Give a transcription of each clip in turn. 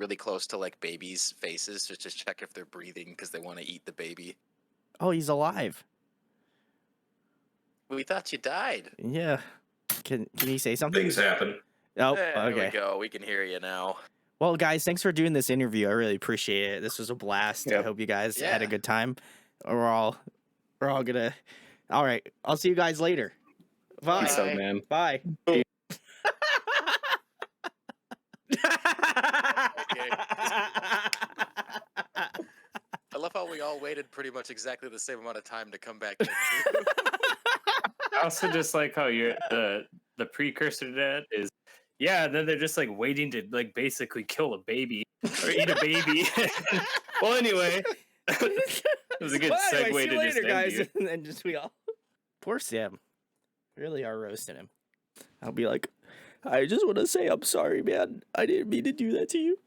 really close to like babies' faces to just check if they're breathing because they want to eat the baby. Oh, he's alive. We thought you died. Yeah. Can you say something? Things happen. Oh, There we okay. go. We can hear you now. Well, guys, thanks for doing this interview. I really appreciate it. This was a blast. I Yep. hope you guys had a Yeah. good time. We're all gonna. All right. I'll see you guys later. Bye. Peace out, man. Bye. Okay. I love how we all waited pretty much exactly the same amount of time to come back in. I also just like how you're the precursor to that is, yeah, then they're just like waiting to like basically kill a baby or eat a baby. Well, anyway, it was a good Well, anyway, segue see you to later, just guys. end you. And then just we all. Poor Sam. Really are roasting him. I'll be like, I just want to say I'm sorry, man. I didn't mean to do that to you.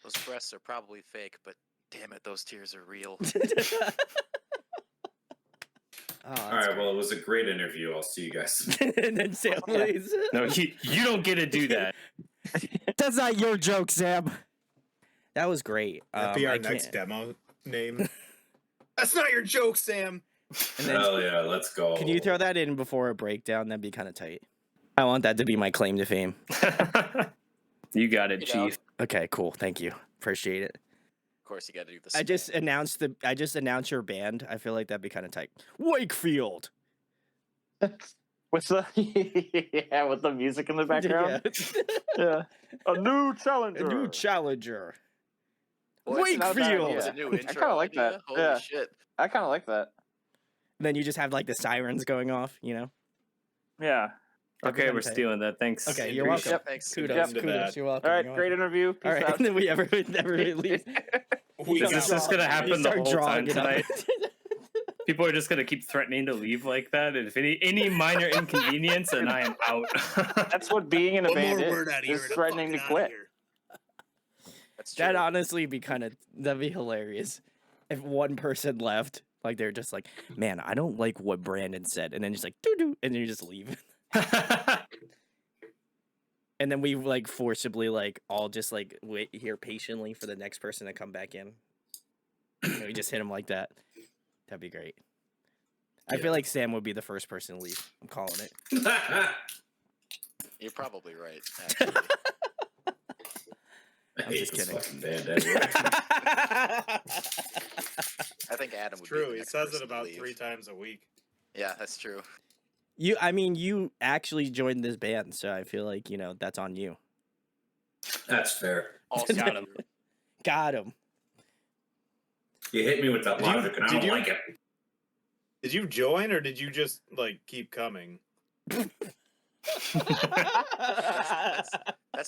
Those breasts are probably fake, but damn it, those tears are real. Oh, All right, well, it was a great interview. I'll see you guys. And then Sam leaves. No, you don't get to do that. That's not your joke, Sam. That was great. That'd be our I next can't- demo name. That's not your joke, Sam. And then, Hell yeah, let's go. can you throw that in before a breakdown? That'd be kind of tight. I want that to be my claim to fame. You got it, You know. Chief. Okay, cool. Thank you. Appreciate it. Of course, you got to do the. I just announced your band. I feel like that'd be kind of tight. Wakefield. With the with the music in the background. Yeah. A new challenger. A new challenger. Well, it's not bad. Wakefield. It was a new intro. kinda like idea. that. Holy Yeah. shit! I kind of like that. Then you just have like the sirens going off, you know? Yeah. That'd be Okay, kinda we're tight. stealing that. Thanks. Okay, you're Appreciate welcome. Thanks. Kudos, into kudos. that. You're welcome. All right. you're Great welcome. interview. Peace All right, out. and then we never leave. We Is this got- just gonna You happen the start whole drawing time it up. tonight? People are just gonna keep threatening to leave like that. And if any minor inconvenience, then I am out. That's what being in a One band more word out of here. is and I'm threatening to fucking outta quit. here. That's true. That'd honestly be that'd be hilarious if one person left. Like they're just like, man, I don't like what Brandon said, and then just like doo doo, and then you just leave. And then we like forcibly like all just like wait here patiently for the next person to come back in. And we just hit him like that. That'd be great. I Yeah. feel like Sam would be the first person to leave. I'm calling it. You're probably right. Actually. I I'm hate just this kidding. fucking band anyway. I think Adam would It's be the true. He next says person it to about leave. 3 times a week. Yeah, that's true. You actually joined this band, so I feel like, that's on you. That's fair. Also, Got him. Got him. You hit me with that Did you- logic, and I did don't you- like it. Did you join or did you just like keep coming? That's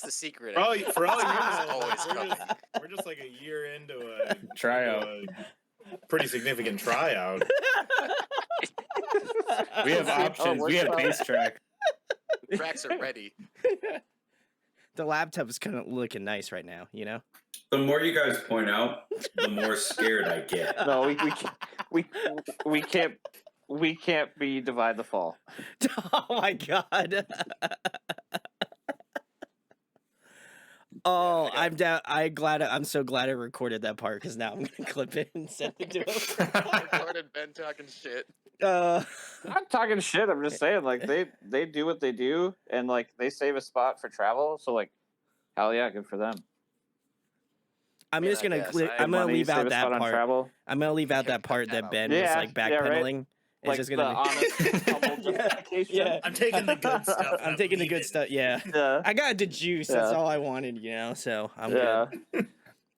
the secret. For all you It's know, always coming. we're just like a year into a Tryout. into a pretty significant tryout. We have Oh, options. We have what's up? bass track. Tracks are ready. The laptop's kind of looking nice right now, The more you guys point out, the more scared I get. No, we can't be divide the fall. Oh my god. Oh, I'm down. I'm so glad I recorded that part because now I'm gonna clip it and send it to him. Recorded Ben talking shit. I'm not talking shit. I'm just saying, like they do what they do, and like they save a spot for travel. So like, hell yeah, good for them. I'm Yeah, just I gonna guess. clip. I'm gonna Money, leave save out a that spot on part. travel. I'm gonna leave out Yeah, that part cut that that out. Ben was Yeah, like yeah, right. backpedaling. It's Like just the gonna be. honest couple justification. Yeah. I'm taking the good stuff. and I'm taking the good leaving. stuff. Yeah. Yeah. I got the juice. That's Yeah. all I wanted, So I'm Yeah. good.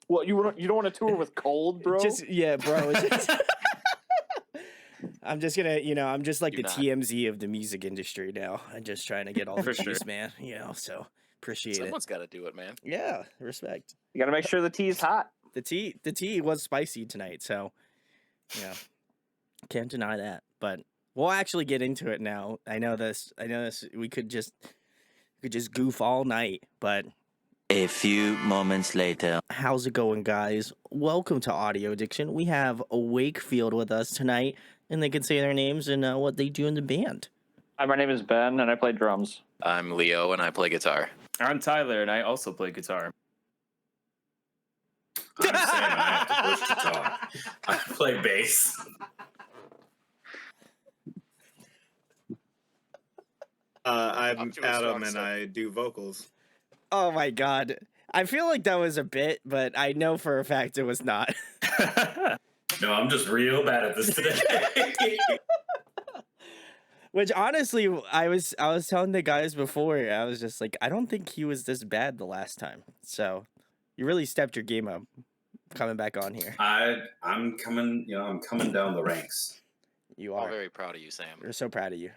Well, you don't want to tour with cold, bro? Just bro. It's just- I'm just gonna, I'm just like Do the not. TMZ of the music industry now. I'm just trying to get all the For sure. juice, man. So appreciate Someone's got to do it, man. it. Yeah, respect. You got to make sure the tea is hot. The tea was spicy tonight, so can't deny that. But we'll actually get into it now. I know this. We could just goof all night, but A few moments later. how's it going, guys? Welcome to Audio Addiction. We have a Wakefield with us tonight, and they can say their names and what they do in the band. Hi, my name is Ben, and I play drums. I'm Leo, and I play guitar. I'm Tyler, and I also play guitar. I play bass. I'm Up to a Adam, strong and suit. I do vocals. Oh my god. I feel like that was a bit, but I know for a fact it was not. No, I'm just real bad at this today. Which honestly, I was telling the guys before, I was just like, I don't think he was this bad the last time. So you really stepped your game up coming back on here. I'm coming, I'm coming down the ranks. You I'm are. very proud of you, Sam. We're so proud of you.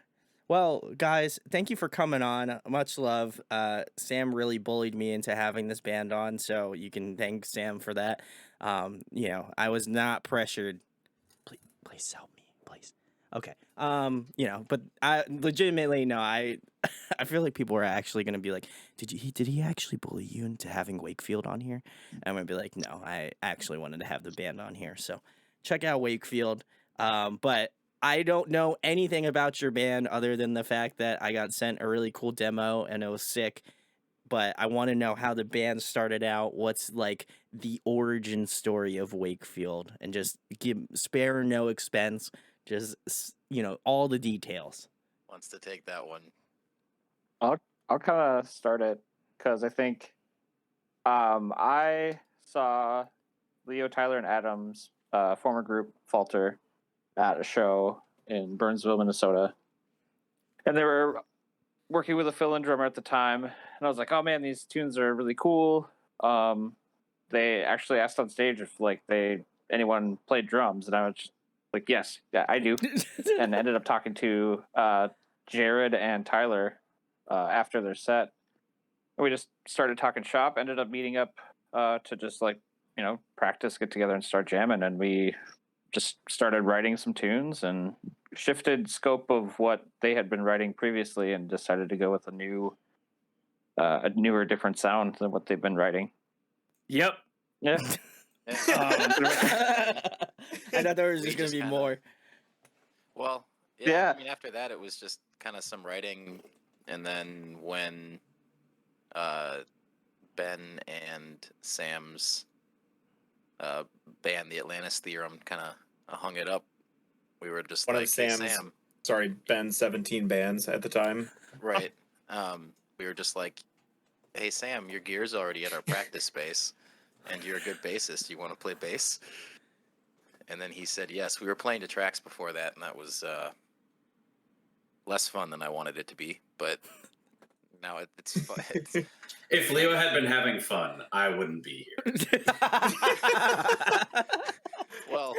Well, guys, thank you for coming on. Much love. Sam really bullied me into having this band on, so you can thank Sam for that. I was not pressured. Please help me, please. Okay. But I legitimately no, I feel like people are actually gonna be like, did he actually bully you into having Wakefield on here? I'm gonna be like, no, I actually wanted to have the band on here. So check out Wakefield. But I don't know anything about your band other than the fact that I got sent a really cool demo and it was sick. But I want to know how the band started out. What's like the origin story of Wakefield, and just spare no expense. Just all the details. Wants to take that one. I'll kind of start it because I think I saw Leo, Tyler, and Adam's former group Falter at a show in Burnsville, Minnesota, and they were working with a fill-in drummer at the time, and I was like, oh man, these tunes are really cool. They actually asked on stage if anyone played drums, and I was just like, yes, yeah, I do. And ended up talking to Jared and Tyler after their set. We just started talking shop, ended up meeting up to just practice, get together and start jamming, and we just started writing some tunes and shifted scope of what they had been writing previously and decided to go with a newer, different sound than what they've been writing. Yep. Yeah. I thought there was We just gonna just be kinda- more. Well, Yeah. I mean, after that, it was just kind of some writing, and then when Ben and Sam's band, the Atlantis Theorem, kind of hung it up, we were just One of like, hey, Sam's- Sam, Sorry, Ben's 17 bands at the time. right? We were just like, hey, Sam, your gear's already at our practice space, and you're a good bassist. You want to play bass? And then he said yes. We were playing to tracks before that, and that was less fun than I wanted it to be. But now it's fun. If Leo had been having fun, I wouldn't be here. Well,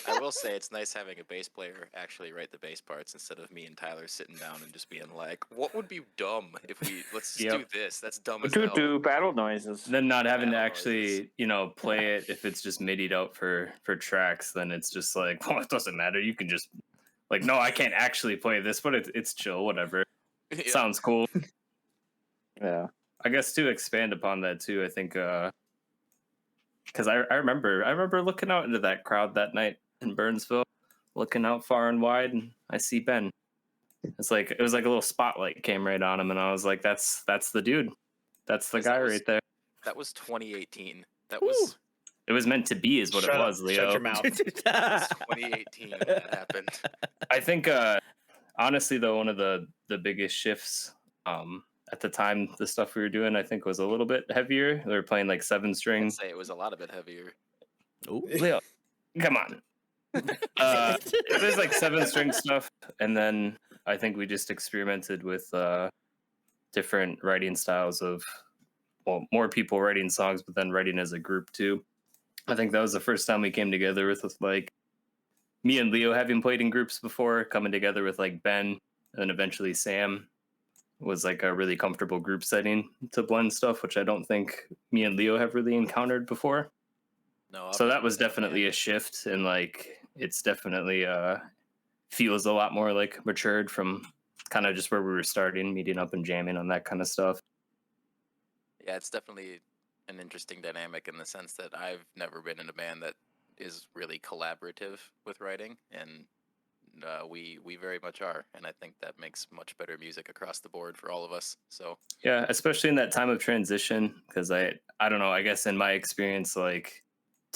I will say it's nice having a bass player actually write the bass parts instead of me and Tyler sitting down and just being like, "What would be dumb if let's just do this? That's dumb as hell." Do battle noises. Then not having to Battle actually, play it if it's just midied out for tracks, then it's just like, well, it doesn't matter. You can just no, I can't actually play this, but it's chill, whatever. Yeah. Sounds cool. Yeah. I guess to expand upon that too, I think because I remember looking out into that crowd that night in Burnsville, looking out far and wide, and I see Ben. It was like a little spotlight came right on him, and I was like, that's the dude. That's the 'Cause guy that was- right there. That was 2018. That was It was meant to be, is what Shut it up, was, Leo. Shut your mouth. 2018 when that happened. I think honestly though, one of the biggest shifts at the time, the stuff we were doing, I think was a little bit heavier. They were playing like 7-string. I'd say it was a lot of bit heavier. Leo, come on. It was like 7-string stuff, and then I think we just experimented with different writing styles of more people writing songs, but then writing as a group too. I think that was the first time we came together with like me and Leo having played in groups before, coming together with like Ben and then eventually Sam was like a really comfortable group setting to blend stuff, which I don't think me and Leo have really encountered before. No. So that was definitely a shift, and like it's definitely feels a lot more like matured from kind of just where we were starting, meeting up and jamming on that kind of stuff. Yeah, it's definitely an interesting dynamic in the sense that I've never been in a band that is really collaborative with writing, and we very much are, and I think that makes much better music across the board for all of us. So Yeah, especially in that time of transition, because I don't know, I guess in my experience, like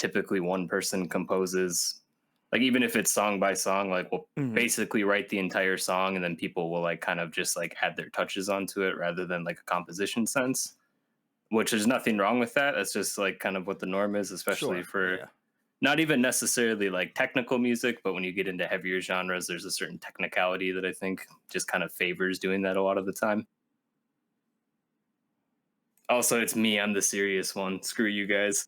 typically one person composes, like even if it's song by song, like we'll basically write the entire song and then people will like kind of just like add their touches onto it rather than like a composition sense, which there's nothing wrong with that. That's just like kind of what the norm is, especially for not even necessarily like technical music, but when you get into heavier genres, there's a certain technicality that I think just kind of favors doing that a lot of the time. Also, it's me. I'm the serious one. Screw you guys.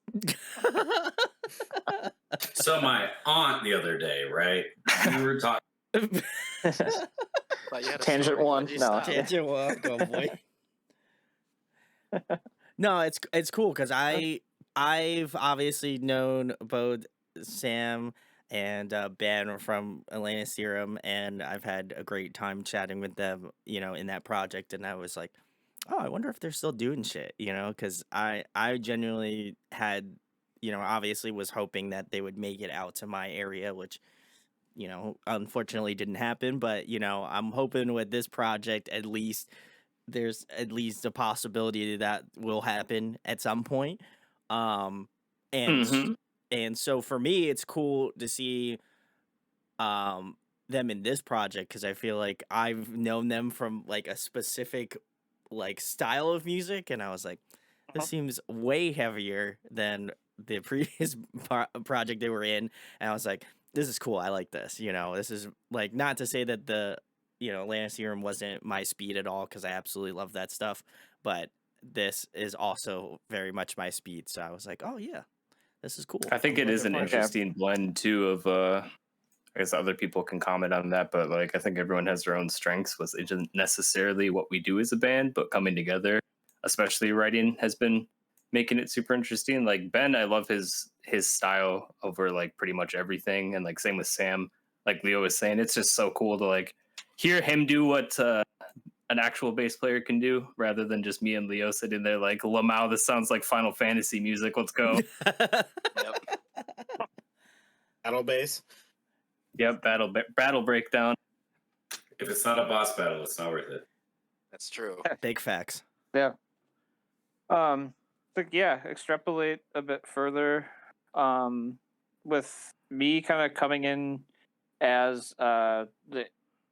So my aunt the other day, right? We were talking. Tangent one. No. Tangent one. Go boy. No, it's cool because I've obviously known both Sam and Ben from Elena Serum, and I've had a great time chatting with them, in that project. And I was like, oh, I wonder if they're still doing shit, because I genuinely had, obviously was hoping that they would make it out to my area, which, unfortunately didn't happen. But, I'm hoping with this project, at least there's at least a possibility that will happen at some point. And so for me, it's cool to see them in this project because I feel like I've known them from like a specific like style of music, and I was like, this seems way heavier than the previous project they were in, and I was like, this is cool. I like this. This is like, not to say that the Lana Serum wasn't my speed at all, because I absolutely love that stuff, but this is also very much my speed. So I was like, oh yeah, this is cool. I think it is an interesting blend too of I guess other people can comment on that, but like I think everyone has their own strengths. Was it isn't necessarily what we do as a band, but coming together, especially writing, has been making it super interesting. Like Ben, I love his style over like pretty much everything, and like same with Sam. Like Leo was saying, it's just so cool to like hear him do what an actual bass player can do, rather than just me and Leo sitting there like, Lamau, this sounds like Final Fantasy music. Let's go. Yep. Battle bass. Yep, battle breakdown. If it's not a boss battle, it's not worth it. That's true. Big facts. Yeah. But yeah, extrapolate a bit further. With me kind of coming in as the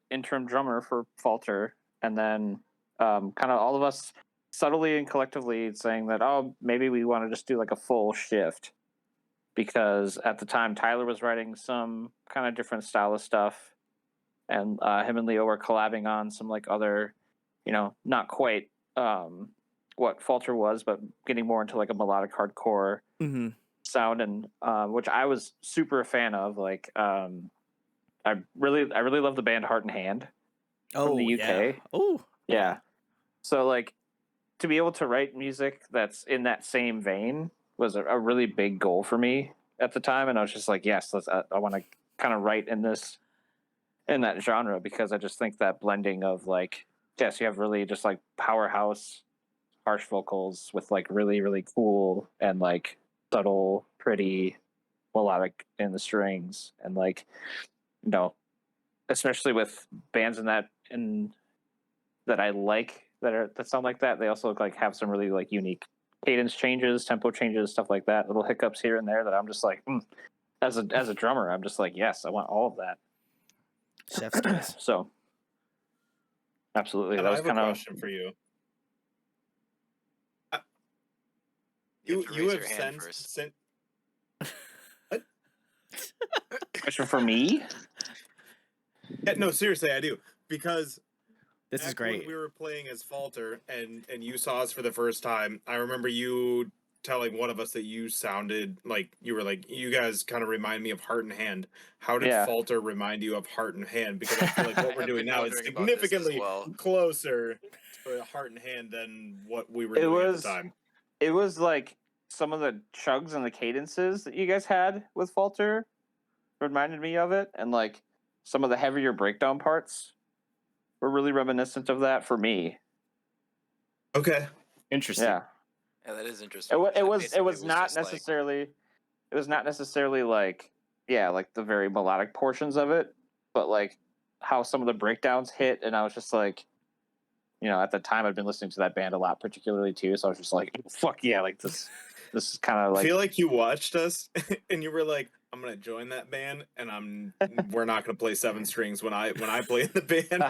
interim drummer for Falter, and then kind of all of us subtly and collectively saying that, oh, maybe we want to just do like a full shift. Because at the time, Tyler was writing some kind of different style of stuff, and him and Leo were collabing on some like other, not quite what Falter was, but getting more into like a melodic hardcore sound, and which I was super a fan of. Like, I really love the band Heart and Hand from the UK. Yeah. Oh, yeah. So like, to be able to write music that's in that same vein was a really big goal for me at the time, and I was just like, yes, I want to kind of write in that genre, because I just think that blending of like, yes, you have really just like powerhouse harsh vocals with like really really cool and like subtle pretty melodic in the strings, and like, especially with bands that I like that sound like that, they also like have some really like unique cadence changes, tempo changes, stuff like that, little hiccups here and there that I'm just like, as a drummer, I'm just like, yes, I want all of that. Chef's kiss. So absolutely. And That I was have kind a of question for you. You have to You raise have your hand first. sent. question for me. Yeah, no, seriously, I do, because This is back great. when we were playing as Falter and you saw us for the first time, I remember you telling one of us that you sounded like you were like, you guys kind of remind me of Heart and Hand. How did Falter remind you of Heart and Hand? Because I feel like what we're doing now is significantly closer to Heart and Hand than what we were doing at the time. It was like some of the chugs and the cadences that you guys had with Falter reminded me of it, and like some of the heavier breakdown parts were really reminiscent of that for me. Okay, interesting. Yeah, that is interesting. It was not necessarily like like the very melodic portions of it, but like how some of the breakdowns hit, and I was just like, at the time I'd been listening to that band a lot, particularly too, so I was just like, fuck yeah, like this this is kind of I like feel like you watched us and you were like, I'm gonna join that band, and we're not gonna play 7 strings when I play in the band.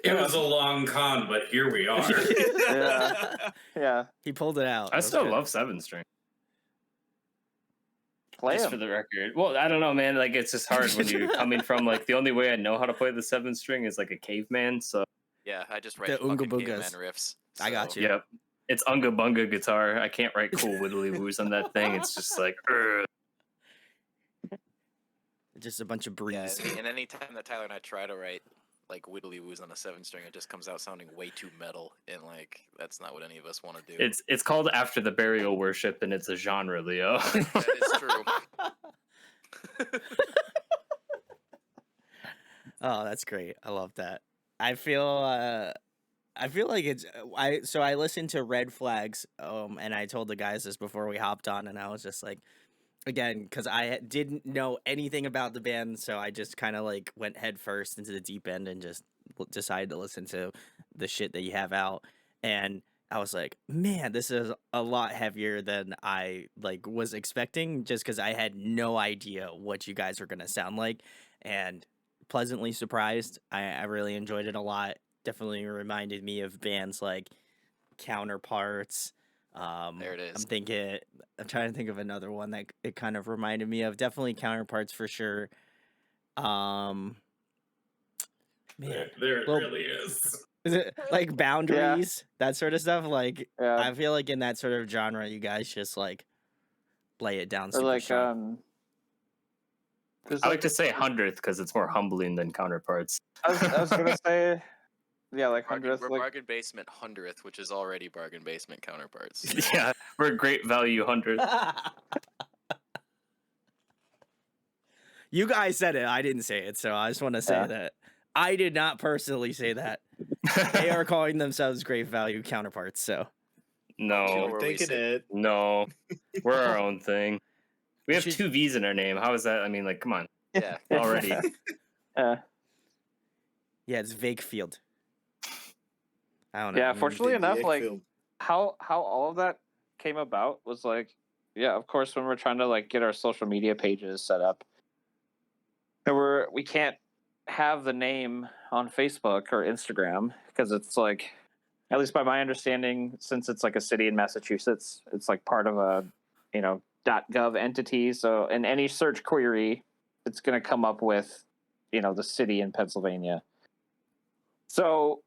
It was a long con, but here we are. yeah. He pulled it out. I That was still good. love 7-string. Play Just 'em. for the record. Well, I don't know, man. Like, it's just hard when you're coming from, like, the only way I know how to play the 7-string is, like, a caveman, so... Yeah, I just write The fucking Oonga caveman Boongas. riffs. I got you. Yep. It's Unga Bunga guitar. I can't write cool widdly woos on that thing. It's just like, ugh. Just a bunch of Yeah, breeze. and any time that Tyler and I try to write like widdly woos on a 7-string, it just comes out sounding way too metal, and like that's not what any of us want to do. It's called After the Burial Worship, and it's a genre, Leo. That is true. Oh, that's great. I love that. I feel like it's I listened to Red Flags and I told the guys this before we hopped on, and I was just like, again, because I didn't know anything about the band, so I just kind of like went head first into the deep end and just decided to listen to the shit that you have out, and I was like, man, this is a lot heavier than I like was expecting, just because I had no idea what you guys were gonna sound like, and pleasantly surprised. I really enjoyed it a lot. Definitely reminded me of bands like Counterparts. There it is. I'm trying to think of another one that it kind of reminded me of. Definitely Counterparts for sure. Man, There it Well- really is. is it like Boundaries, that sort of stuff? Like, Yeah. I feel like in that sort of genre, you guys just like lay it down Or super like strong. there's I like to say 100th because it's more humbling than Counterparts. I was gonna say, yeah, like Bargain, 100th, we're like Bargain Basement 100th, which is already Bargain Basement Counterparts. Yeah, we're great value 100th. You guys said it. I didn't say it, so I just want to say Yeah. that I did not personally say that. They are calling themselves great value Counterparts. So No, Where we Thinking sit. it. no. We're our own thing. We have should- 2 V's in our name. How is that? I mean, like, come on. Yeah. Already. yeah, it's VakeField. I don't know. Yeah, I mean, fortunately enough, like Wakefield. how all of that came about was like, yeah, of course, when we're trying to like get our social media pages set up, and we can't have the name on Facebook or Instagram because it's like, at least by my understanding, since it's like a city in Massachusetts, it's like part of a .gov entity. So in any search query, it's going to come up with the city in Pennsylvania. So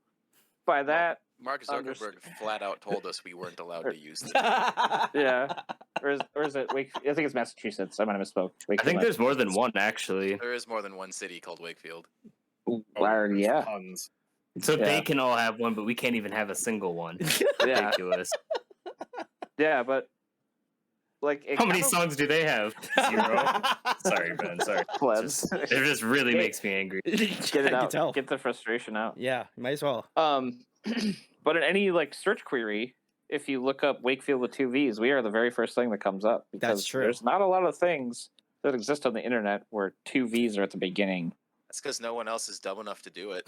by that, Mark Zuckerberg flat out told us we weren't allowed to use the yeah, or is it Wake? I think it's Massachusetts. I might have misspoke. I think there's more than one, actually. There is more than one city called Wakefield. Larry, there's yeah. tons. So Yeah. they can all have one, but we can't even have a single one. Yeah, Ridiculous. yeah, but like, it How many kind of songs do they have? 0. Sorry, Ben. Sorry. plebs. It just really makes me angry. Get it I can out. tell. Get the frustration out. Yeah, might as well. But in any like search query, if you look up Wakefield with 2 V's, we are the very first thing that comes up. Because That's true. There's not a lot of things that exist on the internet where 2 V's are at the beginning. That's because no one else is dumb enough to do it.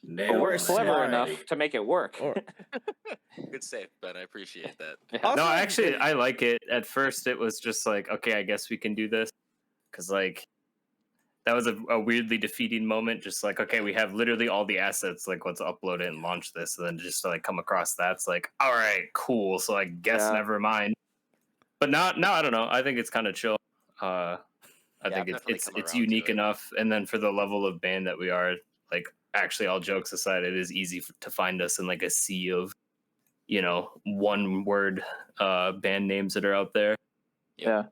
Nailed Or it. clever smart. enough to make it work. Or- Good save, Ben. I appreciate that. Also, No, actually, I like it. At first, it was just like, okay, I guess we can do this. Because, like, that was a weirdly defeating moment. Just like, okay, we have literally all the assets. Like, let's upload it and launch this. And then just to, like, come across that, it's like, all right, cool. So I guess Yeah. never mind. But now, I don't know. I think it's kind of chill. I I've think definitely it's come around to unique it. enough. And then for the level of band that we are, like, actually, all jokes aside, it is easy to find us in, like, a sea of, one-word band names that are out there. Yeah.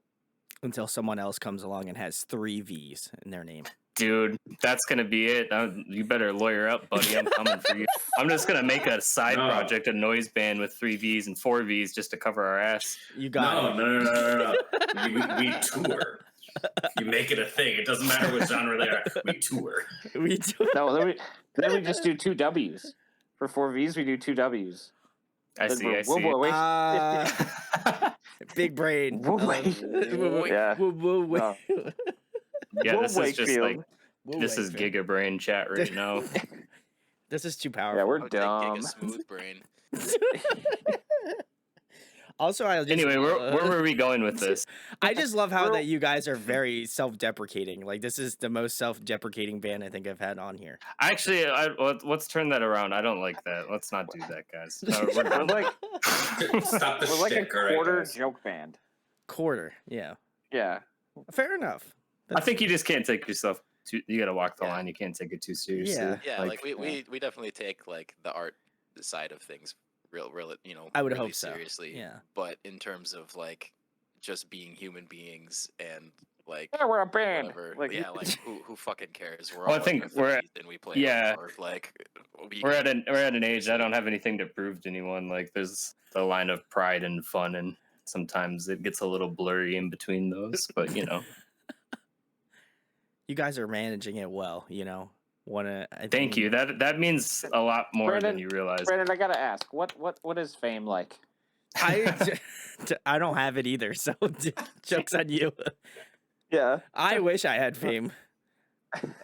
until someone else comes along and has 3 V's in their name. Dude, that's gonna be it. You better lawyer up, buddy. I'm coming for you. I'm just gonna make a side No. project, a noise band with 3 V's and 4 V's just to cover our ass. You got No, it. no. We tour. You make it a thing. It doesn't matter what genre they are. We tour. We do. No, then we just do 2 W's. For 4 V's, we do 2 W's. I Then see. we're- I see. whoa, wait. Big brain. Whoa, wait. Yeah. Whoa, whoa, wait. No. Yeah, Whoa, this is just like Wakefield. Whoa, this is Wakefield. Giga Brain chat right now. This is too Yeah, powerful. we're I would take dumb. Giga Smooth Brain. Also, I just Anyway, where were we going with this? I just love how We're- that you guys are very self-deprecating. Like this is the most self-deprecating band I think I've had on here. Actually, let's turn that around. I don't like that. Let's not do that, guys. We're We're done. like Stop the we're like a shtick, all right, quarter guys. joke band. Quarter, yeah, Yeah. fair enough. I think you just can't take yourself too. You got to walk the Yeah. line. You can't take it too seriously. Yeah. Yeah, like we definitely take like the art side of things real, you know, I would really hope so. seriously. Yeah. But in terms of like just being human beings and like Yeah, we're a band. whatever, Like, yeah, like who fucking cares? We're Well, I all think in our we're 30s and we play yeah. hardcore, like We're at an age. I don't have anything to prove to anyone. Like there's the line of pride and fun, and sometimes it gets a little blurry in between those. But you know, You guys are managing it well, you know. thank you. That means a lot more than you realize. Brandon, I gotta ask, what is fame like? I don't have it either, so joke's on you. Yeah. I wish I had fame.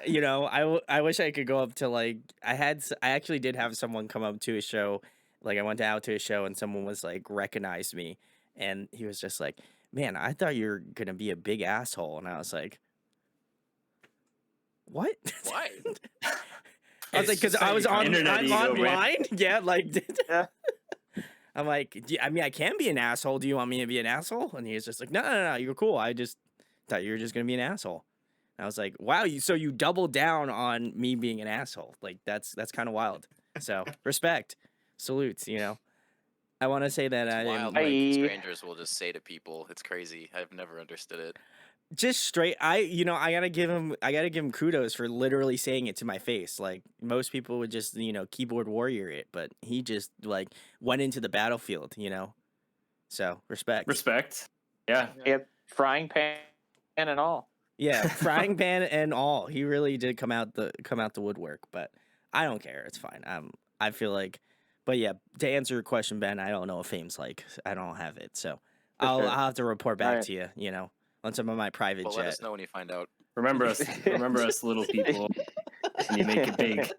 You know, I wish I could go up to like I actually did have someone come up to a show, like I went out to a show and someone was like recognized me, and he was just like, "Man, I thought you were gonna be a big asshole," and I was like, "What?" Why? I was like, because I was on Internet I'm ego, man. online, yeah, like. Yeah. I'm like, I mean, I can be an asshole. Do you want me to be an asshole? And he was just like, no, you're cool. I just thought you were just gonna be an asshole. And I was like, wow, so you doubled down on me being an asshole. Like that's kind of wild. So respect, salutes. You know, I want to say that I It's wild am what like, strangers will just say to people. It's crazy. I've never understood it. just straight. I gotta give him kudos for literally saying it to my face. Like most people would just keyboard warrior it, but he just like went into the battlefield. You know, so respect. Respect. Yeah. Yeah, frying pan and all. Yeah, frying pan and all. He really did come out the woodwork, but I don't care. It's fine. I feel like, but yeah, to answer your question, Ben, I don't know what fame's like. I don't have it, so I'll have to report back Alright. to you. You know, once I'm on my private Well, jet. let us know when you find out. Remember us, little people, and you make it big.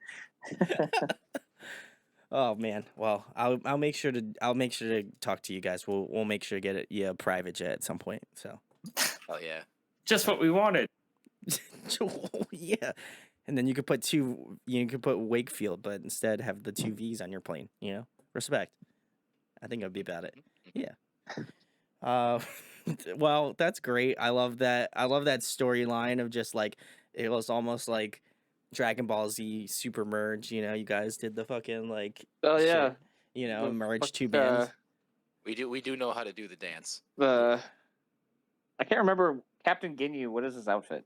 Oh man, well I'll make sure to talk to you guys. We'll make sure to get a private jet at some point. So Oh yeah. Just what we wanted. yeah, and then you could put Wakefield, but instead have the two V's on your plane. You know, respect. I think it'd be about it. Yeah. Well, that's great. I love that. I love that storyline of just like it was almost like Dragon Ball Z Super Merge. You know, you guys did the fucking like. Oh yeah. shit, you know, The merge fuck, two bands. We do know how to do the dance. I can't remember Captain Ginyu. What is his outfit?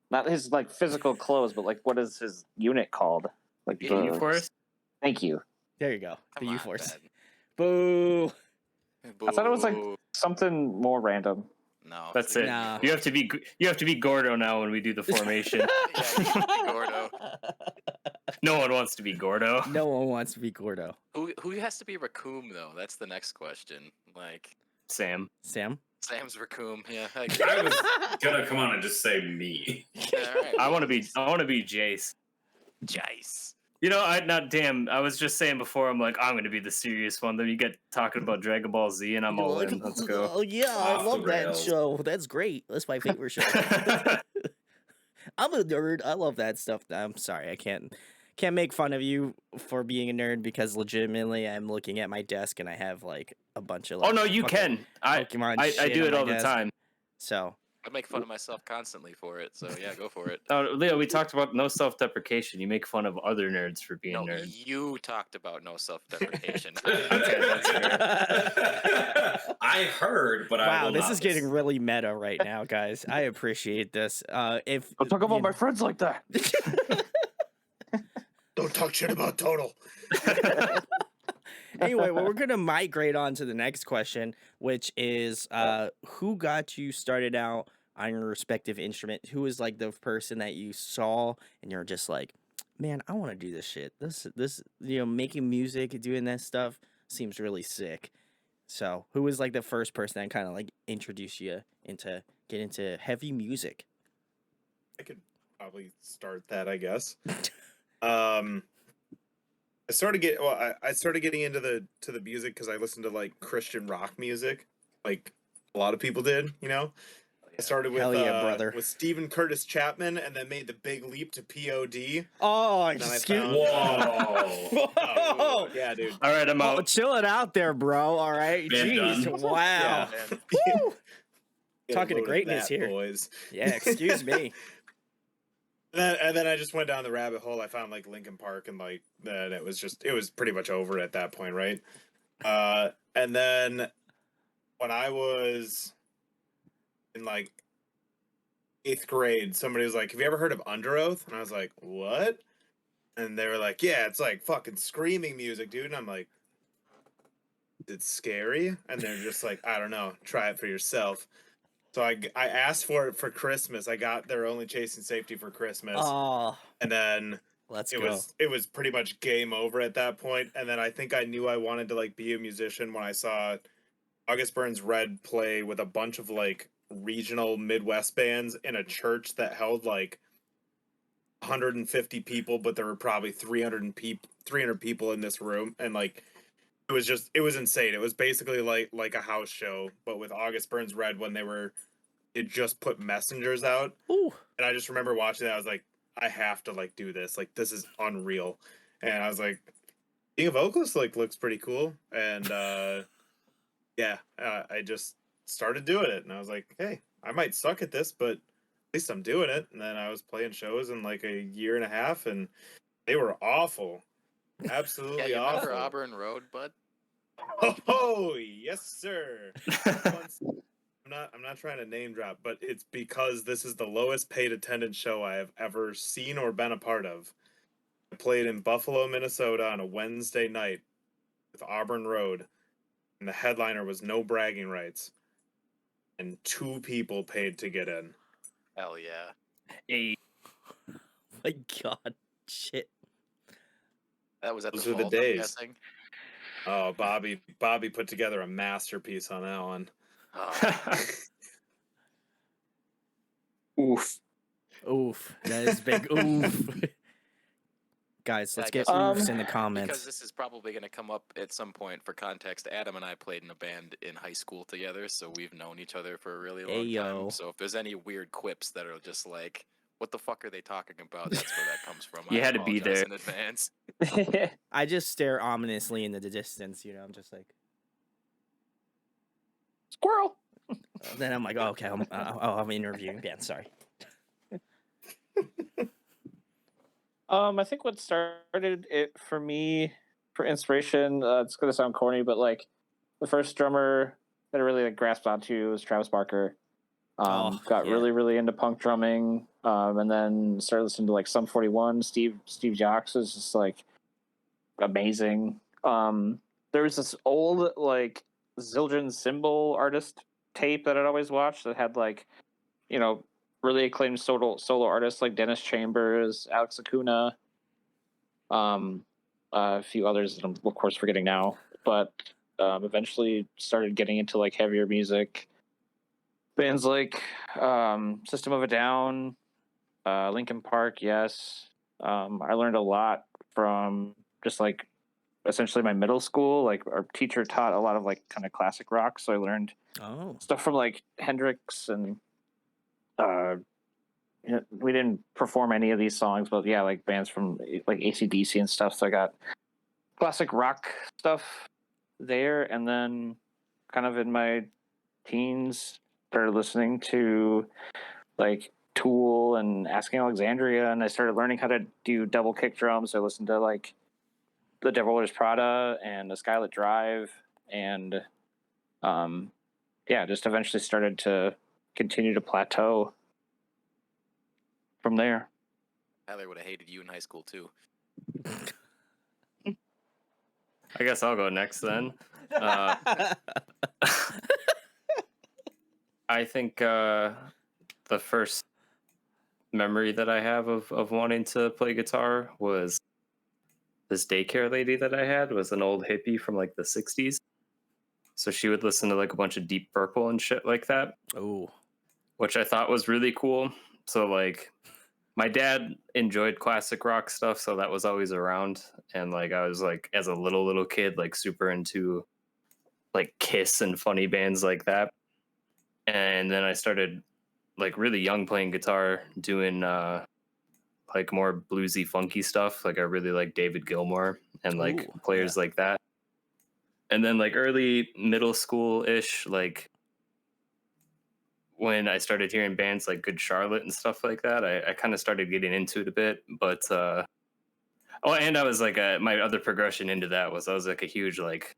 Not his like physical clothes, but like what is his unit called? Like The the- U-Force? Thank you. There you go. Come The on, U-Force. Ben. Boo. I thought it was like Boo. something more random. No. That's it. No. You have to be Gordo now when we do the formation. Yeah, you can be Gordo. No one wants to be Gordo. No one wants to be Gordo. Who has to be Raccoon though? That's the next question. Like Sam. Sam? Sam's Raccoon. Yeah. I was gonna come on and just say me. Yeah, all right. I want to be Jace. Jace. You know, I was just saying before, I'm like, I'm going to be the serious one. Then you get talking about Dragon Ball Z, and I'm all in. Let's go. Oh yeah, I Off the love that rails. show. That's great. That's my favorite show. I'm a nerd. I love that stuff. I'm sorry, I can't make fun of you for being a nerd because legitimately I'm looking at my desk and I have like a bunch of like Oh no, you fucking can. I Pokemon do shit it on all my the desk. time. So I make fun of myself constantly for it. So yeah, go for it. Oh, Leo, we talked about no self-deprecation. You make fun of other nerds for being No, nerds. you talked about no self-deprecation. Okay, that's fair. I heard, but I wow, will this not is getting listen. really meta right now, guys. I appreciate this. If Don't talk about you my friends like that. Don't talk shit about Total. Anyway, well, we're gonna migrate on to the next question, which is who got you started out on your respective instrument? Who is like the person that you saw and you're just like, man, I want to do this shit. This making music, doing that stuff seems really sick. So who was like the first person that kind of like introduced you into get into heavy music? I could probably start that, I guess. Um, I started getting into the music because I listened to like Christian rock music, like a lot of people did. I started Hell yeah, brother. with Stephen Curtis Chapman, and then made the big leap to POD. Oh, And then I excuse found, Whoa. Whoa. yeah, dude. All right, I'm Oh, out. chill it out there, bro. All right. Man Jeez. done. Wow. And Woo. Get a Talking to load of greatness that, here. boys. Yeah, excuse me. And then I just went down the rabbit hole. I found like Linkin Park, and like then it was pretty much over at that point, right? And then when I was in like 8th grade, somebody was like, "Have you ever heard of Under Oath?" And I was like, "What?" And they were like, "Yeah, it's like fucking screaming music, dude." And I'm like, "It's scary?" And they're just like, "I don't know. Try it for yourself." So I asked for it for Christmas. I got their Only Chasing Safety for Christmas, Oh, and then let's it go. was pretty much game over at that point. And then I think I knew I wanted to like be a musician when I saw August Burns Red play with a bunch of like regional Midwest bands in a church that held like 150 people, but there were probably 300 people in this room, and like it was insane. It was basically like a house show, but with August Burns Red when it just put Messengers out. Ooh. And I just remember watching that. I was like, I have to like do this. Like this is unreal. And I was like, being a vocalist like looks pretty cool. And I just started doing it. And I was like, hey, I might suck at this, but at least I'm doing it. And then I was playing shows in like a year and a half, and they were awful. yeah, Absolutely you remember awful. Auburn Road, bud? Oh, yes, sir. I'm not trying to name drop, but it's because this is the lowest paid attendance show I have ever seen or been a part of. I played in Buffalo, Minnesota on a Wednesday night with Auburn Road, and the headliner was No Bragging Rights, and 2 people paid to get in. Hell yeah. Hey, My God. Shit. That was at Those the were the vault, I'm days. guessing. Oh, Bobby put together a masterpiece on that one. Oh, Oof. Oof. That is big. Oof. Guys, I let's get guess oofs in the because comments. this is probably going to come up at some point. For context, Adam and I played in a band in high school together, so we've known each other for a really long Ayo. time. So if there's any weird quips that are just like, what the fuck are they talking about? That's where that comes from. You I had to be apologize there. in advance. I just stare ominously into the distance, I'm just like. Squirrel. Then I'm like, oh, okay, I'm interviewing bands. Sorry. I think what started it for me for inspiration, it's gonna sound corny, but like the first drummer that I really like grasped onto was Travis Barker. Got yeah. really, really into punk drumming. And then started listening to like Sum 41. Steve Jocks was just like amazing. There was this old like Zildjian Symbol artist tape that I'd always watch that had like, really acclaimed solo artists like Dennis Chambers, Alex Acuna, a few others that I'm of course forgetting now. But eventually started getting into like heavier music. Bands like System of a Down, Linkin Park, yes. I learned a lot from just like essentially my middle school. Like our teacher taught a lot of like kind of classic rock, so I learned stuff from like Hendrix and we didn't perform any of these songs, but yeah, like bands from like AC/DC and stuff. So I got classic rock stuff there, and then kind of in my teens started listening to like Tool and Asking Alexandria, and I started learning how to do double kick drums. I listened to like The Devil Wears Prada and The Skylit Drive, and just eventually started to continue to plateau from there. Tyler would have hated you in high school too. I guess I'll go next then. I think the first memory that I have of wanting to play guitar was this daycare lady that I had was an old hippie from like the 60s. So she would listen to like a bunch of Deep Purple and shit like that. Oh. Which I thought was really cool. So like my dad enjoyed classic rock stuff, so that was always around. And like I was like as a little kid, like super into like Kiss and funny bands like that. And then I started like really young playing guitar, doing like more bluesy, funky stuff. Like I really like David Gilmour and like Ooh, players yeah. like that. And then like early middle school ish, like when I started hearing bands like Good Charlotte and stuff like that, I kind of started getting into it a bit. But and I was like my other progression into that was I was like a huge like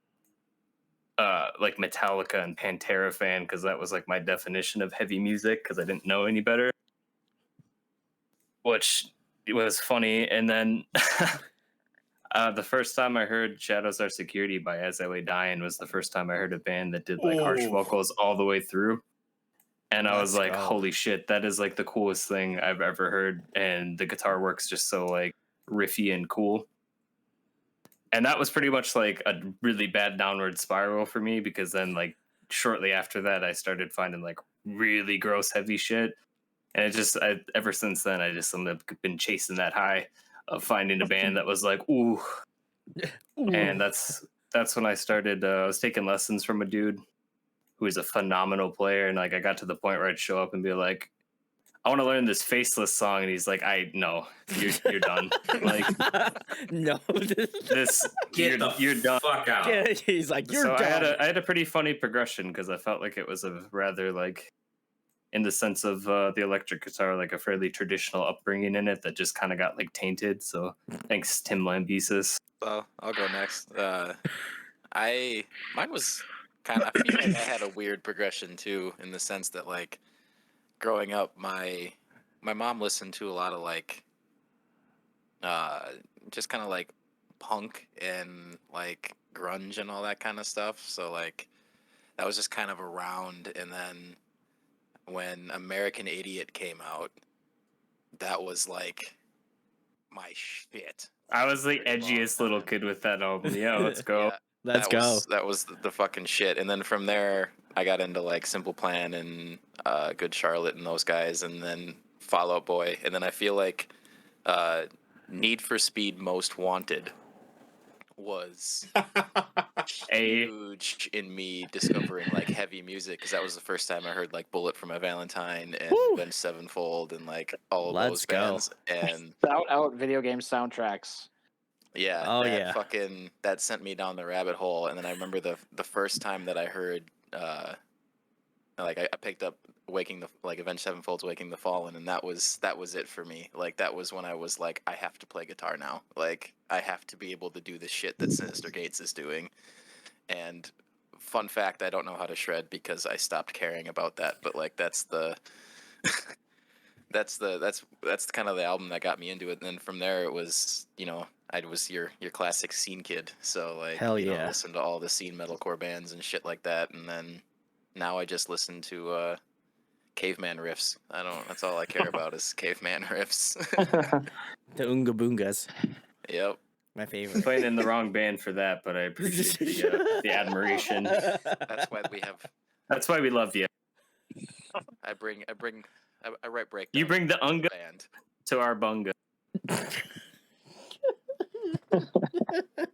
Metallica and Pantera fan because that was like my definition of heavy music because I didn't know any better, which was funny. And then the first time I heard Shadows Are Security by As I Lay Dying was the first time I heard a band that did like harsh Ooh. vocals all the way through. And I was Let's like, go. holy shit, that is like the coolest thing I've ever heard. And the guitar works just so like riffy and cool. And that was pretty much like a really bad downward spiral for me because then like shortly after that, I started finding like really gross heavy shit. And it just, ever since then, I just have been chasing that high of finding a band that was like, ooh. And that's when I started, I was taking lessons from a dude who is a phenomenal player. And like, I got to the point where I'd show up and be like, I want to learn this Faceless song. And he's like, no, you're done. Like, no, this, Get you're the done. fuck out. yeah, he's like, you're So done. I had a pretty funny progression because I felt like it was a rather like, in the sense of the electric guitar, like a fairly traditional upbringing in it that just kind of got like tainted. So thanks, Tim Lambesis. Well, I'll go next. Mine was kind of, I feel like I had a weird progression too, in the sense that like growing up, my mom listened to a lot of like just kind of like punk and like grunge and all that kind of stuff. So like that was just kind of around. And then when American Idiot came out, that was like my shit. I was the Pretty long edgiest little time. kid with that album. Yeah, let's go. Yeah, Let's go. that was the fucking shit. And then from there, I got into like Simple Plan and Good Charlotte and those guys, and then Fall Out Boy. And then I feel like Need for Speed Most Wanted was huge in me discovering like heavy music, because that was the first time I heard like Bullet for My Valentine and Woo! Avenged Sevenfold and like all of Let's those go. bands. And Shout out video game soundtracks. yeah, Oh, that yeah. fucking that sent me down the rabbit hole. And then I remember the first time that I heard like I picked up Avenged Sevenfold's Waking the Fallen, and that was it for me. Like that was when I was like, I have to play guitar now. Like I have to be able to do the shit that Sinister Gates is doing. And fun fact, I don't know how to shred because I stopped caring about that. But like that's kind of the album that got me into it. And then from there it was, I was your classic scene kid. So like, Hell yeah. listen to all the scene metalcore bands and shit like that. And then now I just listen to caveman riffs. That's all I care about is caveman riffs. The Oonga Boongas. Yep. My favorite. Playing in the wrong band for that, but I appreciate the admiration. That's why we have. That's why we love you. I write breakdowns. You bring the for unga band. to our bunga.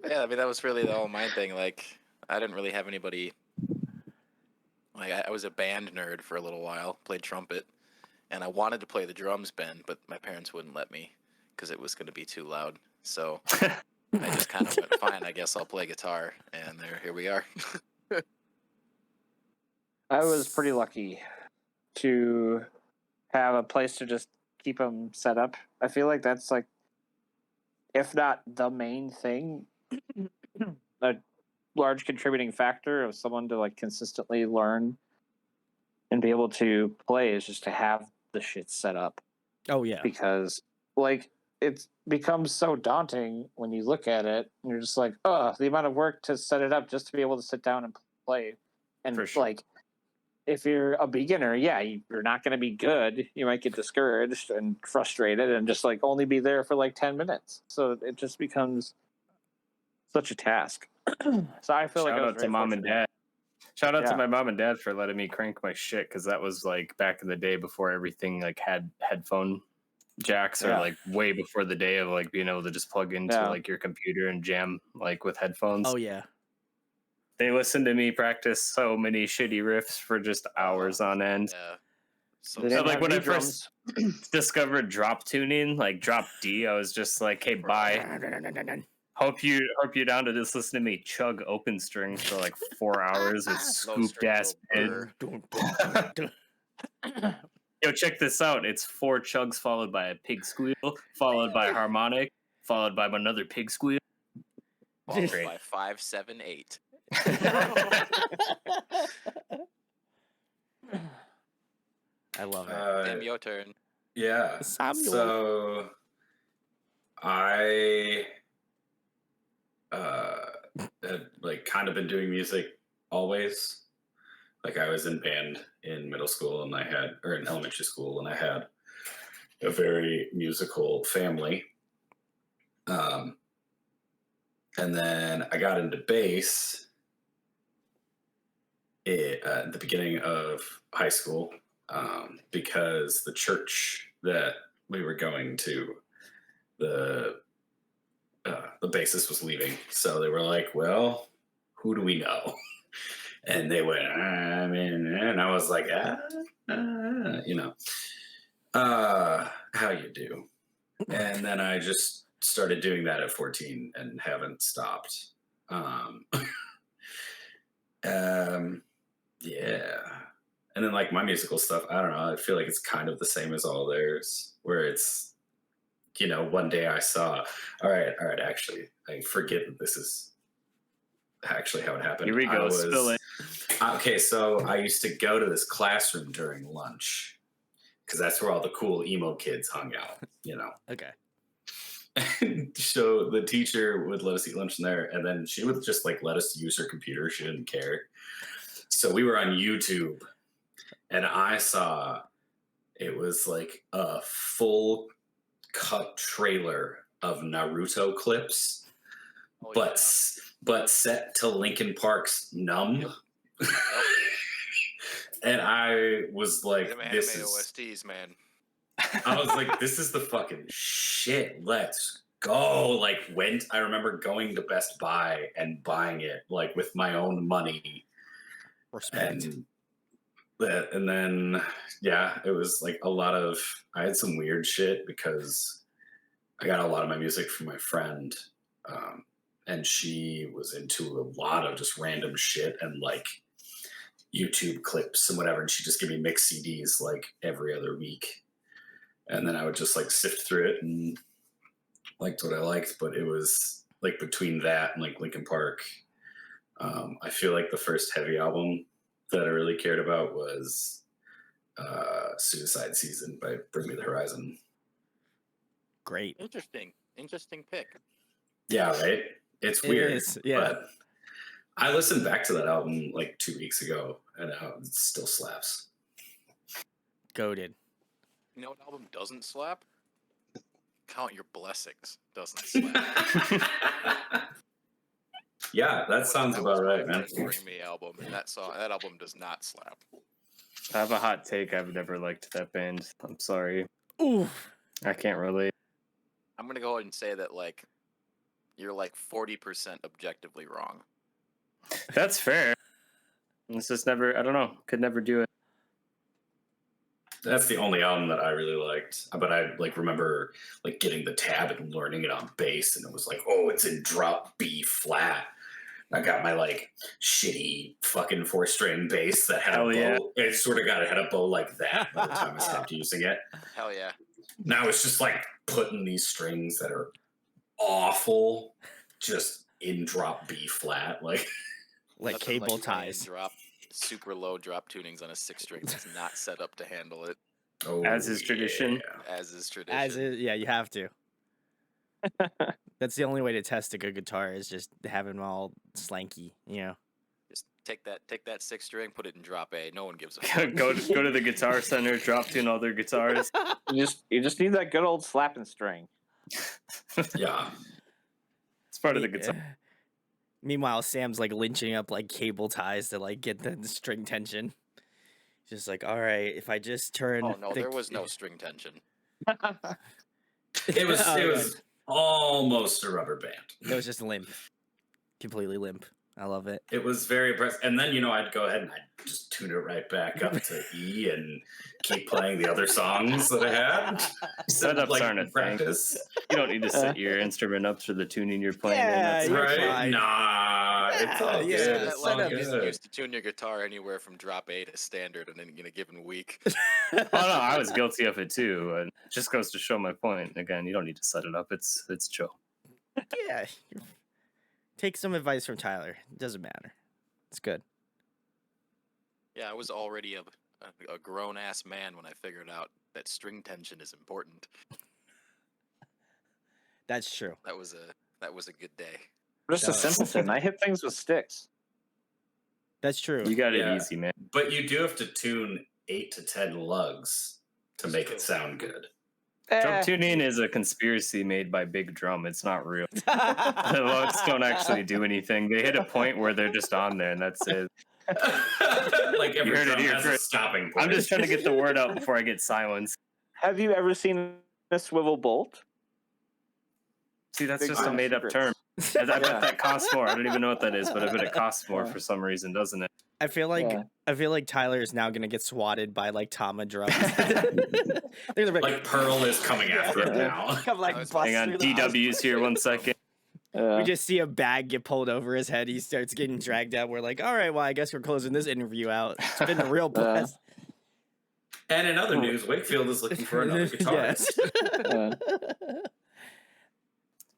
Yeah, I mean that was really the whole mind thing. Like I didn't really have anybody. Like I was a band nerd for a little while, played trumpet, and I wanted to play the drums bend, but my parents wouldn't let me because it was going to be too loud. So I just kind of went, fine, I guess I'll play guitar, and here we are. I was pretty lucky to have a place to just keep them set up. I feel like that's like, if not the main thing, a large contributing factor of someone to like consistently learn and be able to play is just to have the shit set up. Oh yeah. Because like it becomes so daunting when you look at it and you're just like, oh, the amount of work to set it up just to be able to sit down and play. And For sure. like, if you're a beginner, yeah, you're not going to be good. You might get discouraged and frustrated and just like only be there for like 10 minutes. So it just becomes such a task. So I feel like Shout I was out to very mom and fortunate. dad. Shout out Yeah. to my mom and dad for letting me crank my shit because that was like back in the day before everything like had headphone jacks are Yeah. like way before the day of like being able to just plug into Yeah. like your computer and jam like with headphones. Oh yeah. They listen to me practice so many shitty riffs for just hours on end. Yeah. So They didn't like have when I V drums. first discovered drop tuning, like drop D, I was just like, hey, bye. Hope you're down to just listen to me chug open strings for like 4 hours with Those scooped strings ass will pin. burr. Yo, check this out. It's 4 chugs followed by a pig squeal, followed by a harmonic, followed by another pig squeal. Followed Great. by 5, 7, 8. I love it. Sam, your turn. Yeah. Samuel. So I had like kind of been doing music always. Like I was in band in middle school and in elementary school, and I had a very musical family. And then I got into bass at the beginning of high school because the church that we were going to, the bassist was leaving. So they were like, well, who do we know? And they went, and I was like, how you do. And then I just started doing that at 14 and haven't stopped. Yeah. And then like my musical stuff, I don't know, I feel like it's kind of the same as all theirs, where it's, one day I saw, all right, actually, I forget that this is actually how it happened. Here we go, spill it. Okay, so I used to go to this classroom during lunch because that's where all the cool emo kids hung out, Okay. So the teacher would let us eat lunch in there, and then she would just like let us use her computer. She didn't care. So we were on YouTube, and I saw it was like a full cut trailer of Naruto clips, Oh, but set to Linkin Park's "Numb." Yep. And I was like, Them "This anime is." OSTs, man. I was like, "This is the fucking shit. Let's go!" Like, I remember going to Best Buy and buying it like with my own money. Respect. And then it was like I had some weird shit because I got a lot of my music from my friend, and she was into a lot of just random shit and like YouTube clips and whatever, and she'd just give me mixed CDs like every other week, and then I would just like sift through it and liked what I liked. But it was like between that and like Linkin Park, I feel like the first heavy album that I really cared about was Suicide Season by Bring Me the Horizon. Great. Interesting pick. Yeah, right? It's It weird. is, yeah. But I listened back to that album like 2 weeks ago, and it still slaps. Goated. You know what album doesn't slap? Count Your Blessings doesn't slap. Yeah, that sounds about right, man. Bring Me album, and that album does not slap. I have a hot take. I've never liked that band. I'm sorry. Ooh. I can't relate. I'm gonna go ahead and say that like you're like 40% objectively wrong. That's fair. It's just never. I don't know. Could never do it. That's the only album that I really liked. But I like remember like getting the tab and learning it on bass, and it was like, oh, it's in drop B flat. I got my like shitty fucking 4-string bass that had a bow. Yeah. It sort of had a bow like that by the time I stopped using it. Hell yeah. Now it's just like putting these strings that are awful just in drop B flat, like Like Nothing cable like playing ties. super low drop tunings on a 6-string that's not set up to handle it. As is tradition. As is tradition. As is, yeah, you have to. That's the only way to test a good guitar is just have them all slanky, Just take that 6-string, put it in drop A. No one gives a fuck. go to the Guitar Center, drop tune all their guitars. You just need that good old slapping string. Yeah. It's part of the guitar. Meanwhile, Sam's like lynching up like cable ties to like get the string tension. Just like, all right, if I just turn. Oh no, there was no string tension. It was Oh, it yeah. was almost a rubber band. It was just limp, completely limp. I love it. It was very impressive. And then, I'd go ahead and I'd just tune it right back up to E and keep playing the other songs that I had. Setups aren't a thing. practice. You don't need to set your instrument up for the tuning you're playing. Yeah, in. you're Right? fine. Nah, it's all Yeah, good. yeah, It's set all up Used, good. used to tune your guitar anywhere from drop A to standard in a given week. Oh no, I was guilty of it too. And it just goes to show my point. Again, you don't need to set it up. It's chill. Yeah. Take some advice from Tyler. It doesn't matter. It's good. Yeah, I was already a grown ass man when I figured out that string tension is important. That's true. That was a good day. I'm just a simpleton. I hit things with sticks. That's true. You got Yeah. it easy, man. But you do have to tune 8 to 10 lugs to make it sound good. Drum tuning is a conspiracy made by Big Drum. It's not real. The lugs don't actually do anything. They hit a point where they're just on there, and that's it. Like every You heard it drum here has a first. stopping point. I'm just trying to get the word out before I get silenced. Have you ever seen a swivel bolt? See, that's Big just a Drum made-up term. secrets. I bet Yeah. that costs more. I don't even know what that is, but I bet it costs more Yeah. for some reason, doesn't it? I feel like Yeah. Tyler is now gonna get swatted by like Tama drums. They're gonna be Like Pearl is coming after it now. come like I was- bust Hang on, through the house. DW's here 1 second. We just see a bag get pulled over his head. He starts getting dragged out. We're like, all right, well, I guess we're closing this interview out. It's been a real blast. And in other news, Wakefield is looking for another guitarist.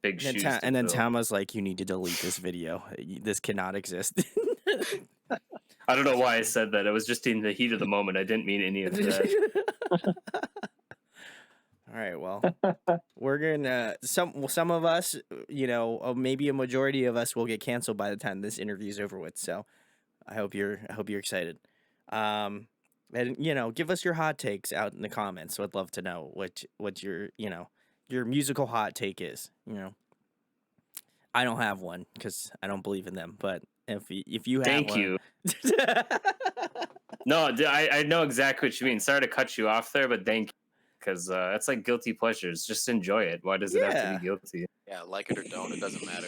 Big shoes. to And then fill. Tama's like, you need to delete this video. This cannot exist. I don't know why I said that. It was just in the heat of the moment. I didn't mean any of that. All right, well, we're gonna some of us, maybe a majority of us will get canceled by the time this interview's over with. So, I hope you're excited. And give us your hot takes out in the comments. I'd love to know what your musical hot take is. I don't have one because I don't believe in them. But if you have Thank one, you. No, I know exactly what you mean. Sorry to cut you off there, but thank you. Because it's like guilty pleasures. Just enjoy it. Why does it have to be guilty? Yeah, like it or don't, it doesn't matter.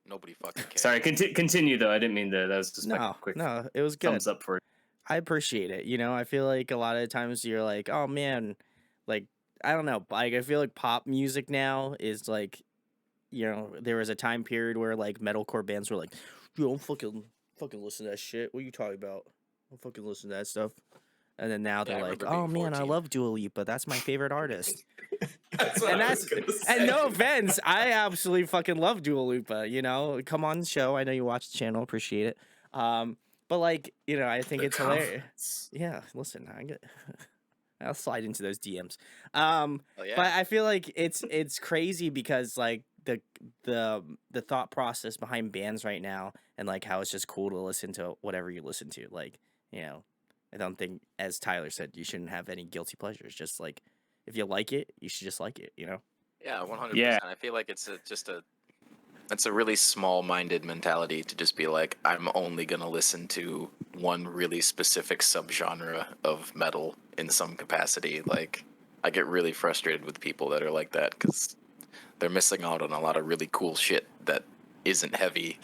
Nobody fucking cares. Sorry, continue though. I didn't mean that. That was just my quick no, it was good. thumbs up for it. I appreciate it. I feel like a lot of times you're like, oh man, like I don't know, like I feel like pop music now is like, there was a time period where like metalcore bands were like, yo, don't fucking listen to that shit. What are you talking about? Don't fucking listen to that stuff. And then now they're I like, remember oh being man, I 14. love Dua Lipa. That's my favorite artist. That's what And I was gonna say. and no offense, I absolutely fucking love Dua Lipa. Come on the show. I know you watch the channel. Appreciate it. But like, I think The it's hilarious. confidence. Yeah, listen, I'll slide into those DMs. Oh, yeah. But I feel like it's crazy because like the thought process behind bands right now and like how it's just cool to listen to whatever you listen to. Like, I don't think, as Tyler said, you shouldn't have any guilty pleasures. Just like if you like it, you should just like it. Yeah, 100%. Yeah. I feel like it's a really small-minded mentality to just be like, I'm only gonna listen to one really specific subgenre of metal in some capacity. Like, I get really frustrated with people that are like that because they're missing out on a lot of really cool shit that isn't heavy,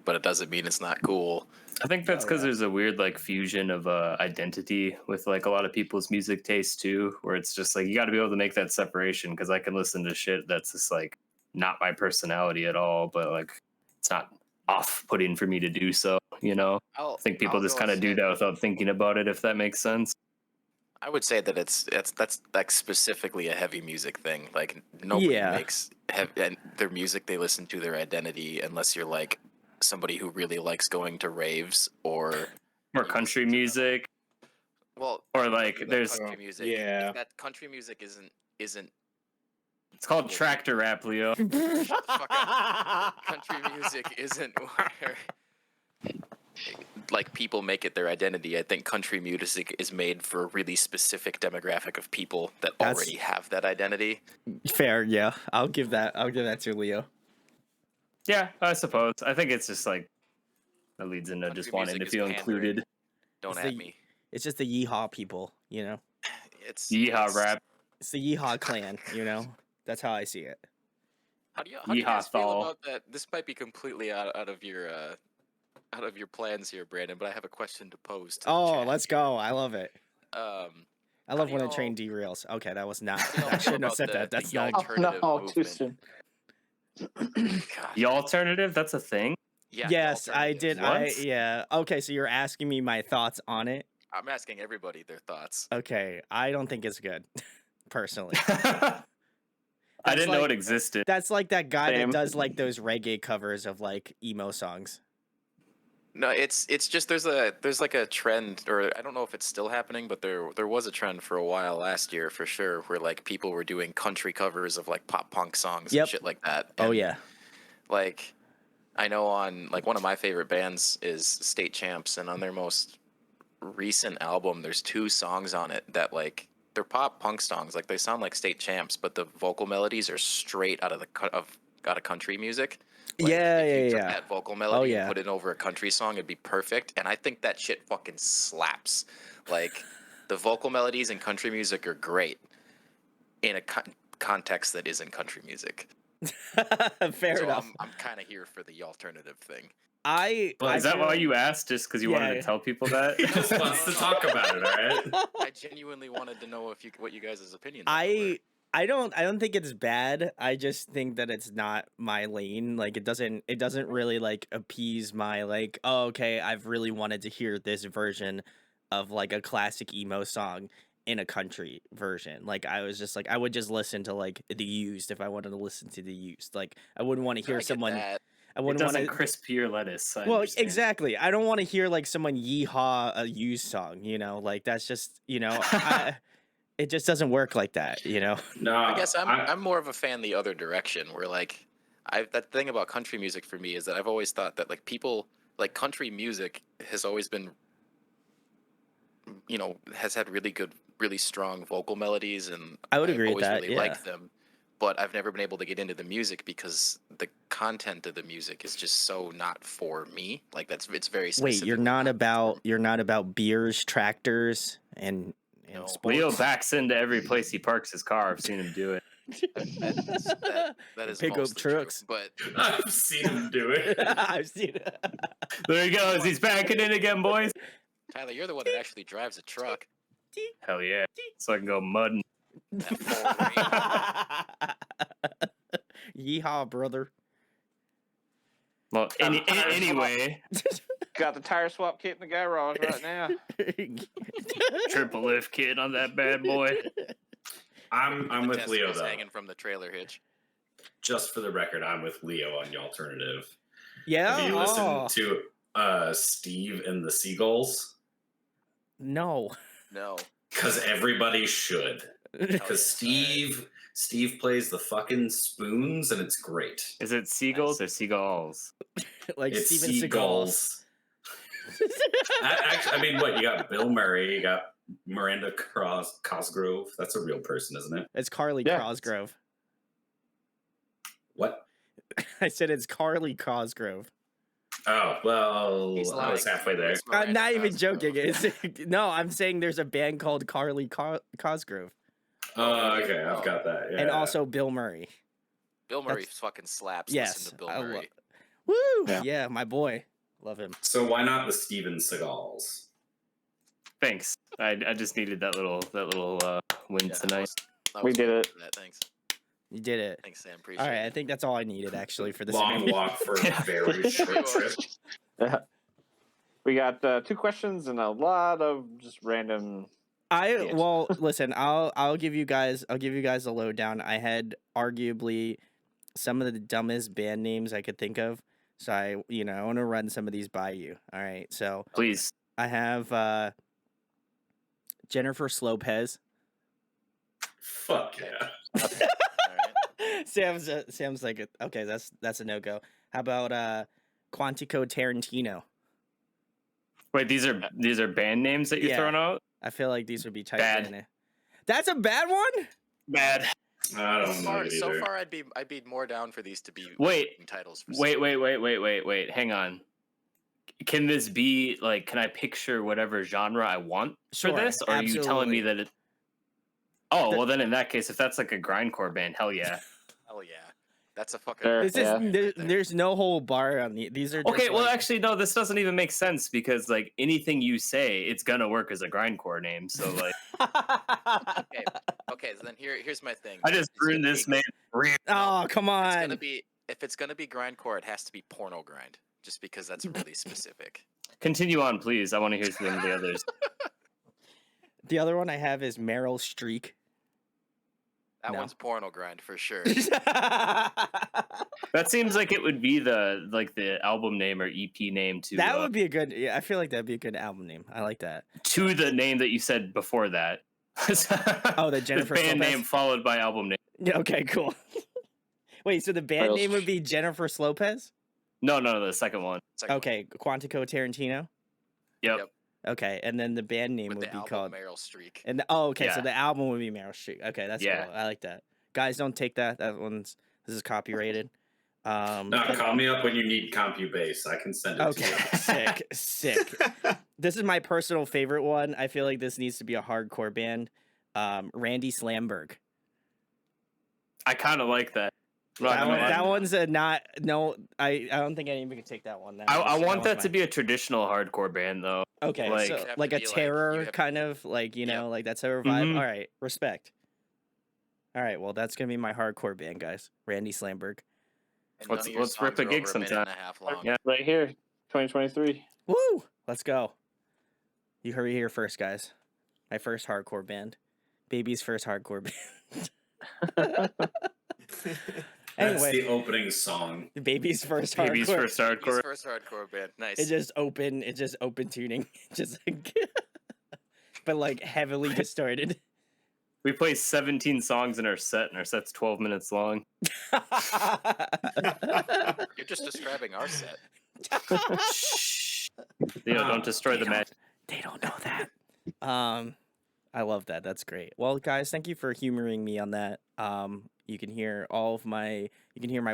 but it doesn't mean it's not cool. I think that's because there's a weird like fusion of identity with like a lot of people's music taste too, where it's just like you got to be able to make that separation. Because I can listen to shit that's just like not my personality at all, but like it's not off-putting for me to do so. I think people just kind of do that without thinking about it, if that makes sense. I would say that that's like specifically a heavy music thing. Like nobody makes and their music they listen to their identity unless you're like somebody who really likes going to raves or country music. Well, or like there's country music. Yeah. That country music isn't. It's called tractor rap, Leo. Country music isn't where like people make it their identity. I think country music is made for a really specific demographic of people that already have that identity. Fair, yeah. I'll give that to Leo. Yeah, I suppose. I think it's just like that leads into Country just wanting to music is feel pandering. included. Don't It's at the- me. It's just the yeehaw people, It's Yeehaw it's- rap. It's the Yeehaw clan, you know. That's how I see it. How do you guys feel Yeehaw. about that? This might be completely out of your plans here, Brandon. But I have a question to pose to the Oh, chat. let's go! I love it. Um, I How love do when a y'all- train derails. Okay, that was not. how do y'all I feel shouldn't have about said the- that. the That's not. Oh alternative no, too movement? soon. God. The alternative, that's a thing. Yeah. the Yes, I alternatives. did. What? Yeah. Okay, so you're asking me my thoughts on it. I'm asking everybody their thoughts. Okay, I don't think it's good, personally. I didn't know like- it existed. That's like that guy Same. that does like those reggae covers of like emo songs. No, it's just there's like a trend, or I don't know if it's still happening, but there was a trend for a while last year for sure, where like people were doing country covers of like pop punk songs Yep. and shit like that. Oh And, yeah. like I know on like one of my favorite bands is State Champs, and on their most recent album, there's 2 songs on it that like they're pop punk songs, like they sound like State Champs, but the vocal melodies are straight out of out of country music. Like, Yeah, if you yeah, took yeah. that vocal melody yeah. and put it over a country song, it'd be perfect. And I think that shit fucking slaps. Like, the vocal melodies in country music are great in a context that isn't country music. Fair so enough. I'm kind of here for the alternative thing. Is that why you asked? Just because you wanted Yeah. to tell people that? He just wants to talk about it, all right? I genuinely wanted to know what you guys' opinions on it were. I don't think it's bad. I just think that it's not my lane. Like it doesn't really like appease my like, oh, okay, I've really wanted to hear this version of like a classic emo song in a country version. Like I was just like I would just listen to like The Used if I wanted to listen to The Used. Like I wouldn't want to I hear get someone that. I It wouldn't want doesn't to crisp your lettuce. I Well, understand. exactly. I don't want to hear like someone yeehaw a Used song, you know? Like that's just, you know, it just doesn't work like that, you know. No, I guess I'm more of a fan the other direction, where like that thing about country music for me is that I've always thought that like people like country music has always been, you know, has had really good, really strong vocal melodies, and I would I've agree with always that, really yeah. liked them. But I've never been able to get into the music because the content of the music is just so not for me. Like it's very specific. Wait, you're not about beers, tractors, and No. sports. Leo backs into every place he parks his car. I've seen him do it. That is Pick up mostly trucks. true, but I've seen him do it. I've seen it. There he goes. He's backing in again, boys. Tyler, you're the one that actually drives a truck. Hell yeah. So I can go mudding. That full range. Yeehaw, brother. Well, anyway, Got the tire swap kit in the garage right now. triple lift kit on that bad boy. I'm The with Leo testicles though. hanging from the trailer hitch. Just for the record, I'm with Leo on the alternative. Yeah. Have you Oh, listened to Steve and the Seagulls? no. No. Because everybody should. Because yeah. Steve plays the fucking spoons, and it's great. Is it seagulls or seagulls? Like It's Steven Seagal. Seagulls. Actually, I mean, what you got? Bill Murray, you got Miranda Cosgrove. That's a real person, isn't it? It's Carly Yeah. Cosgrove. What? I said it's Carly Cosgrove. Oh well, He's I was lying. halfway there. It's I'm not Miranda even Cosgrove. joking. No, I'm saying there's a band called Carly Cosgrove, Oh, okay, I've got that. Yeah. and also Bill Murray. Bill Murray That's- fucking slaps. Yes, Listen to Bill I lo- Murray. Woo! Yeah. Yeah, my boy, love him. So why not the Steven Seagals? Thanks. I just needed that little win Yeah, tonight. I We was did waiting it. for that. Thanks. You did it. Thanks, Sam. Appreciate All right, I it. think that's all I needed actually for this. Long interview. walk for a very short trip. We got 2 questions and a lot of just random. Yes. Well, listen, I'll give you guys a lowdown. I had arguably some of the dumbest band names I could think of. So I want to run some of these by you. All right. So Please. I have Jennifer Lopez. Fuck yeah. All right. Sam's like, okay, that's a no-go. How about Quantico Tarantino? Wait, these are band names that you're Yeah. throwing out? I feel like these would be tight. Bad. That's a bad one? Bad. I don't know it So either. far, I'd be more down for these to be Wait. titles. For Wait. Hang on. Can this be like? Can I picture whatever genre I want Sure, for this, or are you telling me absolutely. that it? Oh, well, then in that case, if that's like a grindcore band, hell yeah. Hell yeah, that's a fucking. Sure. This Yeah. is there's no whole bar on these are just Okay, well, like- actually, no, this doesn't even make sense because like anything you say, it's gonna work as a grindcore name. So like, Okay. So then here's my thing. I just It's gonna ruined this be- man. Real. Oh, come It's on. gonna be if it's gonna be grindcore, it has to be porno grind, just because that's really specific. Continue on, please. I want to hear some of the others. The other one I have is Meryl Streak. That No. one's porno grind for sure. That seems like it would be the album name or EP name to That would be a good. Yeah, I feel like that'd be a good album name. I like that. to the name that you said before that. Oh, the Jennifer band Lopez? name followed by album name. Yeah, okay, cool. Wait, so the band Meryl name would be Jennifer Lopez? No, the second one. Second one, Okay, Quantico Tarantino. Yep. Yep. Okay, and then the band name with would the be album called. Meryl Streak. And okay, so Yeah. the album would be Meryl Streep. Okay, that's Yeah. cool. I like that. Guys, don't take that. This is copyrighted. No, call me up when you need CompuBase. I can send it to Okay, you. sick. This is my personal favorite one. I feel like this needs to be a hardcore band. Randy Slamberg. I kind of like that. I'm not That, gonna one, lie. that one's a not. No, I don't think anyone can take that one. I want that to be a traditional hardcore band, though. okay, like- so You have like to a be, like, terror you have- kind of like Yep. know like that terror vibe. Mhm. All right, respect. All right, well that's gonna be my hardcore band, guys. Randy Slamberg. And Let's- none of your let's rip songs a are gig over sometime. minute and a half long. Yeah. Right here, 2023. Woo! Let's go. You heard it here first, guys. My first hardcore band. Baby's first hardcore band. That's Anyway, the opening song. the Baby's first Baby's hardcore. first His hardcore. first hardcore band. Nice. It's just open tuning. Just like but like heavily distorted. We play 17 songs in our set, and our set's 12 minutes long. You're just describing our set. Shh. Don't destroy the match. They don't know that. I love that. That's great. Well, guys, thank you for humoring me on that. You can hear my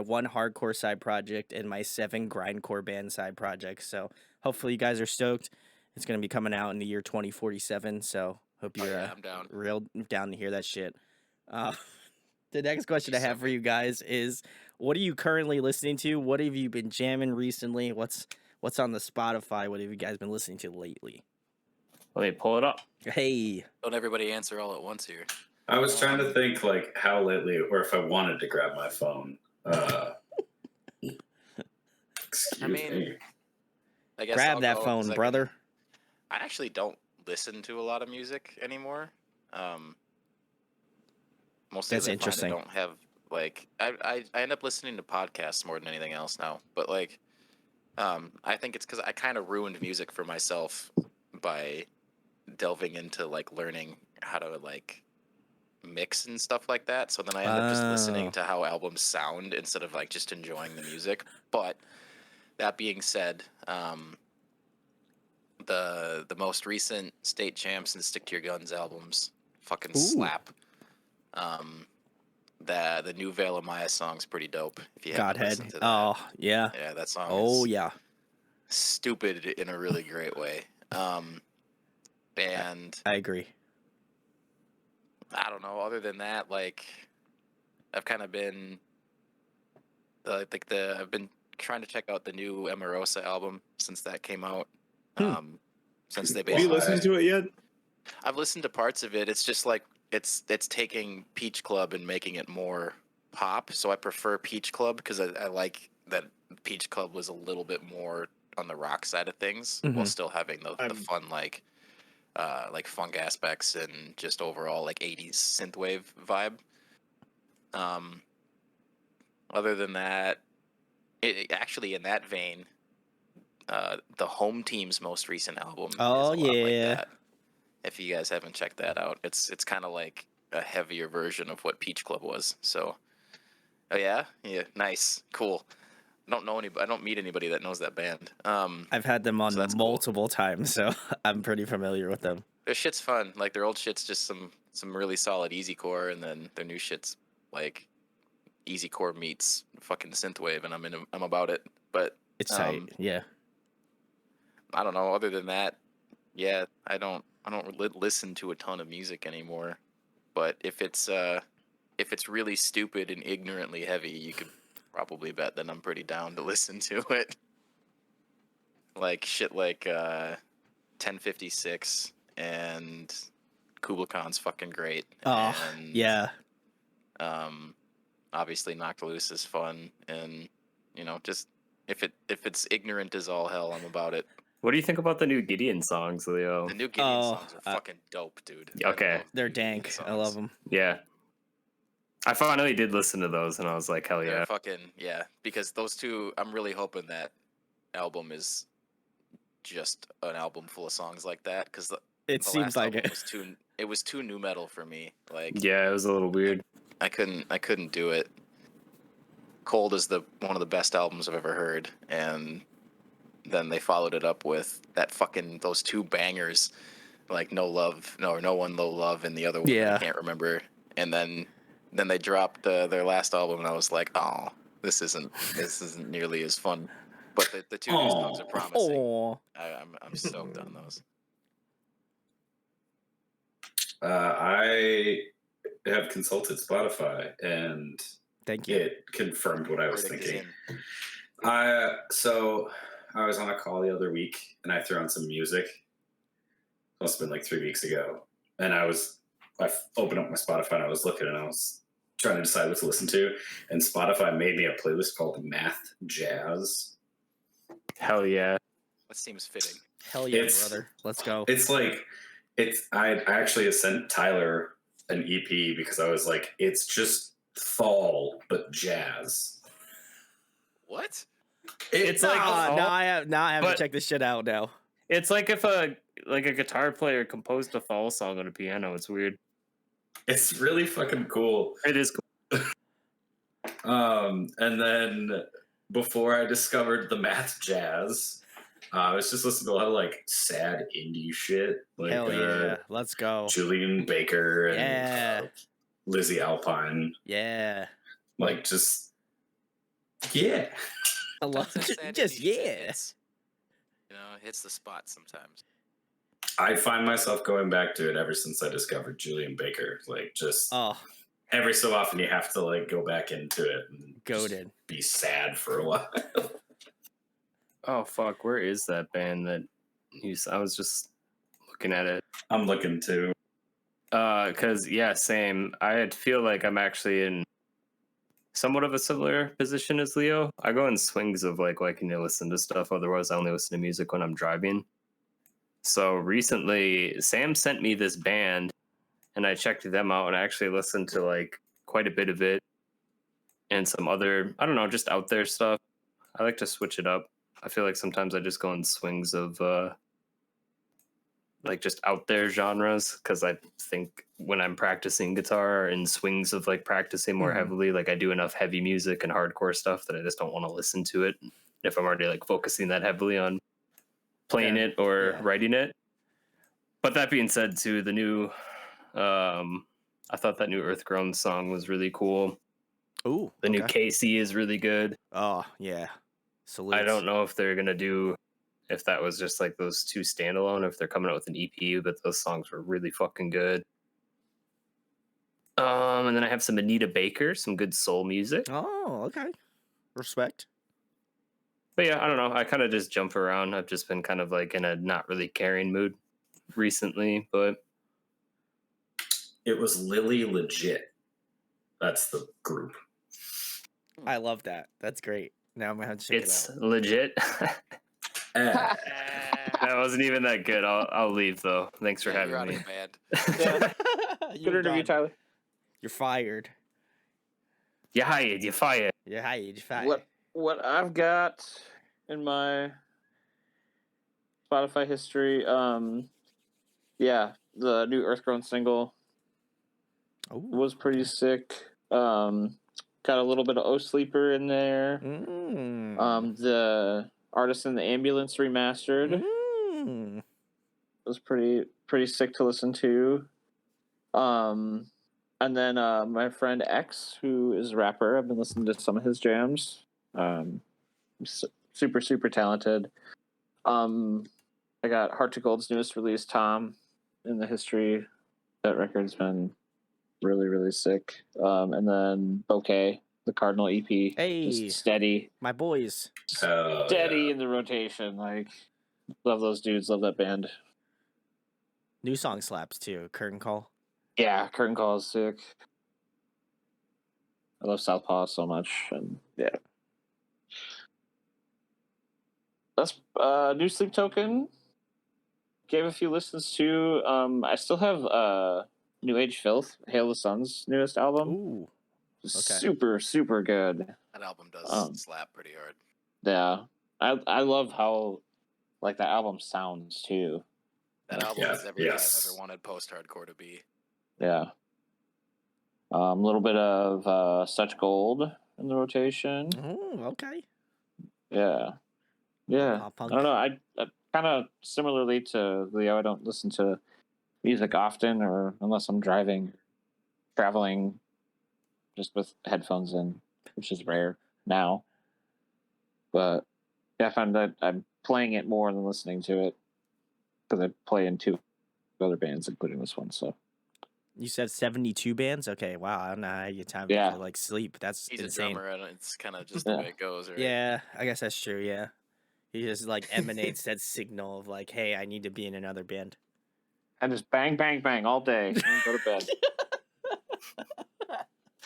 one hardcore side project and my 7 grindcore band side projects. So hopefully you guys are stoked. It's gonna be coming out in the year 2047. So hope Oh, you're yeah, I'm down. real down to hear that shit. The next question I have for you guys is, what are you currently listening to? What have you been jamming recently? What's on the Spotify? What have you guys been listening to lately? Let me pull it up. Hey, Don't everybody answer all at once here. I was trying to think like how lately, or if I wanted to grab my phone. Excuse mean, me. I guess grab I'll that go 'cause phone, I brother. I actually don't listen to a lot of music anymore. Mostly That's 'cause I find interesting. I don't have like I end up listening to podcasts more than anything else now. But like, I think it's because I kind of ruined music for myself by delving into like learning how to like mix and stuff like that. So then I end up just Oh. listening to how albums sound instead of like just enjoying the music. But that being said, the most recent State Champs and Stick to Your Guns albums fucking Ooh. slap. The new Veil of Maya song's pretty dope. If you haven't Godhead. listened to that. Oh yeah. Yeah, that song Oh is yeah. stupid in a really great way. And I agree. I don't know. Other than that, like, I've kind of been I've been trying to check out the new Emerosa album since that came out. Since they Have you basically, listened to it yet? I've listened to parts of it. It's just like it's taking Peach Club and making it more pop. So I prefer Peach Club because I like that Peach Club was a little bit more on the rock side of things while Mhm. still having the fun like funk aspects and just overall like 80s synthwave vibe. Other than that, it actually in that vein, the Home Team's most recent album. Oh, is a lot like yeah. that. If you guys haven't checked that out, it's kind of like a heavier version of what Peach Club was. So, oh yeah, nice, cool. I don't meet anybody that knows that band. I've had them on So that's cool. multiple times, so I'm pretty familiar with them. Their shit's fun. Like their old shit's just some really solid easycore, and then their new shit's like easycore meets fucking synthwave, and I'm about it. But It's tight. Yeah. I don't know. Other than that, yeah, I don't listen to a ton of music anymore. But but if it's really stupid and ignorantly heavy, you could probably bet that I'm pretty down to listen to it. Like shit like 1056 and Kubla Khan's fucking great. Oh, and yeah. Obviously Knocked Loose is fun, and just if it's ignorant as all hell, I'm about it. What do you think about the new Gideon songs, Leo? The new Gideon songs are fucking dope, dude. Okay. They're dank. I love them. Yeah. I finally did listen to those, and I was like, hell yeah. They're fucking, yeah, because those two, I'm really hoping that album is just an album full of songs like that, because it seems like it was too new metal for me. Like, yeah, it was a little weird. I couldn't do it. Cold is one of the best albums I've ever heard, and then they followed it up with those two bangers, like No One Low Love, and the other one I can't remember. And then they dropped their last album, and I was like, oh, this isn't nearly as fun. But the two new songs are promising. I'm stoked on those. I have consulted Spotify, and thank you. It confirmed what I was thinking. So I was on a call the other week, and I threw on some music. It must have been like 3 weeks ago, and I opened up my Spotify, and I was looking, and I was trying to decide what to listen to, and Spotify made me a playlist called Math Jazz. Hell yeah. That seems fitting. Hell yeah, brother. Let's go. I actually sent Tyler an EP because I was like, it's just fall but jazz. What? It's like now I have to check this shit out now. It's like if a guitar player composed a fall song on a piano. It's weird. It's really fucking cool. It is cool. And then before I discovered the Math Jazz, I was just listening to a lot of like sad indie shit. Like, hell yeah, let's go. Julian Baker and Lizzie Alpine. Yeah. Like just yeah. I love it. Just yeah. It hits the spot sometimes. I find myself going back to it ever since I discovered Julian Baker. Like just every so often you have to like go back into it and be sad for a while. Oh fuck, where is that band that I was just looking at it. I'm looking too. Cause yeah, same. I feel like I'm actually in somewhat of a similar position as Leo. I go in swings of like liking to listen to stuff. Otherwise I only listen to music when I'm driving. So recently Sam sent me this band and I checked them out and I actually listened to like quite a bit of it and some other, I don't know, just out there stuff. I like to switch it up. I feel like sometimes I just go in swings of like just out there genres because I think when I'm practicing guitar in swings of like practicing more heavily, like I do enough heavy music and hardcore stuff that I just don't want to listen to it if I'm already like focusing that heavily on playing it or writing it. But that being said, too, the new I thought that new Earthgrown song was really cool. Ooh, the new Casey is really good. Oh yeah. Salutes. I don't know if they're gonna do if that was just like those two standalone, or if they're coming out with an EP, but those songs were really fucking good. And then I have some Anita Baker, some good soul music. Oh, okay. Respect. But yeah, I don't know. I kind of just jump around. I've just been kind of like in a not really caring mood recently, but it was Lily Legit. That's the group. I love that. That's great. Now I'm gonna have to check it out. It's legit. That wasn't even that good. I'll leave though. Thanks for having me. Good interview, Tyler. You're fired. You're hired. You're fired. You're hired. You're fired. What I've got in my Spotify history, the new Earthgrown single was pretty sick. Got a little bit of O Sleeper in there. The Artist in the Ambulance remastered was pretty sick to listen to. And then my friend X, who is a rapper, I've been listening to some of his jams. Super talented. I got Heart to Gold's newest release, Tom, in the history. That record's been really, really sick. And then Bouquet, the Cardinal EP, Hey, just steady, my boys. steady in the rotation. Like, love those dudes, love that band. New song slaps too. Curtain Call. Yeah, Curtain Call is sick. I love Southpaw so much, and yeah. That's New Sleep Token. Gave a few listens to. I still have New Age Filth, Hail the Sun's newest album. Ooh, Super, super good. That album does slap pretty hard. Yeah, I love how like that album sounds too. That album is everything I've ever wanted post-hardcore to be. Yeah. A little bit of Such Gold in the rotation. Oh, okay. Yeah. Yeah. Pop I punk. don't know. I kind of similarly to Leo, I don't listen to music often or unless I'm driving, traveling just with headphones in, which is rare now. But yeah, I find that I'm playing it more than listening to it because I play in 2 other bands, including this one. So You said 72 bands? Okay, wow. I don't know how you time Yeah. to like sleep. That's He's insane. a drummer, and it's kind of just the way it goes, right? Yeah, I guess that's true. Yeah, he just like emanates that signal of like, hey, I need to be in another band. I just bang, bang, bang all day and go to bed.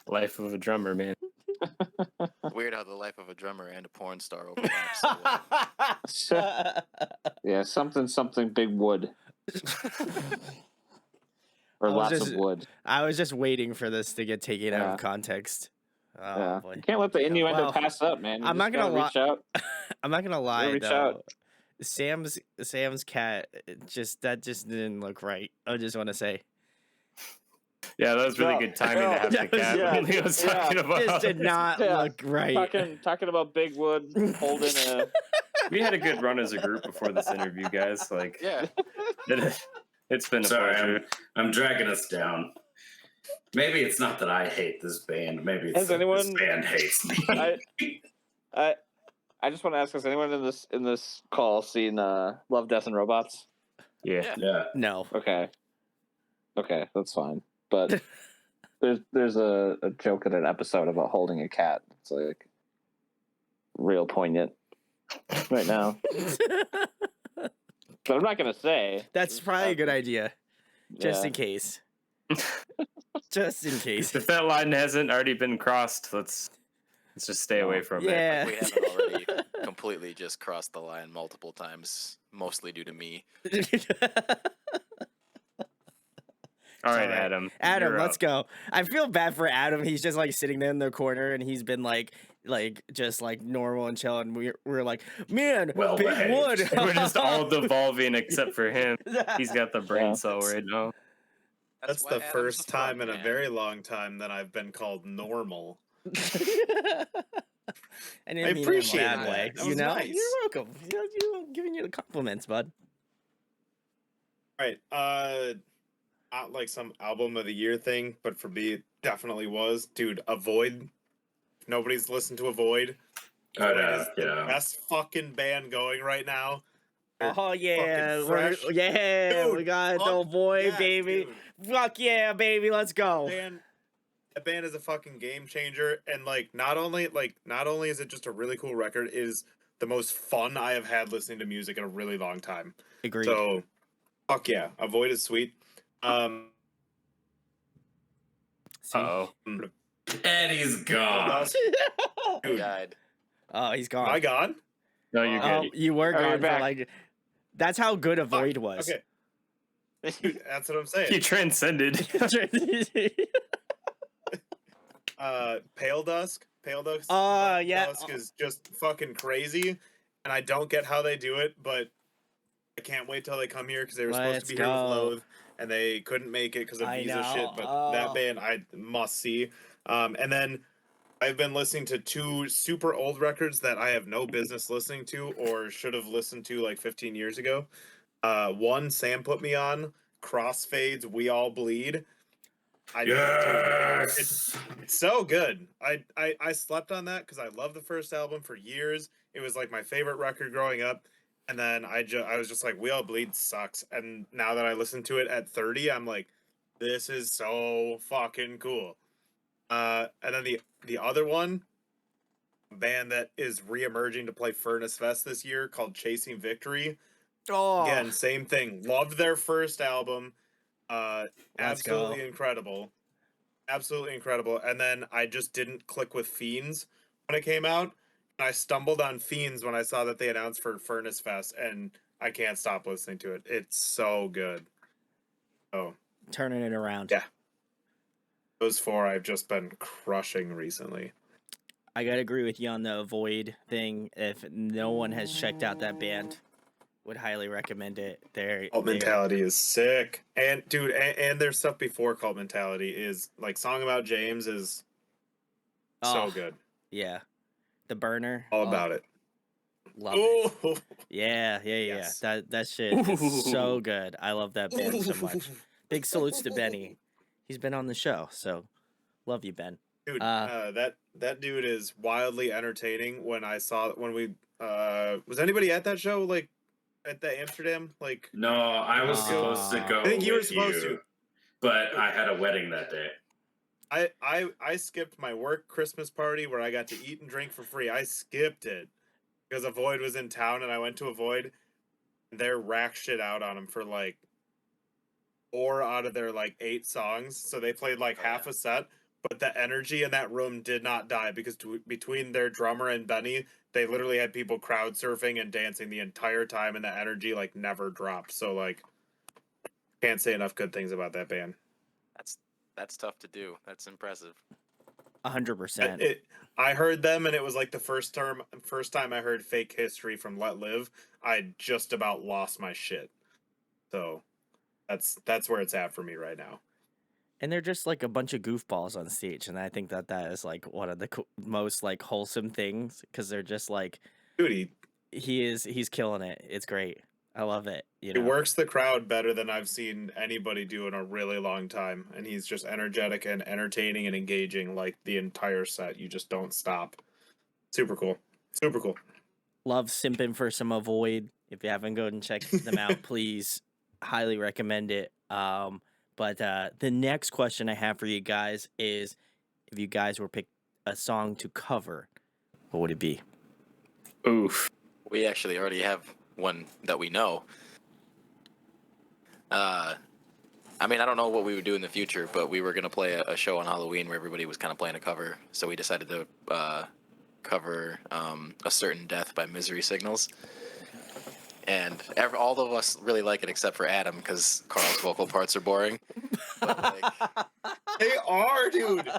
Life of a drummer, man. Weird how the life of a drummer and a porn star overlaps so well. Yeah, something big wood. Or lots of wood. I was just waiting for this to get taken out of context. Oh boy. You can't let the innuendo pass up, man. I'm not gonna reach out. I'm not gonna lie reach though. out. Sam's cat just didn't look right. I just want to say. Yeah, that was really good timing to have the cat. When Leo was talking about this did not look right. Talking about big wood holding a. We had a good run as a group before this interview, guys. Like, yeah, it's been a pleasure. I'm dragging us down. Maybe it's not that I hate this band. Maybe it's this band hates me. I just want to ask: has anyone in this call seen Love, Death, and Robots? Yeah. No. Okay, that's fine. But there's a joke in an episode about holding a cat. It's like real poignant right now. But I'm not gonna say. That's probably a good idea, just in case. Just in case. If that line hasn't already been crossed, let's just stay away from it. Like we haven't already completely just crossed the line multiple times, mostly due to me. All right, Adam. Adam, let's go. I feel bad for Adam. He's just like sitting there in the corner, and he's been like just like normal and chill, and we're like, man, big wood. We're just all devolving except for him. He's got the brain cell right now. That's the first time in a very long time that I've been called normal. And I appreciate it that way. You know, nice. You're welcome. I'm giving you the compliments, bud. All right, not like some album of the year thing, but for me, it definitely was, dude. Avoid. If nobody's listened to Avoid. Avoid is the best fucking band going right now. Oh yeah, dude, we got the Avoid, baby. Dude. Fuck yeah, baby, let's go. That band is a fucking game changer, and not only is it just a really cool record, it is the most fun I have had listening to music in a really long time. Agreed. So, fuck yeah, Avoid is sweet. Eddie's gone. Dude. Died. Oh, he's gone. Am I gone? No, you're good. You were gone for like. That's how good Avoid was. Okay. Dude, that's what I'm saying. He transcended. Pale Dusk. Oh yeah. Dusk is just fucking crazy, and I don't get how they do it, but I can't wait till they come here because they were supposed to be here with Loathe, and they couldn't make it because of visa shit. But that band I must see. And then I've been listening to 2 super old records that I have no business listening to or should have listened to like 15 years ago. One Sam put me on, Crossfades, We All Bleed. It's so good. I slept on that because I love the first album for years. It was like my favorite record growing up. And then I was just like, We All Bleed sucks. And now that I listen to it at 30, I'm like, this is so fucking cool. And then the other one, a band that is re-emerging to play Furnace Fest this year called Chasing Victory. Oh, Again, same thing. Loved their first album. let's Absolutely go. incredible. Absolutely incredible. And then I just didn't click with Fiends when it came out. And I stumbled on Fiends when I saw that they announced for Furnace Fest, and I can't stop listening to it. It's so good. Oh, Turning it around. yeah. Those four I've just been crushing recently. I gotta agree with you on the Void thing. If no one has checked out that band, would highly recommend it. Cult Mentality is sick. And dude, and their stuff before Cult Mentality is like Song About James is so good. Yeah, the burner. All about it. Love it. Oh, Yeah. yes. That shit is so good. I love that band so much. Big salutes to Benny. He's been on the show, so love you, Ben. Dude, that dude is wildly entertaining. When we was anybody at that show, like at the Amsterdam, like No, I was supposed to go. I think you were with supposed to, but I had a wedding that day. I skipped my work Christmas party where I got to eat and drink for free. I skipped it because Avoid was in town, and I went to Avoid. And they're rack shit out on him for like 4 out of their like 8 songs. So they played like half a set, but the energy in that room did not die because between their drummer and Benny, they literally had people crowd surfing and dancing the entire time, and the energy like never dropped. So like, can't say enough good things about that band. That's tough to do. That's impressive. 100%. I heard them, and it was like the first time I heard Fake History from Let Live. I just about lost my shit. So that's where it's at for me right now. And they're just like a bunch of goofballs on stage, and I think that is like one of the most like wholesome things because they're just like, dude, he's killing it. It's great. I love it. You know, he works the crowd better than I've seen anybody do in a really long time, and he's just energetic and entertaining and engaging like the entire set. You just don't stop. Super cool. Super cool. Love simping for some Avoid. If you haven't gone and checked them out, please, highly recommend it. But the next question I have for you guys is, if you guys were picked a song to cover, what would it be? Oof. We actually already have one that we know. I mean, I don't know what we would do in the future, but we were going to play a show on Halloween where everybody was kind of playing a cover. So we decided to cover A Certain Death by Misery Signals. And all of us really like it except for Adam because Carl's vocal parts are boring. But, like, they are, dude.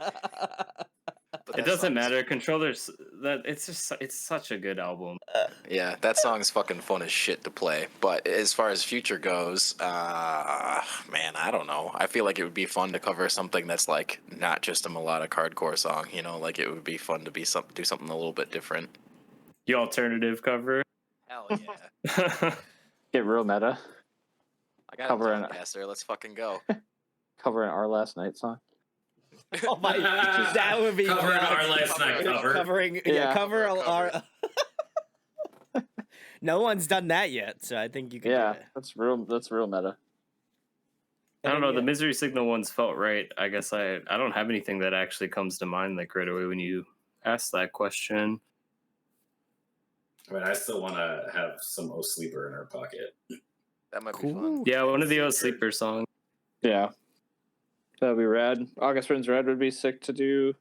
It doesn't matter. Controllers, it's such a good album. Yeah, that song's fucking fun as shit to play. But as far as future goes, man, I don't know. I feel like it would be fun to cover something that's like not just a melodic hardcore song. You know, like it would be fun to do something a little bit different. The alternative cover. Hell yeah! Get real meta. I got Cover a an- Telecaster. Let's fucking go. Cover an Our Last Night song. Oh my, that would be Cover an nuts. Our Last Night cover. Covering, Yeah. cover Cover. our. No one's done that yet, so I think you can do it. That's real meta. I don't know. The Misery Signal ones felt right. I guess I don't have anything that actually comes to mind like right away when you ask that question. I mean, I still want to have some O Sleeper in our pocket. That might be fun. Yeah, one of the O Sleeper songs. Yeah. That'd be rad. August Burns Red would be sick to do.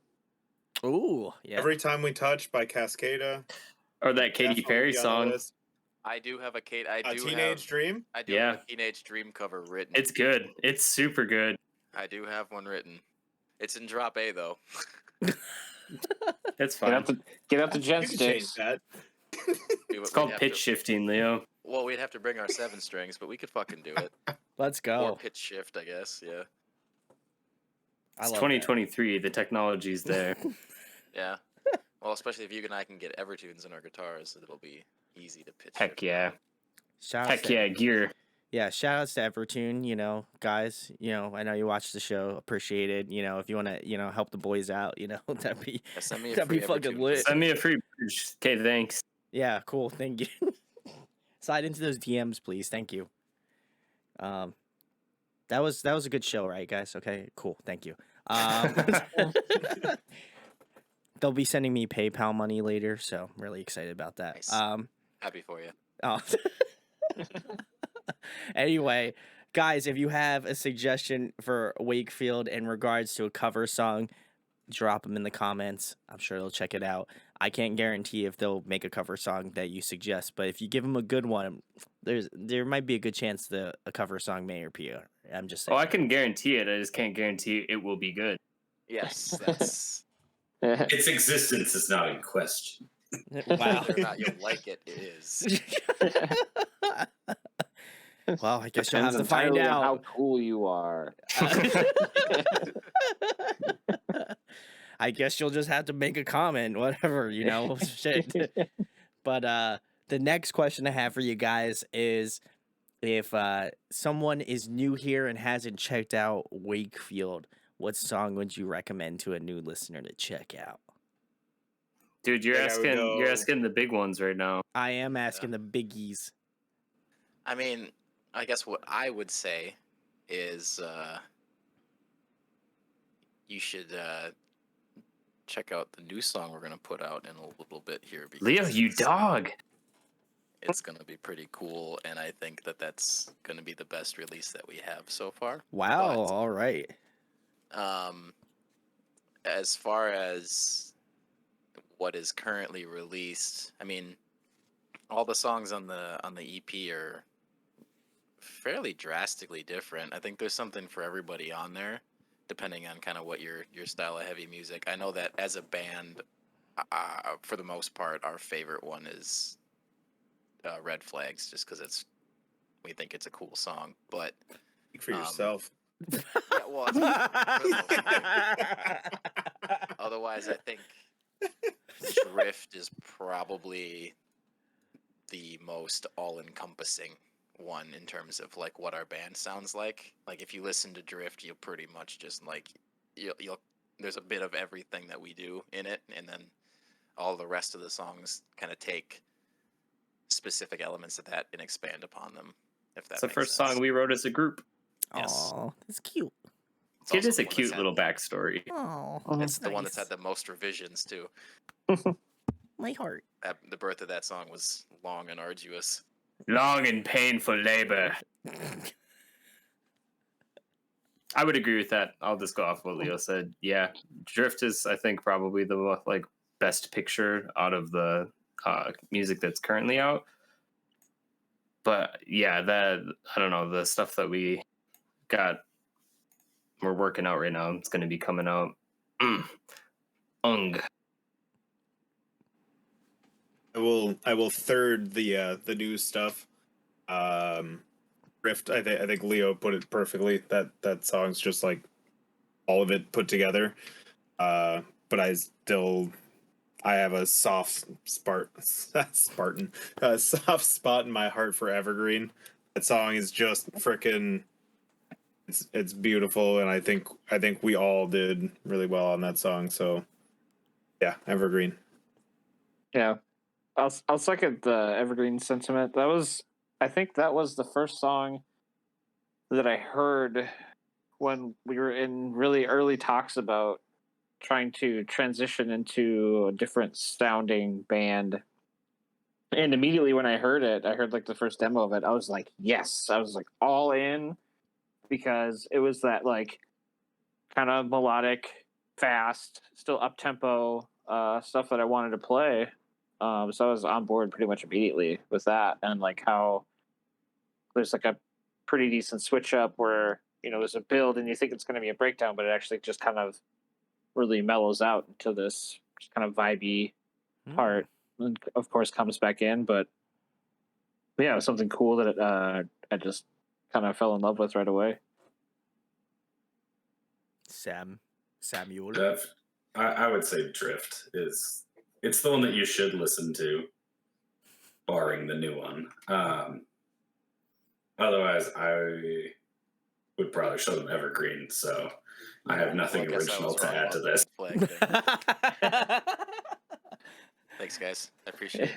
Ooh, yeah. Every Time We Touch by Cascada. Or that Katy Definitely Perry on the song. list. I do have a Teenage Dream. I do Yeah. have a Teenage Dream cover written. It's good. It's super good. I do have one written. It's in drop A though. It's Get fine. You out the gen can change sticks. that. It's called pitch shifting, Leo. Well, we'd have to bring our 7 strings, but we could fucking do it. Let's Or go. pitch shift, I guess. Yeah. I It's love 2023. The technology's there. Yeah. Well, especially if you and I can get Evertunes in our guitars, it'll be easy to pitch. Heck shift. yeah. Shout Heck yeah, gear. Yeah, shout outs to Evertune, guys, I know you watch the show, appreciate it. If you want to, help the boys out, that'd be Yeah, send me a that'd be free fucking Evertune. lit. Send me a free bridge. Okay, thanks. Yeah, cool. Thank you. Slide into those DMs, please. Thank you. That was a good show, right, guys? Okay, cool. Thank you. They'll be sending me PayPal money later, so I'm really excited about that. Nice. Happy for you. Oh. Anyway, guys, if you have a suggestion for Wakefield in regards to a cover song, drop them in the comments. I'm sure they'll check it out. I can't guarantee if they'll make a cover song that you suggest, but if you give them a good one, there might be a good chance that a cover song may appear. I'm just saying. Oh, I can guarantee it. I just can't guarantee it will be good. Yes, that's Its existence is not in question. Wow. whether or not you'll like it. It is. Well, I guess you'll have Depends to find entirely on out. how cool you are. I guess you'll just have to make a comment, whatever, shit. But the next question I have for you guys is, if someone is new here and hasn't checked out Wakefield, what song would you recommend to a new listener to check out? Dude, you're I think I would you're go- asking the big ones right now. I am asking the biggies. I mean, I guess what I would say is you should check out the new song we're gonna put out in a little bit here. Because Leo, you dog. It's gonna be pretty cool, and I think that that's gonna be the best release that we have so far. Wow, all right. As far as what is currently released, I mean, all the songs on the EP are fairly drastically different. I think there's something for everybody on there, depending on kind of what your style of heavy music. I know that as a band, for the most part, our favorite one is Red Flags, just because we think it's a cool song. But Speak for yourself. yeah, well, otherwise, I think Drift is probably the most all-encompassing one in terms of like what our band sounds like. Like if you listen to Drift, you'll pretty much just like you'll there's a bit of everything that we do in it, and then all the rest of the songs kind of take specific elements of that and expand upon them. If that It's the makes first sense. song we wrote as a group. Yes. Aw, that's cute. It's It also is the a one that's cute had- little backstory. Oh, It's the one that's had the most revisions too. my heart. The birth of that song was long and arduous. Long and painful labor. I would agree with that. I'll just go off what Leo said. Yeah, Drift is, I think, probably the best picture out of the music that's currently out. But yeah, I don't know, the stuff that we're working out right now. It's going to be coming out. Ung. I will third the new stuff. Rift. I think Leo put it perfectly. That song's just like all of it put together. But I have a soft soft spot in my heart for Evergreen. That song is just freaking. It's beautiful, and I think we all did really well on that song. So, yeah, Evergreen. Yeah, I'll second the Evergreen sentiment. I think that was the first song that I heard when we were in really early talks about trying to transition into a different sounding band. And immediately when I heard it, I heard like the first demo of it. I was like, yes, I was like all in, because it was that like kind of melodic, fast, still up tempo stuff that I wanted to play. So I was on board pretty much immediately with that, and like how there's like a pretty decent switch up where there's a build and you think it's going to be a breakdown, but it actually just kind of really mellows out into this just kind of vibey part, and of course comes back in. But yeah, it was something cool that I just kind of fell in love with right away. Samuel. I would say Drift it's the one that you should listen to, barring the new one. Otherwise, I would probably show them Evergreen. So I have nothing Well, I guess I original was to wrong add about to the this. red flag thing. Thanks, guys. I appreciate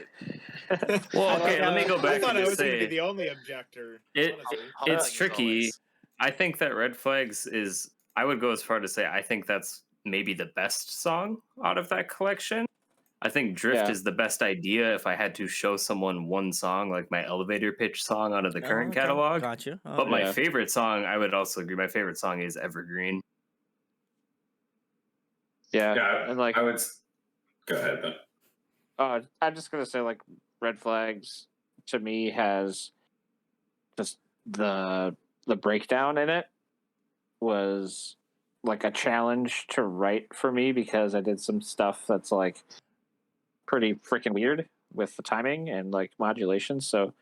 it. Well, okay, let me go I back thought and I just was going to be say the only objector. It- honestly. Humble it's thing as tricky. always. I think that Red Flags is, I would go as far to say, I think that's maybe the best song out of that collection. I think Drift Yeah. is the best idea if I had to show someone one song, like my elevator pitch song out of the current okay. catalog. Got you. But my Yeah. favorite song, I would also agree, my favorite song is Evergreen. Yeah. Yeah, And like, I would. Go ahead, Ben. I'm just gonna say like Red Flags to me has just the breakdown in it was like a challenge to write for me because I did some stuff that's like pretty freaking weird with the timing and like modulation. So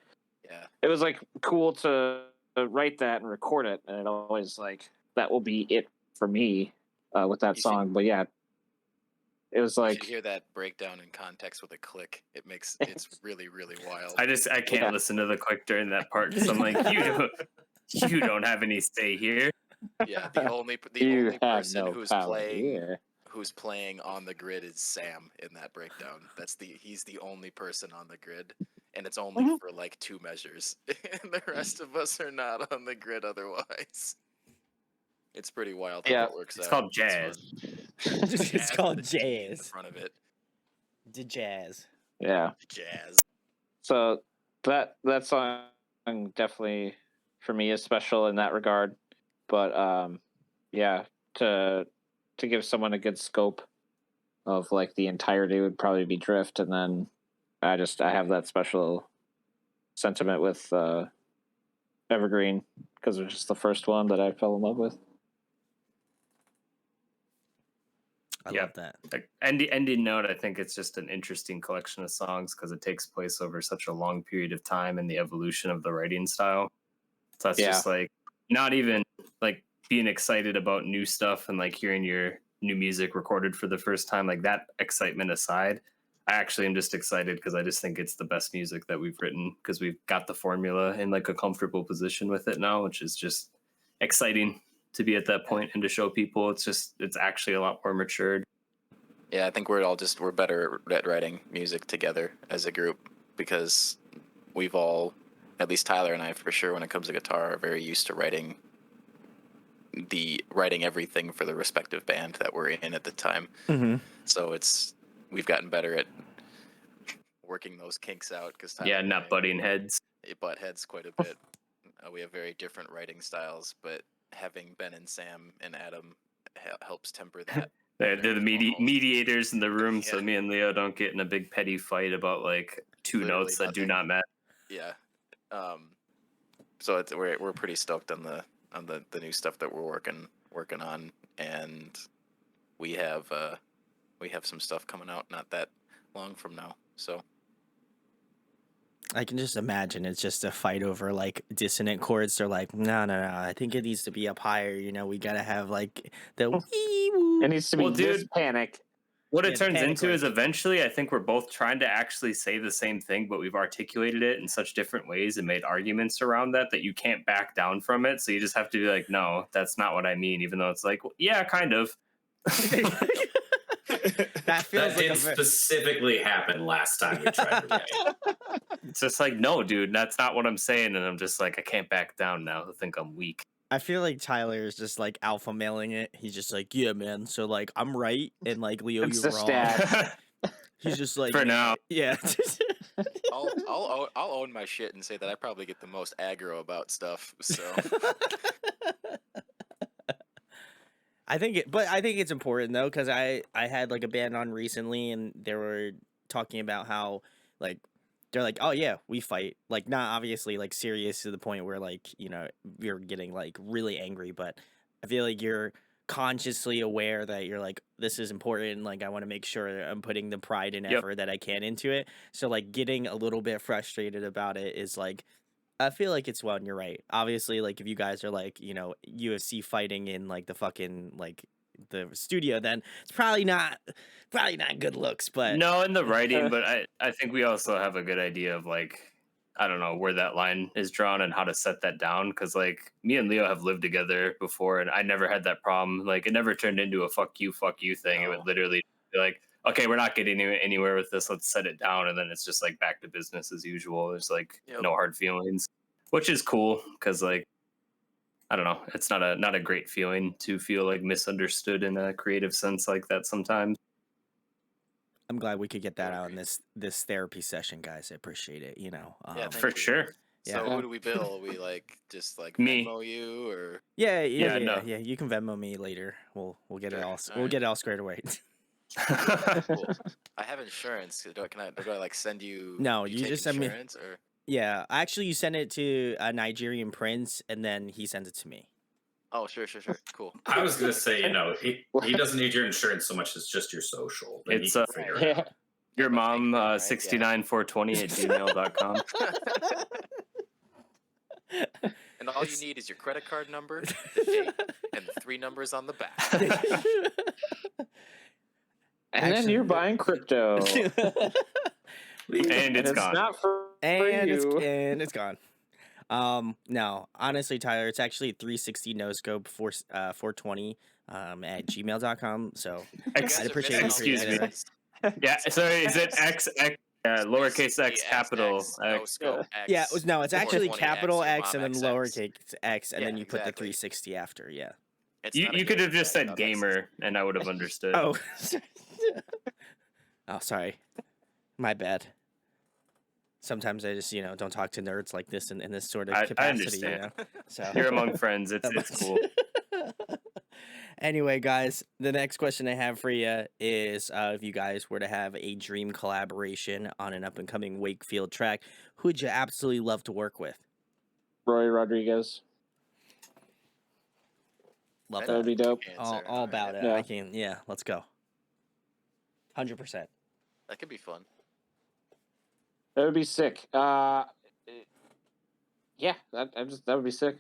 Yeah. it was like cool to write that and record it, and it always like that will be it for me with that You should- song. But yeah, it was You like should hear that breakdown in context with a click. It's really, really wild. I can't Yeah. listen to the click during that part because I'm like, you don't have any say here. Yeah, the only you have person no who's power playing here. who's playing on the grid is Sam in that breakdown. He's the only person on the grid, and it's only for like 2 measures, and the rest of us are not on the grid otherwise. It's pretty wild how Yeah. that works It's out. called jazz. fun. It's Jazz called with a G in the jazz. front of it. The jazz. Yeah. Jazz. So that song definitely for me is special in that regard. But yeah, to give someone a good scope of like the entirety would probably be Drift, and then I have that special sentiment with Evergreen because it was just the first one that I fell in love with. I Yeah. love that. Like, ending note, I think it's just an interesting collection of songs because it takes place over such a long period of time and the evolution of the writing style. So that's Yeah. just like not even like being excited about new stuff and like hearing your new music recorded for the first time, like that excitement aside, I actually am just excited because I just think it's the best music that we've written because we've got the formula in like a comfortable position with it now, which is just exciting to be at that point and to show people it's actually a lot more matured. Yeah, I think we're better at writing music together as a group because we've all, at least Tyler and I for sure, when it comes to guitar, are very used to writing everything for the respective band that we're in at the time. Mm-hmm. So we've gotten better at working those kinks out because Not butting heads. It butt heads quite a bit. We have very different writing styles, but having Ben and Sam and Adam helps temper that. They're the mediators in the room, so Yeah. me and Leo don't get in a big petty fight about like two Literally notes that do nothing. not match. Yeah. So we're pretty stoked on the new stuff that we're working on, and we have some stuff coming out not that long from now. So I can just imagine it's just a fight over like dissonant chords. They're like, no, I think it needs to be up higher. You know, we gotta have like the wee woo. It needs to be Well, this dude, panic. What Yeah, it the turns panic into chord. is eventually I think we're both trying to actually say the same thing, but we've articulated it in such different ways and made arguments around that you can't back down from it. So you just have to be like, no, that's not what I mean, even though it's like, well, yeah, kind of. That feels That like did specifically happen last time we tried to write. It's just like, no, dude, that's not what I'm saying. And I'm just like, I can't back down now. I think I'm weak. I feel like Tyler is just like alpha mailing it. He's just like, yeah, man. So like, I'm right, and like Leo, It's you're the wrong. stats. He's just like, For now. yeah. I'll own my shit and say that I probably get the most aggro about stuff. So I think it's important though, because I had like a band on recently, and they were talking about how like they're like, oh yeah, we fight, like not obviously like serious to the point where like, you know, you're getting like really angry, but I feel like you're consciously aware that you're like, this is important, like I want to make sure that I'm putting the pride and Yep. effort that I can into it. So like getting a little bit frustrated about it is like, I feel like it's one, you're right. Obviously, like if you guys are like, you know, UFC fighting in like the fucking like the studio, then it's probably not good looks, but No, in the writing, but I think we also have a good idea of like, I don't know where that line is drawn and how to set that down. Cause like me and Leo have lived together before and I never had that problem. Like it never turned into a fuck you thing. It No. would literally be like, okay, we're not getting anywhere with this. Let's set it down. And then it's just like back to business as usual. There's like Yep. no hard feelings, which is cool. Cause like I don't know. It's not a great feeling to feel like misunderstood in a creative sense like that sometimes. I'm glad we could get that I out in agree. this therapy session, guys. I appreciate it. You know. Yeah, For thank you. sure. So Yeah. who do we bill? We like just like Me. Venmo you or Yeah, no. Yeah. You can Venmo me later. We'll get it Sure. all. All We'll right. get it all squared away. Cool. I have insurance. Do I like send you? No, You you take just send me. insurance or? Yeah, actually, you send it to a Nigerian prince, and then he sends it to me. Oh, sure. Cool. I was gonna say, he doesn't need your insurance so much as just your social. Then It's, he can figure it Yeah. out. Your My fake mom, name, right? 69420 at gmail.com. And all you It's- need is your credit card number, the date, and the 3 numbers on the back. And then you're buying crypto. And it's gone. not for and you. it's gone. No, honestly, Tyler, it's actually 360 noscope 420 at gmail.com. So I'd appreciate you Excuse for me. that. Yeah, sorry, is it X, lowercase x, 360 capital X, X? no scope X. Yeah, no, it's actually 420X, capital your X mom and then XX. lowercase x, and Yeah, then you put the exactly. 360 after. Yeah. It's You not a could game, have just yeah, said no, that's- gamer, and I would have understood. Oh. Oh, sorry. My bad. Sometimes I just, don't talk to nerds like this in this sort of I capacity, understand. So You're among friends. It's cool. Anyway, guys, the next question I have for you is if you guys were to have a dream collaboration on an up and coming Wakefield track, who would you absolutely love to work with? Roy Rodriguez. Love That would be dope. all Alright, about it. Yeah. Let's go. 100%. That could be fun. That would be sick. Yeah, that would be sick.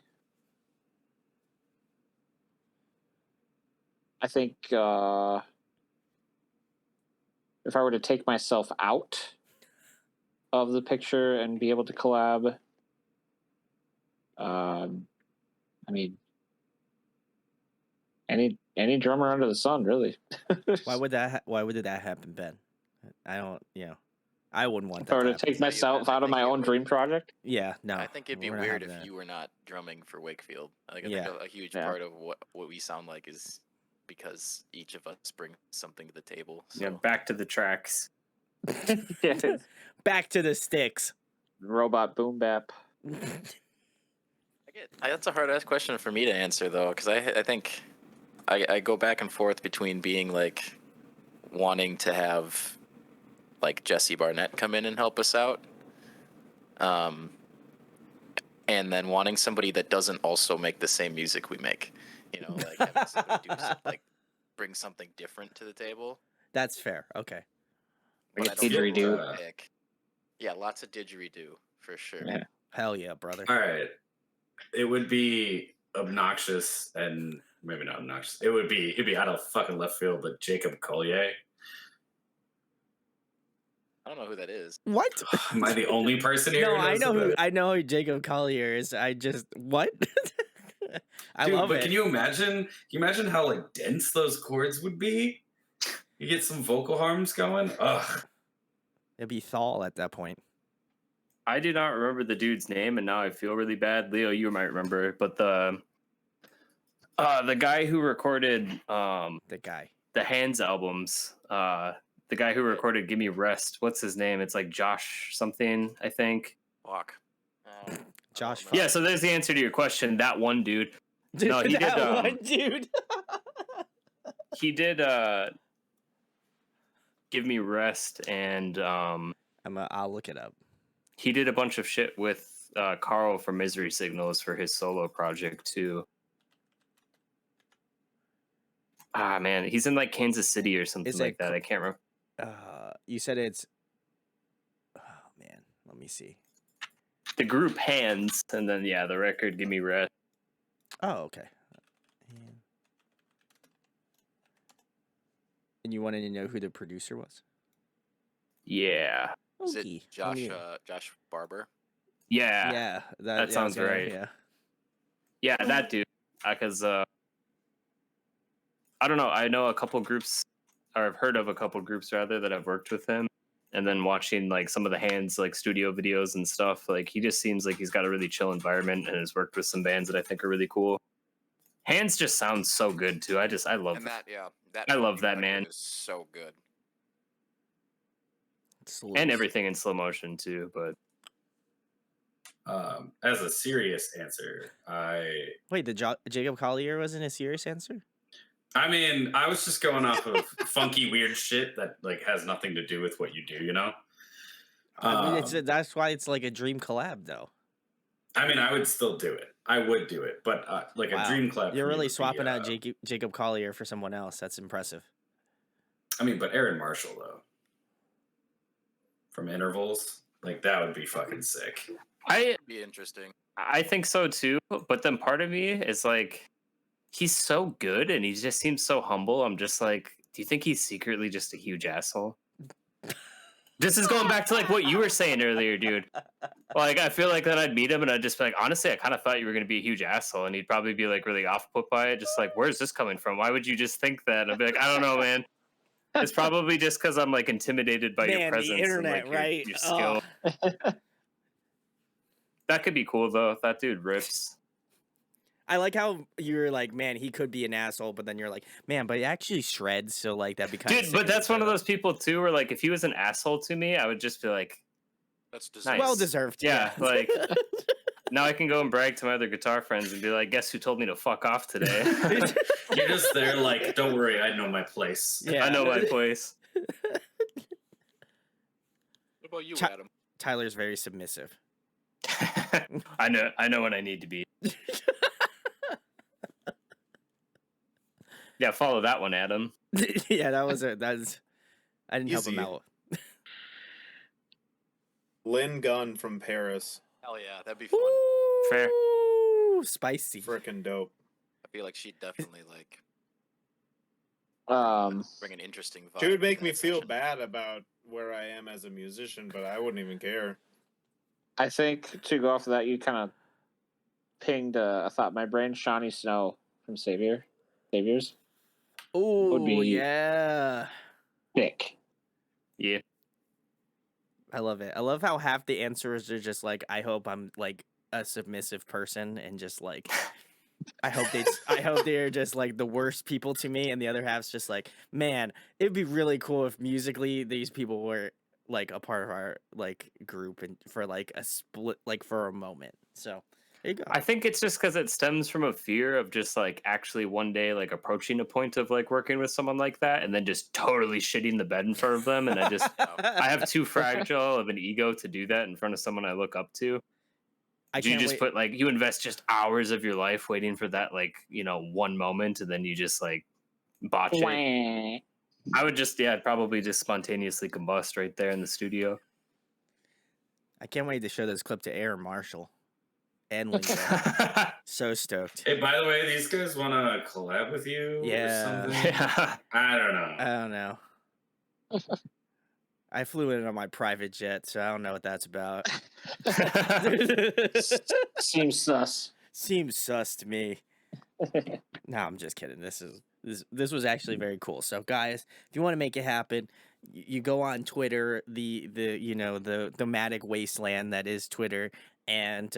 I think if I were to take myself out of the picture and be able to collab, I mean, any drummer under the sun, really. Why would that happen, Ben? I don't, I wouldn't want If that. I were to happen. take myself out of my own dream project. Yeah, no. I think it'd be we're not weird having if that. you were not drumming for Wakefield. Like, I Yeah. think a huge Yeah. part of what we sound like is because each of us bring something to the table. So. Yeah, back to the tracks. Yeah, Back to the sticks. robot boom bap. That's a hard ass question for me to answer though, because I think I go back and forth between being like wanting to have like Jesse Barnett come in and help us out, and then wanting somebody that doesn't also make the same music we make. Like having somebody like bring something different to the table. That's fair. Okay. But I Like don't know who I didgeridoo. would pick. Yeah, lots of didgeridoo for sure. Yeah. Hell yeah, brother. All right. It would be obnoxious and maybe not obnoxious. It'd be out of fucking left field, but Jacob Collier. I don't know who that is. What? Am I the only person here? No, who knows who that is? I know who Jacob Collier is. I just what? I Dude, love but it. can you imagine how like dense those chords would be? You get some vocal harms going. Ugh. It'd be Thal at that point. I do not remember the dude's name, and now I feel really bad. Leo, you might remember it, but the guy who recorded The guy. the Hands albums, the guy who recorded "Give Me Rest," what's his name? It's like Josh something, I think. Walk. Josh. Yeah, so there's the answer to your question. That one dude. No, he did. That one dude. He did. Give Me Rest, and I'll look it up. he did a bunch of shit with Carl from Misery Signals for his solo project too. Ah man, he's in like Kansas City or something Is like it that. I can't remember. You said it's. Oh man, let me see. The group Hands, and then yeah, the record Give Me Rest. Oh, okay. And you wanted to know who the producer was? Yeah, Is it Okay. Josh Josh Barber? yeah, Yeah, that sounds right. Yeah. Yeah, that dude. Because I don't know. I know a couple groups, or I've heard of a couple groups rather that have worked with him, and then watching like some of the Hands like studio videos and stuff, like he just seems like he's got a really chill environment and has worked with some bands that I think are really cool. Hands just sounds so good too. I love And that I love that record man. is so good. And everything in slow motion too. But as a serious answer, wait, the Jacob Collier wasn't a serious answer? I mean, I was just going off of funky weird shit that like has nothing to do with what you do, you know. I mean, that's why it's like a dream collab, though. I mean, I would still do it. I would do it, but like Wow. a dream collab. You're for me really would swapping be, out Jacob Collier for someone else. That's impressive. I mean, but Aaron Marshall though, from Intervals, like that would be fucking sick. Be interesting. I think so too. But then part of me is like, he's so good and he just seems so humble. I'm just like, do you think he's secretly just a huge asshole? This is going back to like what you were saying earlier, dude. Like, I feel like that I'd meet him and I'd just be like, honestly, I kind of thought you were going to be a huge asshole. And he'd probably be like really off put by it. Just like, where's this coming from? Why would you just think that? And I'd be like, I don't know, man. It's probably just because I'm like intimidated by your presence. The internet, and, like, right? Your skill. That could be cool though. That dude rips. I like how you're like, man, he could be an asshole, but then you're like, man, but he actually shreds, so like that'd be kind of Dude, but that's one of those people too where like if he was an asshole to me, I would just be like, That's nice. well deserved. Yeah, like now I can go and brag to my other guitar friends and be like, guess who told me to fuck off today? You're just there like, don't worry, I know my place. Yeah. I know my place. What about you, Adam? Tyler's very submissive. I know when I need to be. Yeah, follow that one, Adam. Yeah, that was it. That's I didn't help him Easy. out. Lynn Gunn from Paris. Hell yeah, that'd be fun. Fair. Ooh, spicy. Frickin' dope. I feel like she'd definitely like bring an interesting vibe. She would to make me that feel session. bad about where I am as a musician, but I wouldn't even care. I think to go off of that, you kind of pinged a thought in my brain. Shawnee Snow from Saviors. Oh, be- yeah. Thick. Yeah. I love it. I love how half the answers are just like, I hope I'm like a submissive person, and just like, I hope they're just like the worst people to me, and the other half's just like, man, it'd be really cool if musically these people were like a part of our like group and for like a split, like for a moment. So there you go. I think it's just because it stems from a fear of just like actually one day like approaching a point of like working with someone like that and then just totally shitting the bed in front of them. And I have too fragile of an ego to do that in front of someone I look up to. You just put like, you invest just hours of your life waiting for that, like, you know, one moment, and then you just like botch it. I would just, I'd probably just spontaneously combust right there in the studio. I can't wait to show this clip to Aaron Marshall and Lindsay. So stoked. Hey, by the way, these guys want to collab with you? Yeah. Or something? I don't know. I don't know. I flew in on my private jet, so I don't know what that's about. Seems sus. Seems sus to me. No, I'm just kidding. This was actually very cool. So guys, if you want to make it happen, you go on Twitter, the nomadic wasteland that is Twitter, and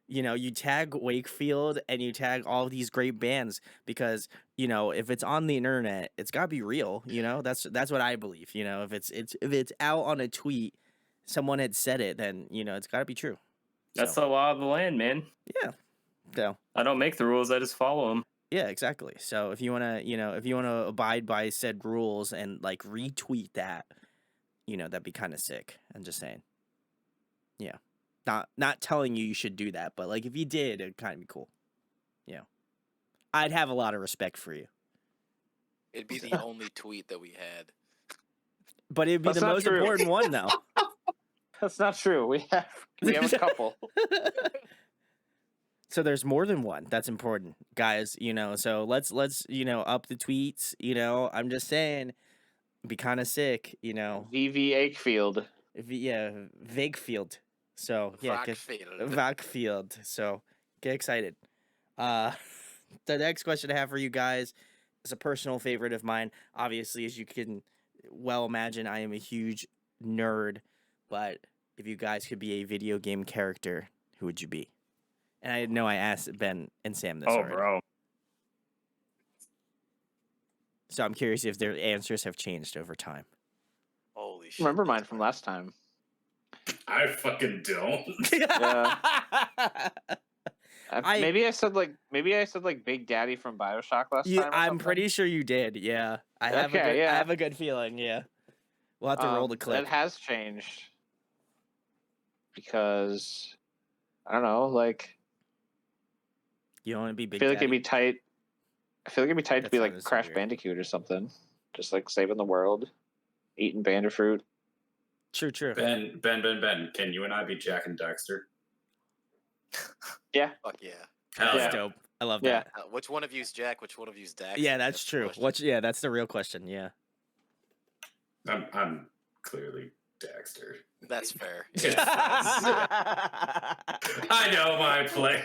you tag Wakefield and you tag all these great bands, because if it's on the internet, it's got to be real. That's what I believe. If it's out on a tweet, someone had said it, then it's got to be true. That's the law of the land, man. Yeah. So I don't make the rules, I just follow them. yeah, exactly. So if you want to abide by said rules and like retweet that, that'd be kind of sick. I'm just saying. Yeah. Not telling you should do that, but like if you did, it'd kind of be cool. I'd have a lot of respect for you. It'd be the only tweet that we had. But it'd be That's the not most true. important one though. That's not true. We have a couple. So there's more than one. That's important, guys. So let's up the tweets. I'm just saying, it'd be kind of sick. VVakefield. Vakefield. So yeah, VVakefield. Vakefield. So get excited. The next question I have for you guys is a personal favorite of mine. Obviously, as you can well imagine, I am a huge nerd, but if you guys could be a video game character, who would you be? And I know I asked Ben and Sam this already. bro. So I'm curious if their answers have changed over time. Holy shit! Remember mine that's from funny. last time. I fucking don't. Maybe I said like Big Daddy from BioShock last time. Or I'm something. pretty sure you did. Yeah, I have Okay, I have a good feeling. Yeah, we'll have to roll the clip. It has changed because I don't know. Like, You don't want to be I Big feel like Daddy? it'd be tight. I feel like it'd be tight to That be like sounded so Crash weird. Bandicoot or something, just like saving the world, eating Banderfruit. True. Ben, can you and I be Jack and Dexter? Yeah, Fuck yeah. Hell That's yeah. dope. I love Yeah. that. Which one of you's Jack? Which one of you's Dax? Yeah, that's the true. question. That's the real question. Yeah. I'm clearly Dexter. That's fair. Yes. I know my place.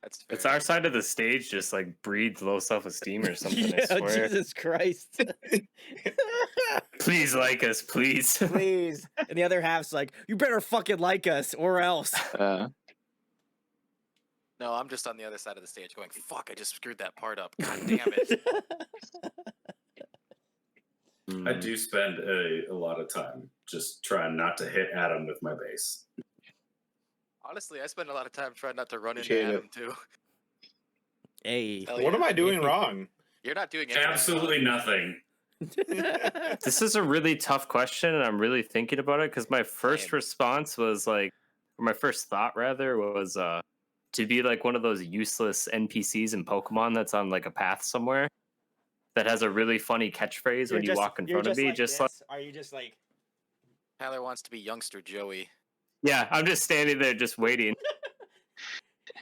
That's fair. It's our side of the stage just like breeds low self-esteem or something. I swear. Jesus Christ. Please like us, please. Please. And the other half's like, you better fucking like us or else. No, I'm just on the other side of the stage going, fuck, I just screwed that part up. God damn it. I do spend a lot of time just trying not to hit Adam with my bass. Honestly, I spend a lot of time trying not to run into Appreciate it. Adam, too. Hey. Hell What yeah. am I doing wrong? You're not doing anything. Absolutely nothing. This is a really tough question, and I'm really thinking about it because my first Same. response was like, or my first thought rather was to be like one of those useless NPCs in Pokemon that's on like a path somewhere that has a really funny catchphrase when you walk in front of me. Just like, are you just like, Tyler wants to be youngster Joey. yeah, I'm just standing there just waiting.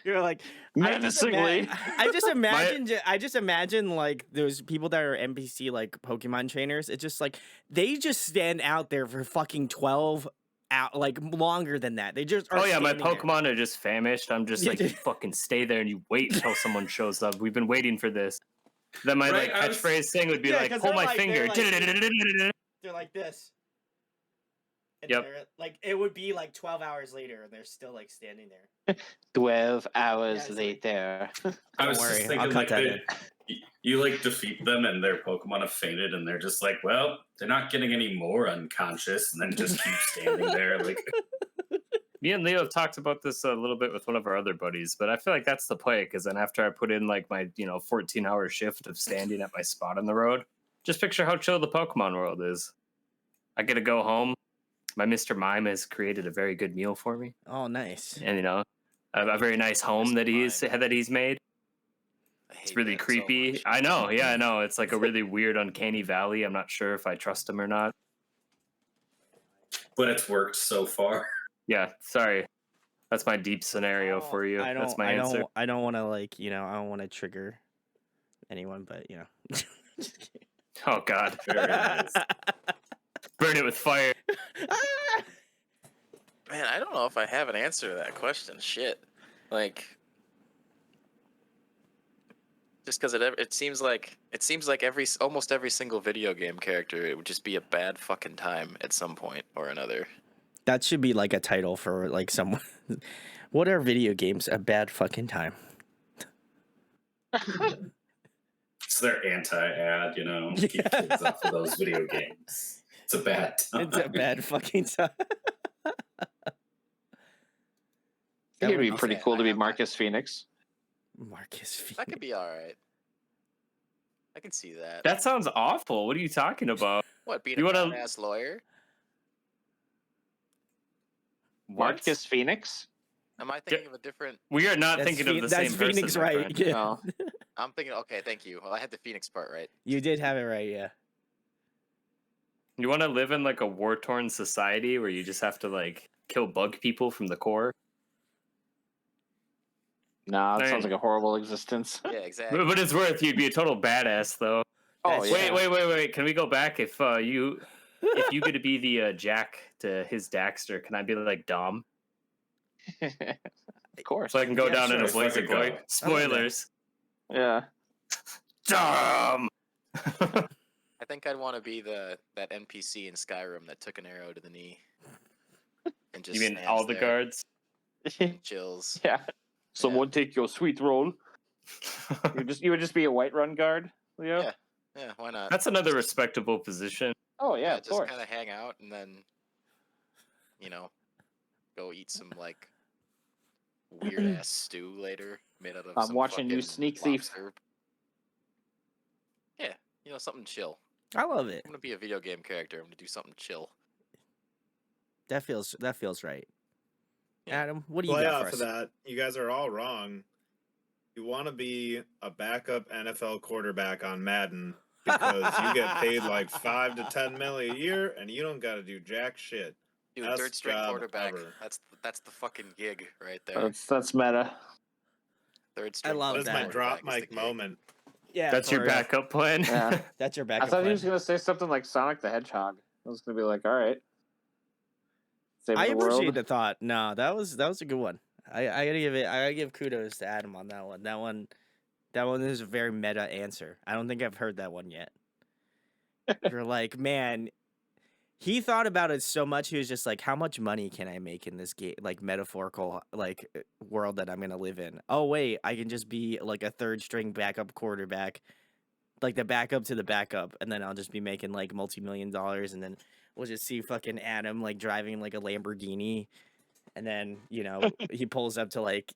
you're like, Menacingly. I just imagine like those people that are NPC like Pokemon trainers. It's just like they just stand out there for fucking 12 out, like longer than that. They just are. Oh yeah, my standing there. Pokemon are just famished. I'm just like, you fucking stay there and you wait until someone shows up. We've been waiting for this. Then my Right, like I was- catchphrase thing would be Yeah, like, 'cause pull they're my like- finger. They're like this. And Yep. they're, like it would be like 12 hours later, and they're still like standing there. 12 hours Yeah, it's later. I was Don't worry, just thinking I'll cut like that you like defeat them and their Pokemon have fainted and they're just like, well, they're not getting any more unconscious and then just keep standing there like Me and Leo have talked about this a little bit with one of our other buddies, but I feel like that's the play because then after I put in like my 14-hour shift of standing at my spot on the road, just picture how chill the Pokemon world is. I get to go home. My Mr. Mime has created a very good meal for me, Oh, nice. and a very nice home Mr. that he's made. I hate It's really that so creepy. much. I know, yeah, I know. It's like a really weird, uncanny valley. I'm not sure if I trust him or not. but it's worked so far. Yeah, sorry. That's my deep scenario for you. That's my answer. I don't want to I don't want to trigger anyone, but Just kidding. Oh God, Very nice. burn it with fire. Man, I don't know if I have an answer to that question. Shit. Like, just because it seems like almost every single video game character, it would just be a bad fucking time at some point or another. That should be like a title for like someone. What are video games? A bad fucking time. It's their anti-ad, keep kids off of those video games. It's a bad time. It's a bad fucking time. I think it'd be I'll pretty say cool I to be have Marcus Phoenix. Marcus Phoenix. That could be all right. I can see that. That sounds awful. What are you talking about? What, being you a wanna- ass lawyer? What? Marcus Phoenix? Am I thinking of a different? We are not thinking of the That's same Phoenix, person, my right? friend. Yeah. No. I'm thinking. Okay, thank you. Well, I had the Phoenix part right. You did have it right, yeah. You want to live in like a war-torn society where you just have to like kill bug people from the core? Nah, that I sounds mean- like a horrible existence. Yeah, exactly. But it's worth. You'd be a total badass, though. Oh, That's- yeah. Wait. Can we go back? If you get to be the Jack to his Daxter, can I be like Dom? Of course. So I can go Yeah, down in a sure. blaze of Fucking glory. go. Spoilers. Yeah. Dumb. I think I'd want to be that NPC in Skyrim that took an arrow to the knee and just You mean stands all the there guards? and chills. Yeah. Someone take your sweet roll. You would just be a Whiterun guard, Leo. Yeah. Yeah, why not? That's another respectable position. Oh yeah, of just course. kind of hang out and then, go eat some like weird ass stew later made out of. I'm some watching you fucking sneak thief. lobster. Yeah, something chill. I love it. I'm gonna be a video game character. I'm gonna do something chill. That feels right. Yeah. Adam, what do you Play got off for of us? that. You guys are all wrong. You want to be a backup NFL quarterback on Madden because you get paid like 5 to 10 million a year, and you don't got to do jack shit. Dude, Best third string job quarterback. ever. That's the fucking gig right there. That's meta. Third string. love That's that. my quarterback drop is the mic gig. moment. Yeah, That's for your real. backup plan. Yeah. That's your I backup thought he plan. was gonna say something like Sonic the Hedgehog. I was gonna be like, all right. Saving I the appreciate world. the thought. No, that was a good one. I gotta give kudos to Adam on that one. That one is a very meta answer. I don't think I've heard that one yet. You're like, man, he thought about it so much. He was just like, how much money can I make in this game, like metaphorical, like world that I'm gonna live in? Oh wait, I can just be like a third string backup quarterback, like the backup to the backup, and then I'll just be making like multi-million dollars, and then we'll just see fucking Adam like driving like a Lamborghini, and then he pulls up to like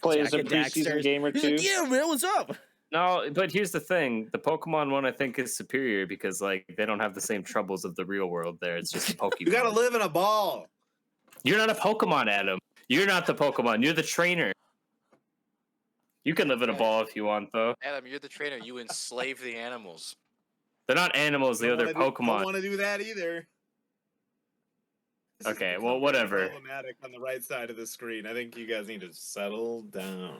Plays Jack a and preseason Daxter. game or He's two. like, yeah, man, what's up? No, but here's the thing: the Pokemon one I think is superior because like they don't have the same troubles of the real world. There, it's just a Pokemon. You got to live in a ball. You're not a Pokemon, Adam. You're not the Pokemon. You're the trainer. You can live in a ball if you want, though. Adam, you're the trainer. You enslave the animals. They're not animals. They're Don't Pokemon. want to do that either. This is Okay, become well, very whatever. Problematic on the right side of the screen. I think you guys need to settle down.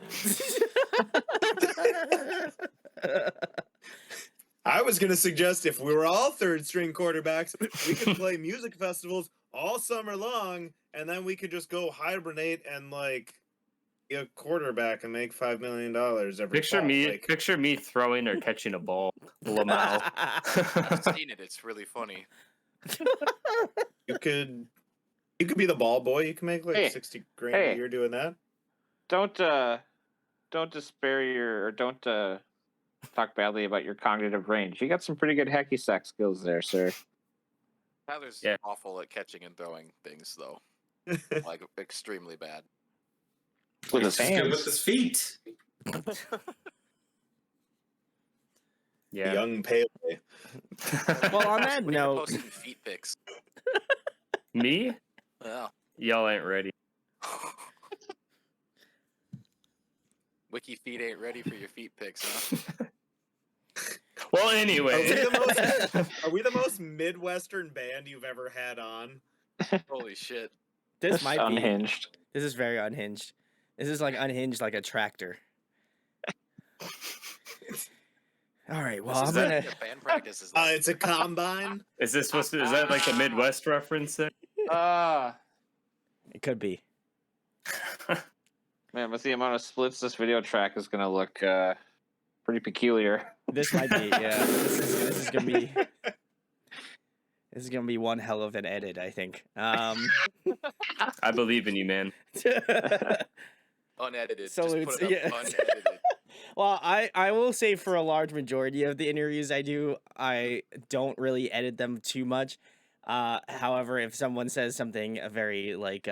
I was going to suggest if we were all third string quarterbacks, we could play music festivals all summer long, and then we could just go hibernate and like be a quarterback and make $5 million every Picture fall. me, Like, picture me throwing or catching a ball. Lamau. I've seen it. It's really funny. you could be the ball boy. You can make like 60 grand a year doing that. Don't despair your or don't talk badly about your cognitive range. You got some pretty good hacky sack skills there, sir. Tyler's awful at catching and throwing things, though. Like extremely bad. With his He's good hands. with his feet. Yeah. Young Pele. Well, on that When are you note, posting feet pics? Me? Yeah. Y'all ain't ready. Wiki feet ain't ready for your feet pics, huh? Well, Are anyway. we the most Midwestern band you've ever had on? Holy shit. this might be. Unhinged. This is very unhinged. This is like unhinged like a tractor. All right, well, I'm gonna. Band practice is like, It's a combine. Is that like a Midwest reference? There? It could be. Man, with the amount of splits this video track is gonna look pretty peculiar. This might be. Yeah. This is gonna be. This is gonna be one hell of an edit, I think. I believe in you, man. unedited. Salutes, Just put it up yeah. unedited. Well, I will say for a large majority of the interviews I do, I don't really edit them too much. However, if someone says something very like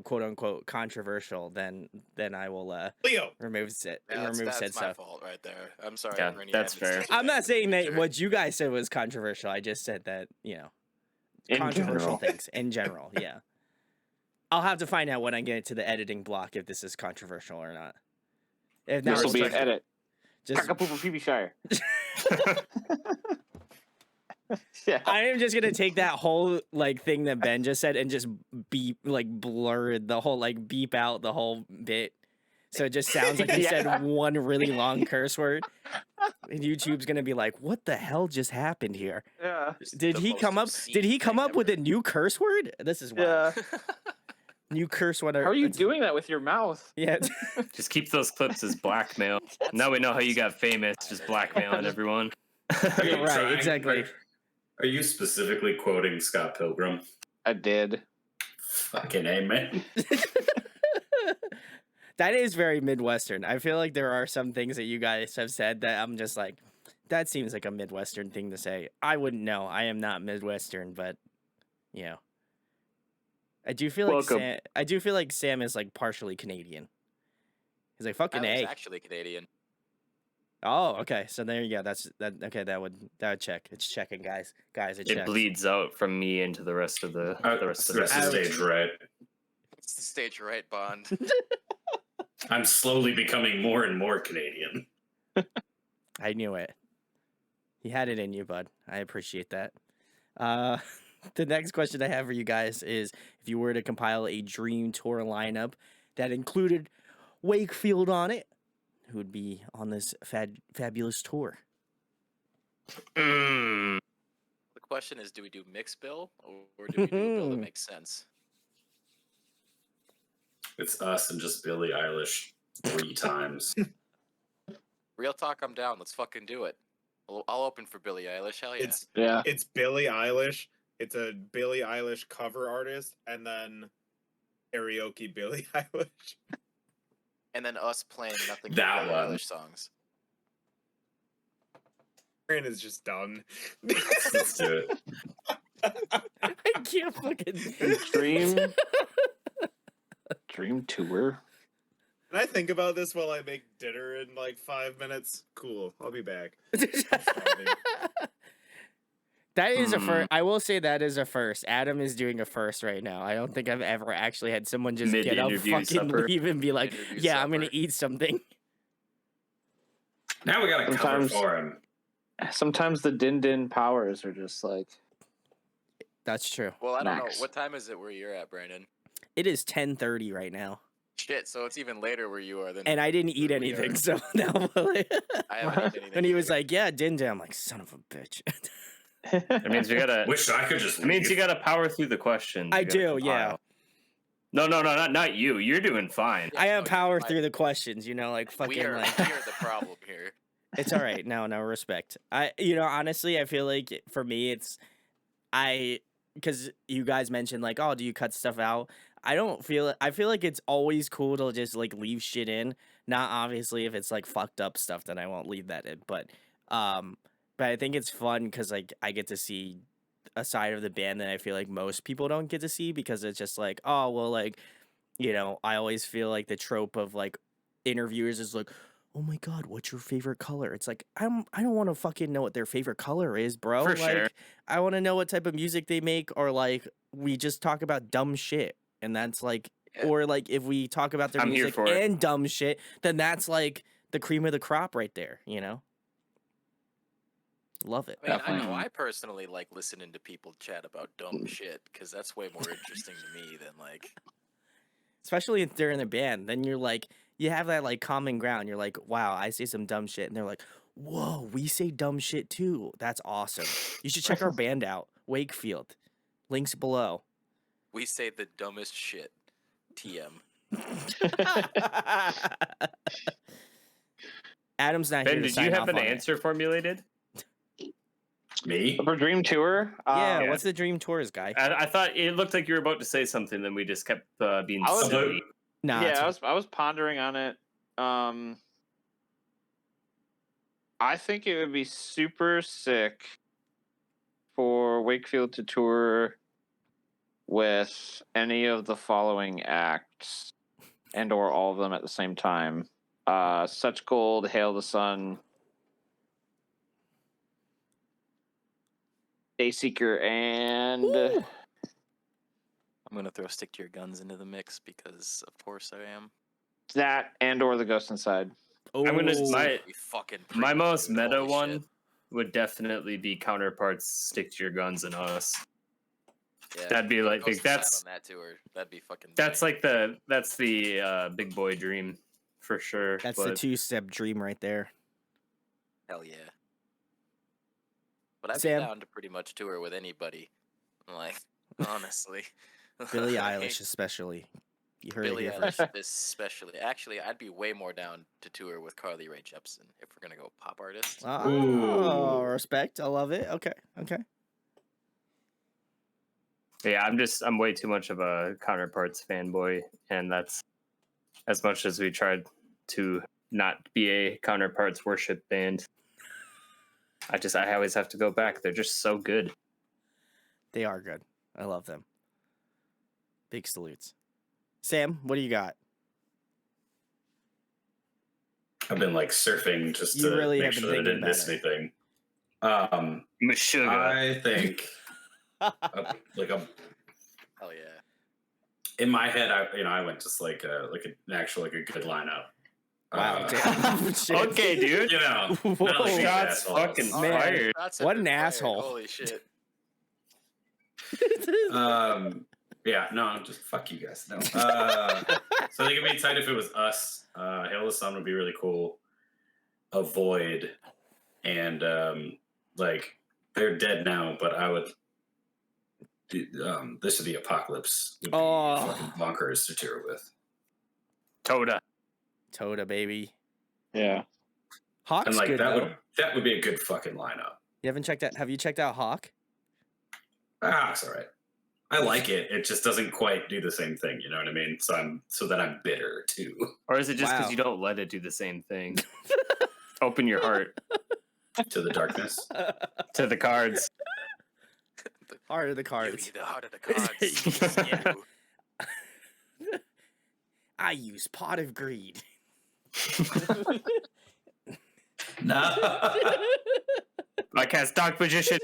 quote unquote controversial, then I will Leo. remove said Yeah, said that's my stuff. fault right there. I'm sorry. Yeah, for any that's edits fair. that I'm you not made. saying that Sure. what you guys said was controversial. I just said that In controversial general. things in general. Yeah, I'll have to find out when I get to the editing block if this is controversial or not. If not, This will be an just- edit. just Cockapoo for PB Shire. Yeah. I am just gonna take that whole like thing that Ben just said and just blur the whole beep out the whole bit, so it just sounds like he said one really long curse word. And YouTube's gonna be like, "What the hell just happened here? Yeah. Did the he most come up? obscene Did he come thing up with ever." a new curse word? This is wild." Yeah. You curse what? How are you doing that with your mouth? Yeah. Just keep those clips as blackmail. Now we know how you got famous, just blackmailing everyone. Are you Right, trying- exactly. Are you specifically quoting Scott Pilgrim? I did. Fucking amen. That is very Midwestern. I feel like there are some things that you guys have said that I'm just like, that seems like a Midwestern thing to say. I wouldn't know. I am not Midwestern, but you know, I do feel like Welcome. Sam is like partially Canadian. He's like fucking Tyler's A. actually Canadian. Oh, okay. So there you go. That's that. Okay, that would check. It's checking, guys. Guys, it It checks. bleeds out from me into the rest of the rest of the Rest of the stage right. It's the stage right, Bond. I'm slowly becoming more and more Canadian. I knew it. You had it in you, bud. I appreciate that. The next question I have for you guys is, if you were to compile a dream tour lineup that included Wakefield on it, who would be on this fabulous tour? Mm. The question is, do we do mix bill or do we do a bill that makes sense? It's us and just Billie Eilish 3 times. Real talk, I'm down. Let's fucking do it. I'll open for Billie Eilish. Hell yeah. It's Billie Eilish. It's a Billie Eilish cover artist, and then karaoke Billie Eilish. And then us playing nothing That but Billie one. Eilish songs. Aaron is just done. Let's do it. I can't fucking Dream tour. Can I think about this while I make dinner in like 5 minutes? Cool. I'll be back. That is a first. I will say that is a first. Adam is doing a first right now. I don't think I've ever actually had someone just get up, Mid-interview fucking supper. leave, and be like, Interview "Yeah, I'm gonna supper. eat something." Now we got to cover Sometimes- for him. Sometimes the din powers are just like That's true. Well, I don't Max. know. What time is it where you're at, Brandon? It is 10:30 right now, Shit, so it's even later where you are than. and I didn't eat where we anything. are. So now, I haven't eaten anything. and he was either. like, "Yeah, Dinda." I'm like, "Son of a bitch." That means we gotta. Wish I could just. It means you leave. gotta power through the questions. I You gotta do, yeah. compile. No, not you. You're doing fine. I have no, power you're through fine. the questions, you know, like we fucking are like. we are the problem here. It's all right. No respect. Honestly, I feel like for me, because you guys mentioned like, oh, do you cut stuff out? I feel like it's always cool to just like leave shit in. Not obviously if it's like fucked up stuff, then I won't leave that in. But I think it's fun because like I get to see a side of the band that I feel like most people don't get to see, because it's just like, oh well, like, I always feel like the trope of like interviewers is like, oh my god, what's your favorite color? It's like, I don't want to fucking know what their favorite color is, bro. For like, sure. I want to know what type of music they make, or like we just talk about dumb shit, and that's like, Yeah. or like if we talk about their I'm here music for it. and dumb shit, then that's like the cream of the crop right there, Love it. I mean, I Definitely. know I personally like listening to people chat about dumb shit because that's way more interesting to me than like. Especially if they're in a band, then you're like, you have that like common ground. You're like, wow, I say some dumb shit, and they're like, whoa, we say dumb shit too. That's awesome. You should check our band out, Wakefield. Links below. We say the dumbest shit. TM. Adam's not Ben, here to did sign you have off an on it. answer formulated? Me? For dream tour. Yeah, Yeah. what's the dream tours, guy? I thought it looked like you were about to say something, then we just kept being I was- silly. Nah, yeah, I was pondering on it. I think it would be super sick for Wakefield to tour with any of the following acts, and or all of them at the same time. Such Gold, Hail the Sun, Dayseeker, and Ooh. I'm gonna throw Stick to Your Guns into the mix because of course I am. that, and or The Ghost Inside. Oh, I'm gonna That'd my be fucking my pretty, most dude. meta Holy one shit. would definitely be Counterparts, Stick to Your Guns, and Us. Yeah, That'd be like Ghost that's Inside on that tour. That'd be fucking. that's bang. like that's the big boy dream for sure. that's the but 2-step dream right there. Hell yeah. But I'd Sam? be down to pretty much tour with anybody. Like, honestly. Billie Eilish, especially. You heard Billie it here Eilish, first. especially. Actually, I'd be way more down to tour with Carly Rae Jepsen if we're gonna go pop artist. Oh, Ooh. respect. I love it. Okay. Yeah, I'm way too much of a Counterparts fanboy, and that's as much as we tried to not be a Counterparts worship band. I always have to go back. They're just so good. They are good. I love them. Big salutes. Sam, what do you got? I've been like surfing just You to really make have been sure that I thinking didn't miss about anything. Sugar. I think like a Hell yeah. in my head, I went just like an actual like a good lineup. Wow, damn. Shit. Okay, dude. You know, Whoa. not like these Shots assholes. fucking Man. fired. Shots What have an been fired. asshole. Holy shit. Yeah, no, just fuck you guys. No. So I think it'd be tight if it was us. Hail the Sun would be really cool. Avoid, and like they're dead now, but I would. This is the Apocalypse. Would be fucking bonkers to tour with. Toda, baby. Yeah. Hawk's And like good, that though. would be a good fucking lineup. You haven't checked out? Have you checked out Hawk? It's all right. I like it. It just doesn't quite do the same thing. You know what I mean? So that I'm bitter too. Or is it just because Wow. you don't let it do the same thing? Open your heart To the darkness. to the cards. Heart of the Give cards. me the heart of the cards. You. I use Pot of Greed. No. I cast Dark Magician.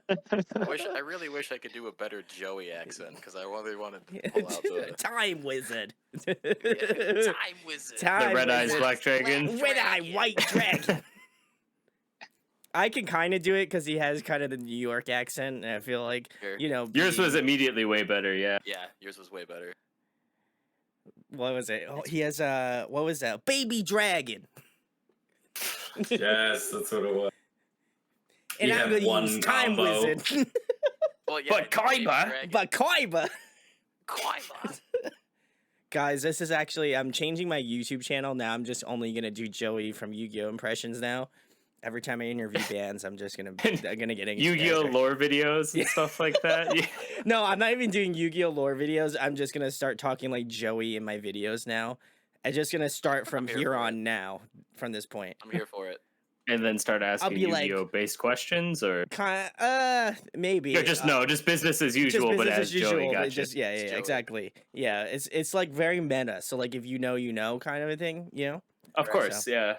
I really wish I could do a better Joey accent because I really wanted to pull out the Time Wizard. time wizard. Time The Red Eyes Wizard. Black Dragon. Red Eye White Dragon. I can kind of do it because he has kind of the New York accent. And I feel like, Sure. Yours was immediately way better, yeah. Yeah, yours was way better. What was it? Oh, he has what was that? Baby Dragon. Yes, that's what it was. And You I'm have gonna one use Time combo. Wizard. Well, yeah, But Kaiba- But Kaiba. Kaiba. Guys, this is actually, I'm changing my YouTube channel now. I'm just only gonna do Joey from Yu-Gi-Oh impressions now. Every time I interview bands, I'm just gonna get into Yu-Gi-Oh character. lore videos and Yeah. stuff like that. Yeah. No, I'm not even doing Yu-Gi-Oh lore videos. I'm just gonna start talking like Joey in my videos now. I'm just gonna start from here here for on now, from this point. I'm here for it. And then start asking be like- Yu-Gi-Oh based questions, or Maybe. just business as usual, but as Joey but gotcha. just yeah, It's Joey. exactly. Yeah, it's like very meta. So like if you know kind of a thing, Of course, yeah.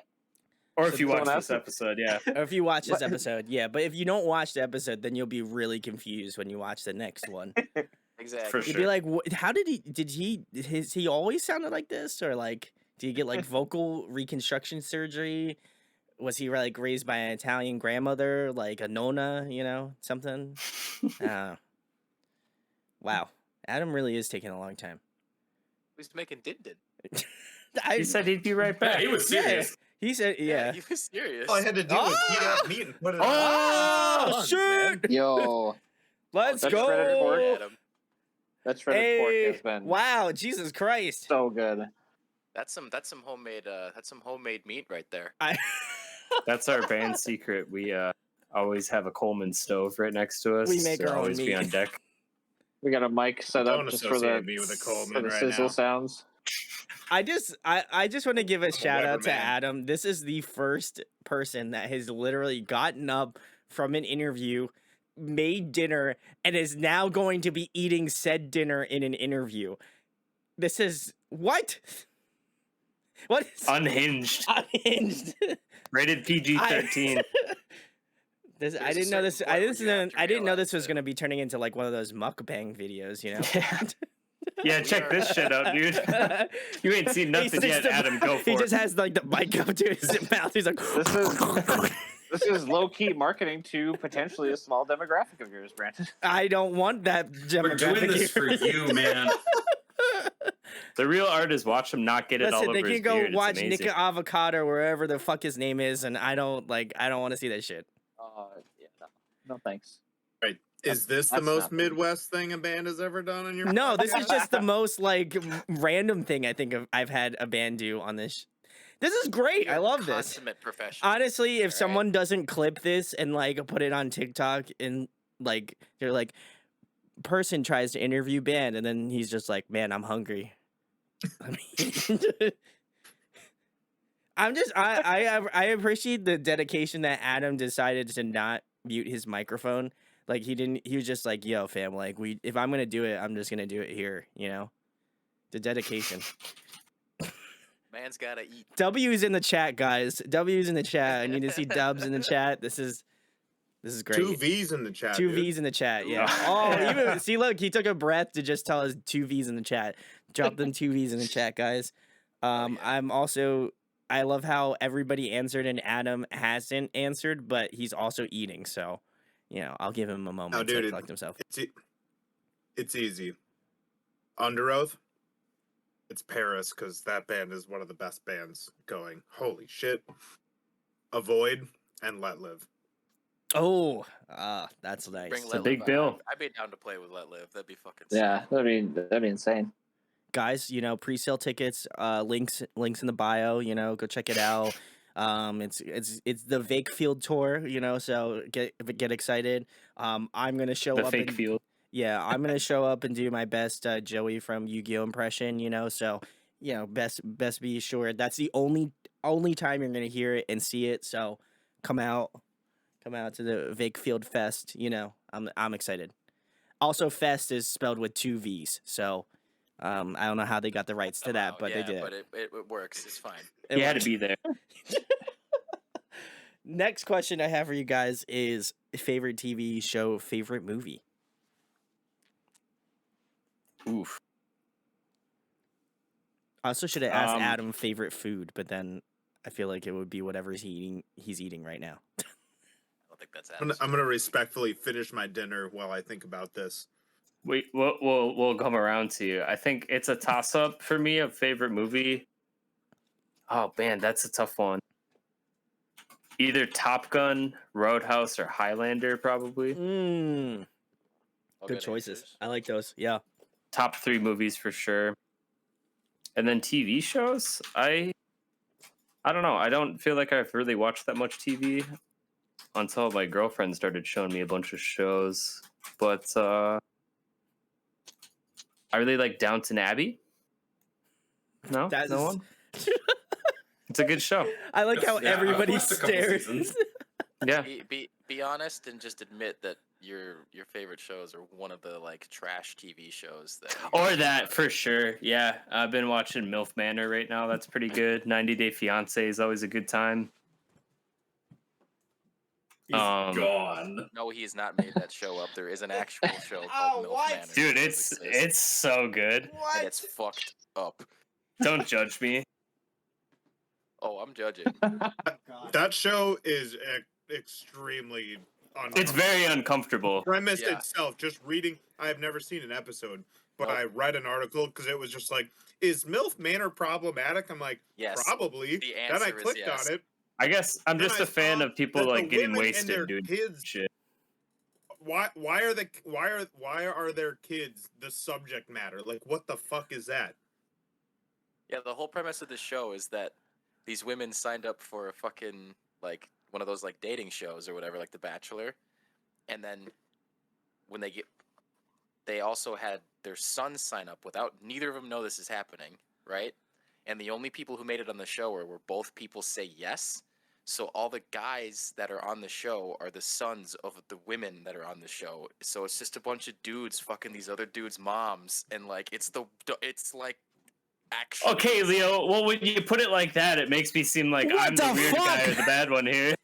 Or if you watch someone this else- episode, yeah. Or if you watch this episode, yeah. But if you don't watch the episode, then you'll be really confused when you watch the next one. Exactly. For You'd sure. be like, how did he always sounded like this, or like did he get like vocal reconstruction surgery? Was he like raised by an Italian grandmother, like a nonna, something? I don't know. Wow, Adam really is taking a long time. He's making did. He said he'd be right Yeah, back. he was serious. He said, yeah. He was serious. All I had to do was heat up meat and put it Oh, on. shoot! Yo, Let's That's go. shredded pork. Adam. that shredded pork Hey, has been wow, Jesus Christ! so good. That's some homemade meat right there. That's our band secret. We always have a Coleman stove right next to us. We make to our own always be meat. on deck. We got a mic set up Don't just for associate the me with a for Coleman the right sizzle now. sounds. I just want to give a shout out to Weatherman. Adam. This is the first person that has literally gotten up from an interview, made dinner, and is now going to be eating said dinner in an interview. This is what? What is Unhinged. unhinged? Rated PG-13. This, I There's a didn't know this. certain I point where you have to I didn't know realize this was that- going to be turning into like one of those mukbang videos. Yeah, check this shit out, dude. You ain't seen nothing He yet, sticks the- Adam. Go for He it. just has like the mic up to his mouth. He's like, This is low key marketing to potentially a small demographic of yours, Brandon. I don't want that We're doing demographic this for here. you, man. The real art is watch him not get it all Listen, over they his can go beard. It's watch amazing. Nika Avocado wherever the fuck his name is, and I don't want to see that shit. Yeah, no thanks. Is this the That's most not the- Midwest thing a band has ever done on your No, this is podcast? just the most like random thing I think I've had a band do on this. This is great. I You're love this. consummate professional. Honestly, if All right? someone doesn't clip this and like put it on TikTok and like they're like, person tries to interview band and then he's just like, man, I'm hungry. I mean, I appreciate the dedication that Adam decided to not mute his microphone. Like he was just like, yo, fam, like if I'm gonna do it, I'm just gonna do it here, you know? The dedication. Man's gotta eat. W's in the chat, guys. W's in the chat. I need to see dubs in the chat. This is great. 2 V's in the chat. Two dude. V's in the chat, yeah. Ooh. Oh, even see, look, he took a breath to just tell us 2 V's in the chat. Drop them 2 V's in the chat, guys. Yeah. I love how everybody answered and Adam hasn't answered, but he's also eating. So, you know, I'll give him a moment to dude, collect himself. It's easy. Under Oath. It's Paris because that band is one of the best bands going. Holy shit. Avoid and Let Live. Oh, that's nice. Bring a Let big Live. bill. I'd be down to play with Let Live. That'd be fucking sick. Yeah, that'd be insane. Guys, you know, pre-sale tickets, links in the bio, you know, go check it out. It's the Vakefield tour, you know, so get excited. I'm gonna show The up fake and, field. yeah, I'm gonna show up and do my best Joey from Yu-Gi-Oh impression, you know, so you know, best be sure that's the only time you're gonna hear it and see it. So come out to the VakeField Fest, you know. I'm excited. Also, Fest is spelled with 2 V's, so I don't know how they got the rights to that, but yeah, they did. But it works. It's fine. It You had to works. be there. Next question I have for you guys is favorite TV show, favorite movie. Oof. I also should have asked Um, Adam favorite food, but then I feel like it would be whatever he's eating right now. I don't think that's I'm Adam's. gonna respectfully finish my dinner while I think about this. We'll come around to you. I think it's a toss up for me of favorite movie. Oh man, that's a tough one. Either Top Gun, Roadhouse, or Highlander, probably. All Good choices. answers. I like those. Yeah. Top 3 movies for sure. And then TV shows, I don't know. I don't feel like I've really watched that much TV until my girlfriend started showing me a bunch of shows. But I really like Downton Abbey. No, That no is- one. It's a good show. I like how Yeah, I've everybody watched a couple stares. seasons. Yeah, Be honest and just admit that your favorite shows are one of the like trash TV shows that. you or guys that watch. for sure. Yeah, I've been watching MILF Manor right now. That's pretty good. 90 Day Fiance is always a good time. He's gone. No, he has not made that show up. There is an actual show Oh, called MILF what? Manor. Dude, that it's exists, so good. and it's fucked up. Don't judge me. Oh, I'm judging. That show is extremely It's very uncomfortable. premise Yeah. itself. Just reading, I have never seen an episode, but Nope. I read an article because it was just like, "Is MILF Manor problematic?" I'm like, Yes. probably. The Then I answer is clicked yes. on it. I guess I'm Then just I a fan saw of people that the like getting women and their wasted doing kids. shit. Why are their kids the subject matter? Like, what the fuck is that? Yeah, the whole premise of the show is that these women signed up for a fucking like one of those like dating shows or whatever, like The Bachelor, and then when they also had their sons sign up without neither of them know this is happening, right? And the only people who made it on the show were both people say yes. So all the guys that are on the show are the sons of the women that are on the show. So it's just a bunch of dudes fucking these other dudes' moms, and like it's like actually. Okay, Leo. Well, when you put it like that, it makes me seem like What I'm the the weird guy fuck? or the bad one here.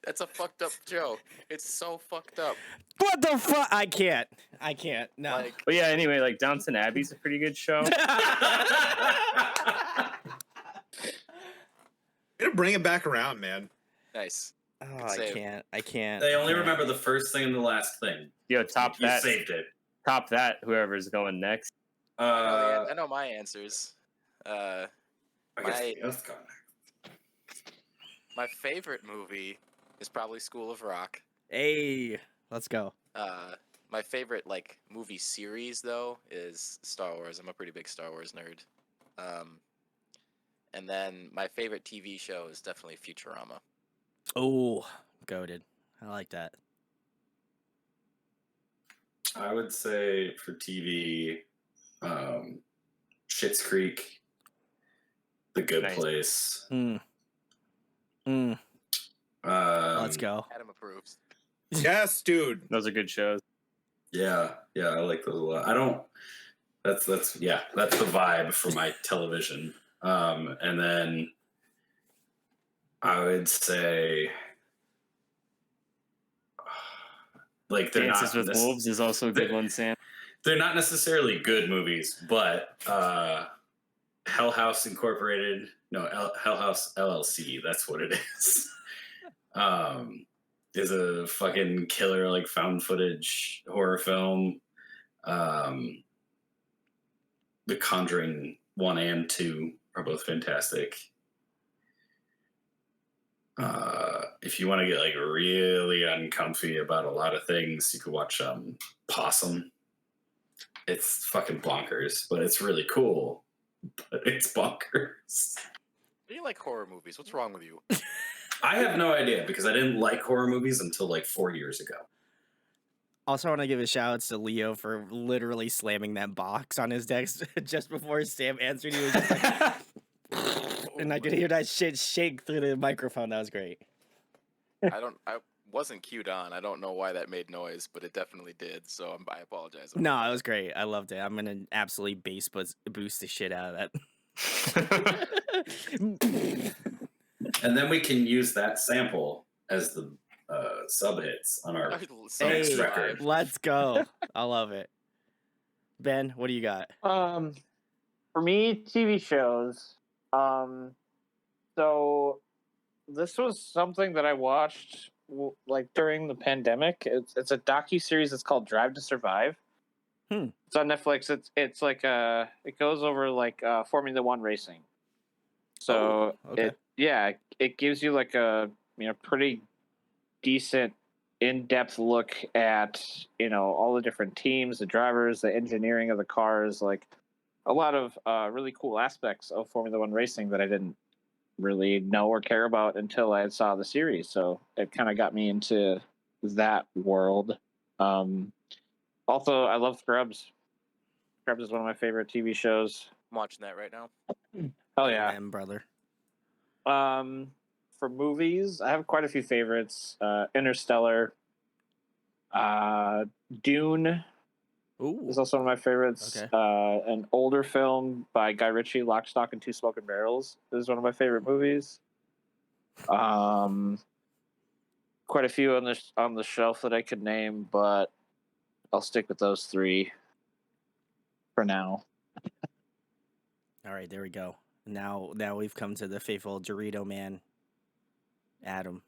That's a fucked up show. It's so fucked up. What the fuck? I can't. No. Like, But yeah, anyway, like Downton Abbey's a pretty good show. You're gonna bring it back around, man. nice. Oh, Good I save. can't. They only can't. remember the first thing and the last thing. Yo, top You that. saved it. Top that. Whoever's going next. I know my answers. I guess my- Leo's gone. My favorite movie is probably School of Rock. Hey, let's go. My favorite like movie series though is Star Wars. I'm a pretty big Star Wars nerd. And then my favorite TV show is definitely Futurama. Oh, goated. I like that. I would say for TV, Schitt's Creek, The Good Nice. Place. Let's go. Adam approves. Yes, dude. Those are good shows. Yeah, I like those a lot. I don't. That's the vibe for my television. And then I would say, like, they're Dances not with Wolves is also a good one, Sam. They're not necessarily good movies, but Hell House Incorporated, no, Hell House LLC, that's what it is. Is a fucking killer, like, found footage horror film. The Conjuring 1 and 2 are both fantastic. If you want to get like really uncomfy about a lot of things, you could watch Possum. It's fucking bonkers, but it's really cool. But it's bonkers. Do you like horror movies? What's wrong with you? I have no idea because I didn't like horror movies until like 4 years ago. Also, I want to give a shout out to Leo for literally slamming that box on his desk just before Sam answered. He was just like, and I could hear that shit shake through the microphone. That was great. I wasn't cued on. I don't know why that made noise, but it definitely did. So I apologize. No, it was great. I loved it. I'm gonna absolutely bass boost the shit out of that. And then we can use that sample as the sub hits on our next record. Let's go. I love it. Ben, what do you got? For me, TV shows. So this was something that I watched like during the pandemic. It's a docu-series. It's called Drive to Survive. It's on Netflix. It's like it goes over like Formula One racing. So it gives you like a pretty decent in-depth look at all the different teams, the drivers, the engineering of the cars, like a lot of really cool aspects of Formula One racing that I didn't really know or care about until I saw the series. So it kind of got me into that world. Also, I love Scrubs. Scrubs is one of my favorite TV shows. I'm watching that right now. Oh yeah, Amen, brother. For movies, I have quite a few favorites. Interstellar, Dune. Ooh. Is also one of my favorites. Okay. An older film by Guy Ritchie, Lock, Stock, and Two Smoking Barrels, is one of my favorite movies. Quite a few on the shelf that I could name, but I'll stick with those three for now. All right, there we go. Now we've come to the faithful Dorito man, Adam.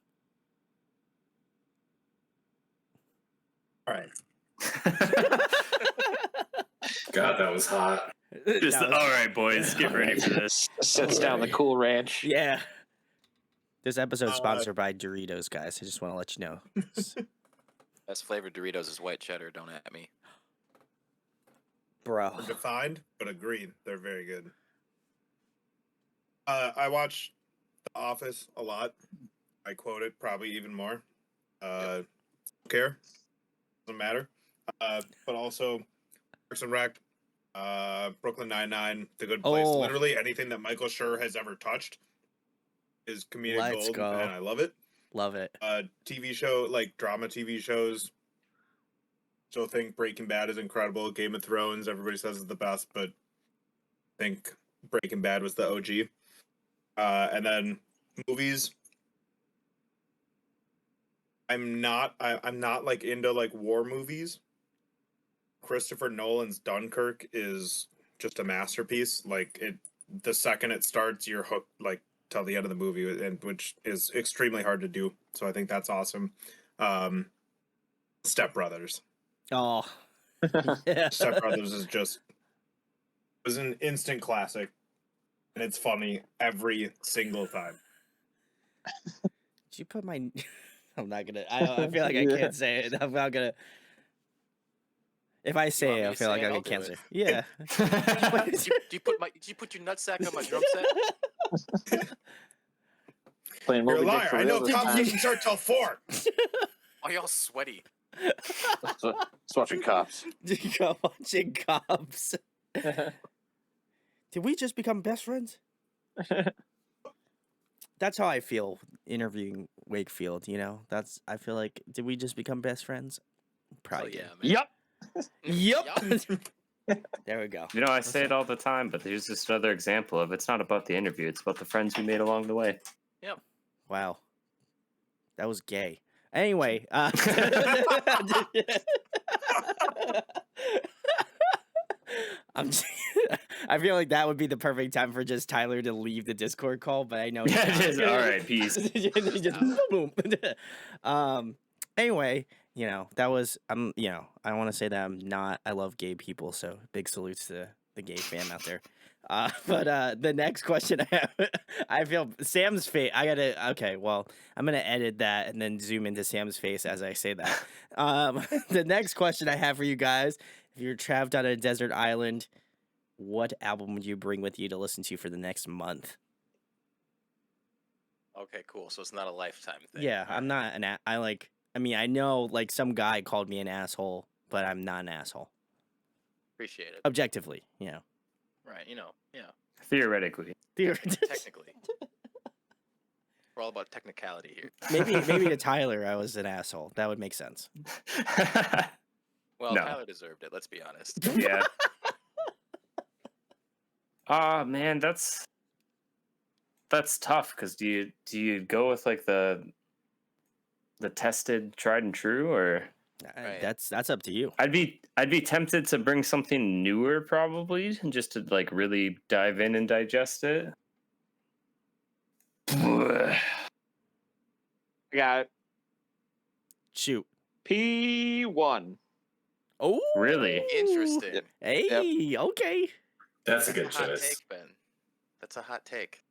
All right. God, that was hot. Just all right, boys, get ready for this. Sits down the Cool Ranch. Yeah. This episode is sponsored by Doritos, guys. I just want to let you know. Best flavored Doritos is white cheddar. Don't at me. Bro. Defined, but agreed. They're very good. I watch The Office a lot. I quote it probably even more. Don't care. Doesn't matter. But also Parks and Rec, Brooklyn Nine-Nine, The Good Place. Oh. Literally anything that Michael Schur has ever touched is comedic Let's gold, go. and I love it. Love it. TV show, like drama TV shows. Still think Breaking Bad is incredible. Game of Thrones, everybody says is the best, but I think Breaking Bad was the OG. And then movies. I'm not like into like war movies. Christopher Nolan's Dunkirk is just a masterpiece. Like the second it starts, you're hooked like till the end of the movie, and which is extremely hard to do. So I think that's awesome. Step Brothers. Oh. Yeah. Step Brothers is just was an instant classic, and it's funny every single time. Did you put my? I'm not gonna. I feel like I can't say it. I'm not gonna. If I me say it, I to feel say like it? I I'll get do cancer. it. Yeah. Do you put your nutsack on my drum set? Playing You're a Moby Dick liar. for I real know this time. cops doesn't start till 4. Why y'all sweaty? It's watching Cops. Go watching Cops. Did we just become best friends? That's how I feel interviewing Wakefield, you know? I feel like, did we just become best friends? Probably yeah, did. man. Yep. There we go. You know, I say it all the time, but here's just another example of it's not about the interview; it's about the friends we made along the way. Wow. That was gay. Anyway, I feel like that would be the perfect time for just Tyler to leave the Discord call, but I know he's Yeah, not. just, all right, peace. Just boom. Anyway, you know, that was you know, I want to say that I love gay people, so big salutes to the gay fam out there. But the next question I have, I feel Sam's face. Okay, well, I'm gonna edit that and then zoom into Sam's face as I say that. The next question I have for you guys: if you're trapped on a desert island, what album would you bring with you to listen to for the next month? Okay, cool. So it's not a lifetime thing. Yeah, All I'm right. not I mean, I know like some guy called me an asshole, but I'm not an asshole. Appreciate it. Objectively, you know. Right, yeah. Theoretically. Technically. We're all about technicality here. maybe to Tyler I was an asshole. That would make sense. Well, No. Tyler deserved it, let's be honest. Yeah. Man, that's tough because do you go with like the tested, tried and true, or Right. That's up to you. I'd be tempted to bring something newer probably, just to like really dive in and digest it. I got it. Shoot. P1. Oh, Really? Interesting. Yep. Hey, okay. That's a good That's a hot choice. take, Ben. That's a hot take.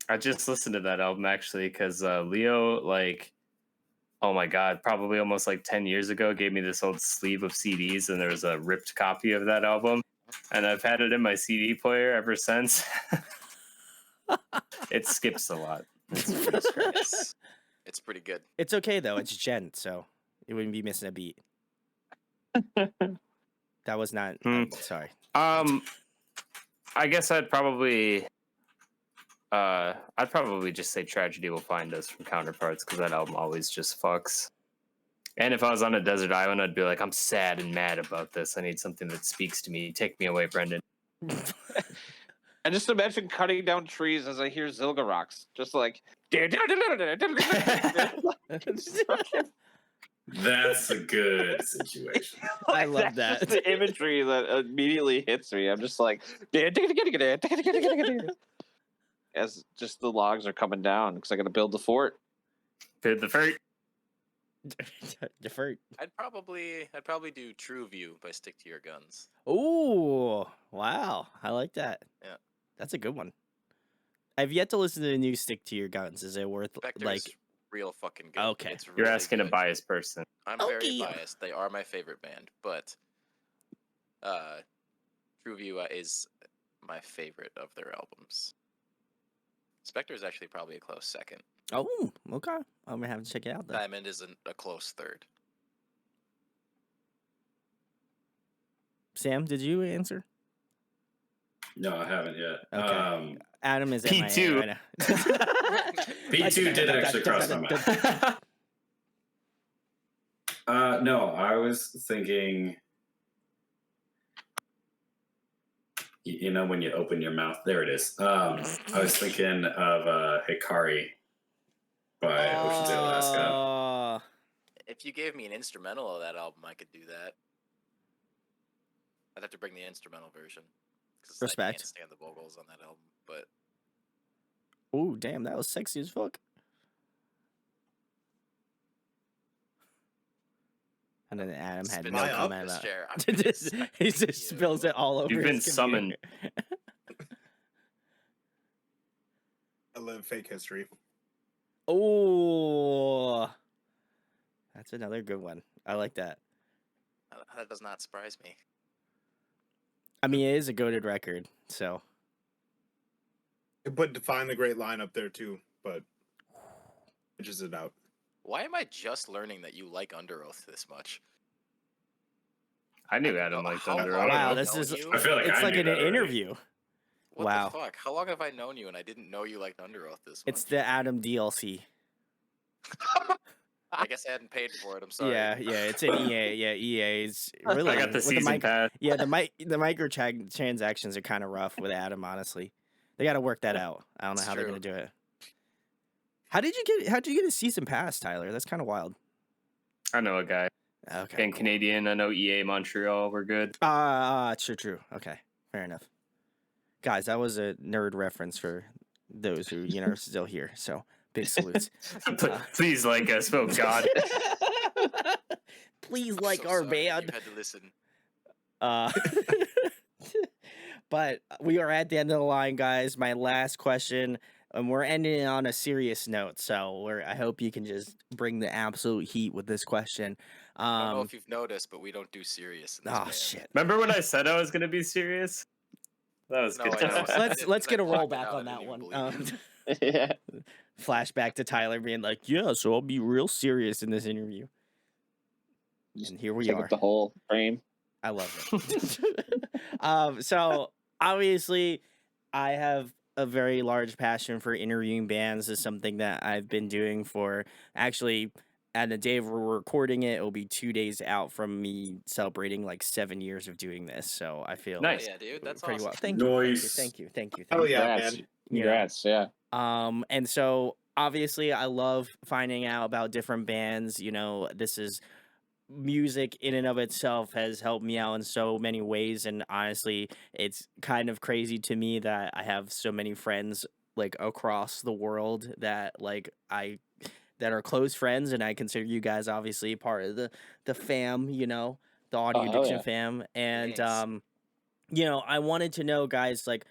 I just listened to that album actually because Leo, like, oh my god, probably almost like 10 years ago, gave me this old sleeve of CDs, and there was a ripped copy of that album, and I've had it in my CD player ever since. It skips a lot. It's pretty good. It's okay though. It's Jen, so it wouldn't be missing a beat. That was not. Sorry. I guess I'd probably just say Tragedy Will Find Us from Counterparts because that album always just fucks. And if I was on a desert island, I'd be like, I'm sad and mad about this. I need something that speaks to me. Take me away, Brendan. And just imagine cutting down trees as I hear Zilga Rocks. Just like. That's a good situation. I love that. Just the imagery that immediately hits me. I'm just like. As just the logs are coming down because I got to build the fort. Build the fort. Deferred. I'd probably do True View by Stick to Your Guns. Oh, wow. I like that. Yeah. That's a good one. I've yet to listen to the new Stick to Your Guns. Is it worth Spectre's like real fucking good. Okay. It's You're really asking a good. biased person. I'm very biased. They are my favorite band, but True View is my favorite of their albums. Spectre is actually probably a close second. Oh, okay. I'm gonna have to check it out then. Diamond is a close third. Sam, did you answer? No, I haven't yet. Okay. Adam is P2. MIA right now. P2 did actually cross my mind. No, I was thinking, you know, when you open your mouth, there it is. I was thinking of Hikari by Ocean's 8 Alaska. If you gave me an instrumental of that album, I could do that. I'd have to bring the instrumental version. 'Cause I Respect. can't stand the vocals on that album, but Oh, damn, that was sexy as fuck. And then Adam had spit no it out comment of this about chair. I'm it. gonna smack He you. just spills it all over. You've been his computer. summoned. I live fake history. Oh, that's another good one. I like that. That does not surprise me. I mean, it is a goated record, so You put Define the Great Line up there too, but edges it out. Why am I just learning that you like Under Oath this much? I knew I Adam know- liked how Under long Oath. have wow, I this known is you? I feel like it's I like knew an that already. interview. What Wow. the fuck? How long have I known you and I didn't know you liked Under Oath this much? It's the Adam DLC. I guess I hadn't paid for it. I'm sorry. Yeah, it's an EA. Yeah, EA's really. I got the with season pass. Yeah, the microtransactions are kind of rough with Adam. Honestly, they got to work that out. I don't know It's how they're true. gonna do it. How did you get a season pass, Tyler? That's kind of wild. I know a guy. Okay, And cool. Canadian. I know EA Montreal. We're good. True. Okay, fair enough. Guys, that was a nerd reference for those who are still here. So big salutes. Please like us, oh God. Please I'm like so our sorry that band. You had to listen. But we are at the end of the line, guys. My last question, and we're ending on a serious note. So I hope you can just bring the absolute heat with this question. I don't know if you've noticed, but we don't do serious in this Oh band. shit! Remember when I said I was going to be serious? That was No, good I know. times. I Let's didn't- let's I get a roll blocked it back out. on I that didn't even one. believe you. Yeah. Flashback to Tyler being like, "Yeah, so I'll be real serious in this interview." And here we Take are. up the whole frame. I love it. So obviously, I have a very large passion for interviewing bands. Is something that I've been doing for actually. And the day we're recording it, it'll be 2 days out from me celebrating like 7 years of doing this. So I feel Nice. Oh, yeah, dude. That's pretty awesome. well. Thank you. Nice. Thank you. Oh yeah, Congrats. man. Congrats. Yeah. And so obviously I love finding out about different bands. This is music in and of itself has helped me out in so many ways. And honestly, it's kind of crazy to me that I have so many friends like across the world that that are close friends, and I consider you guys obviously part of the fam, the audio hell addiction yeah. fam. And Thanks. I wanted to know, guys, like,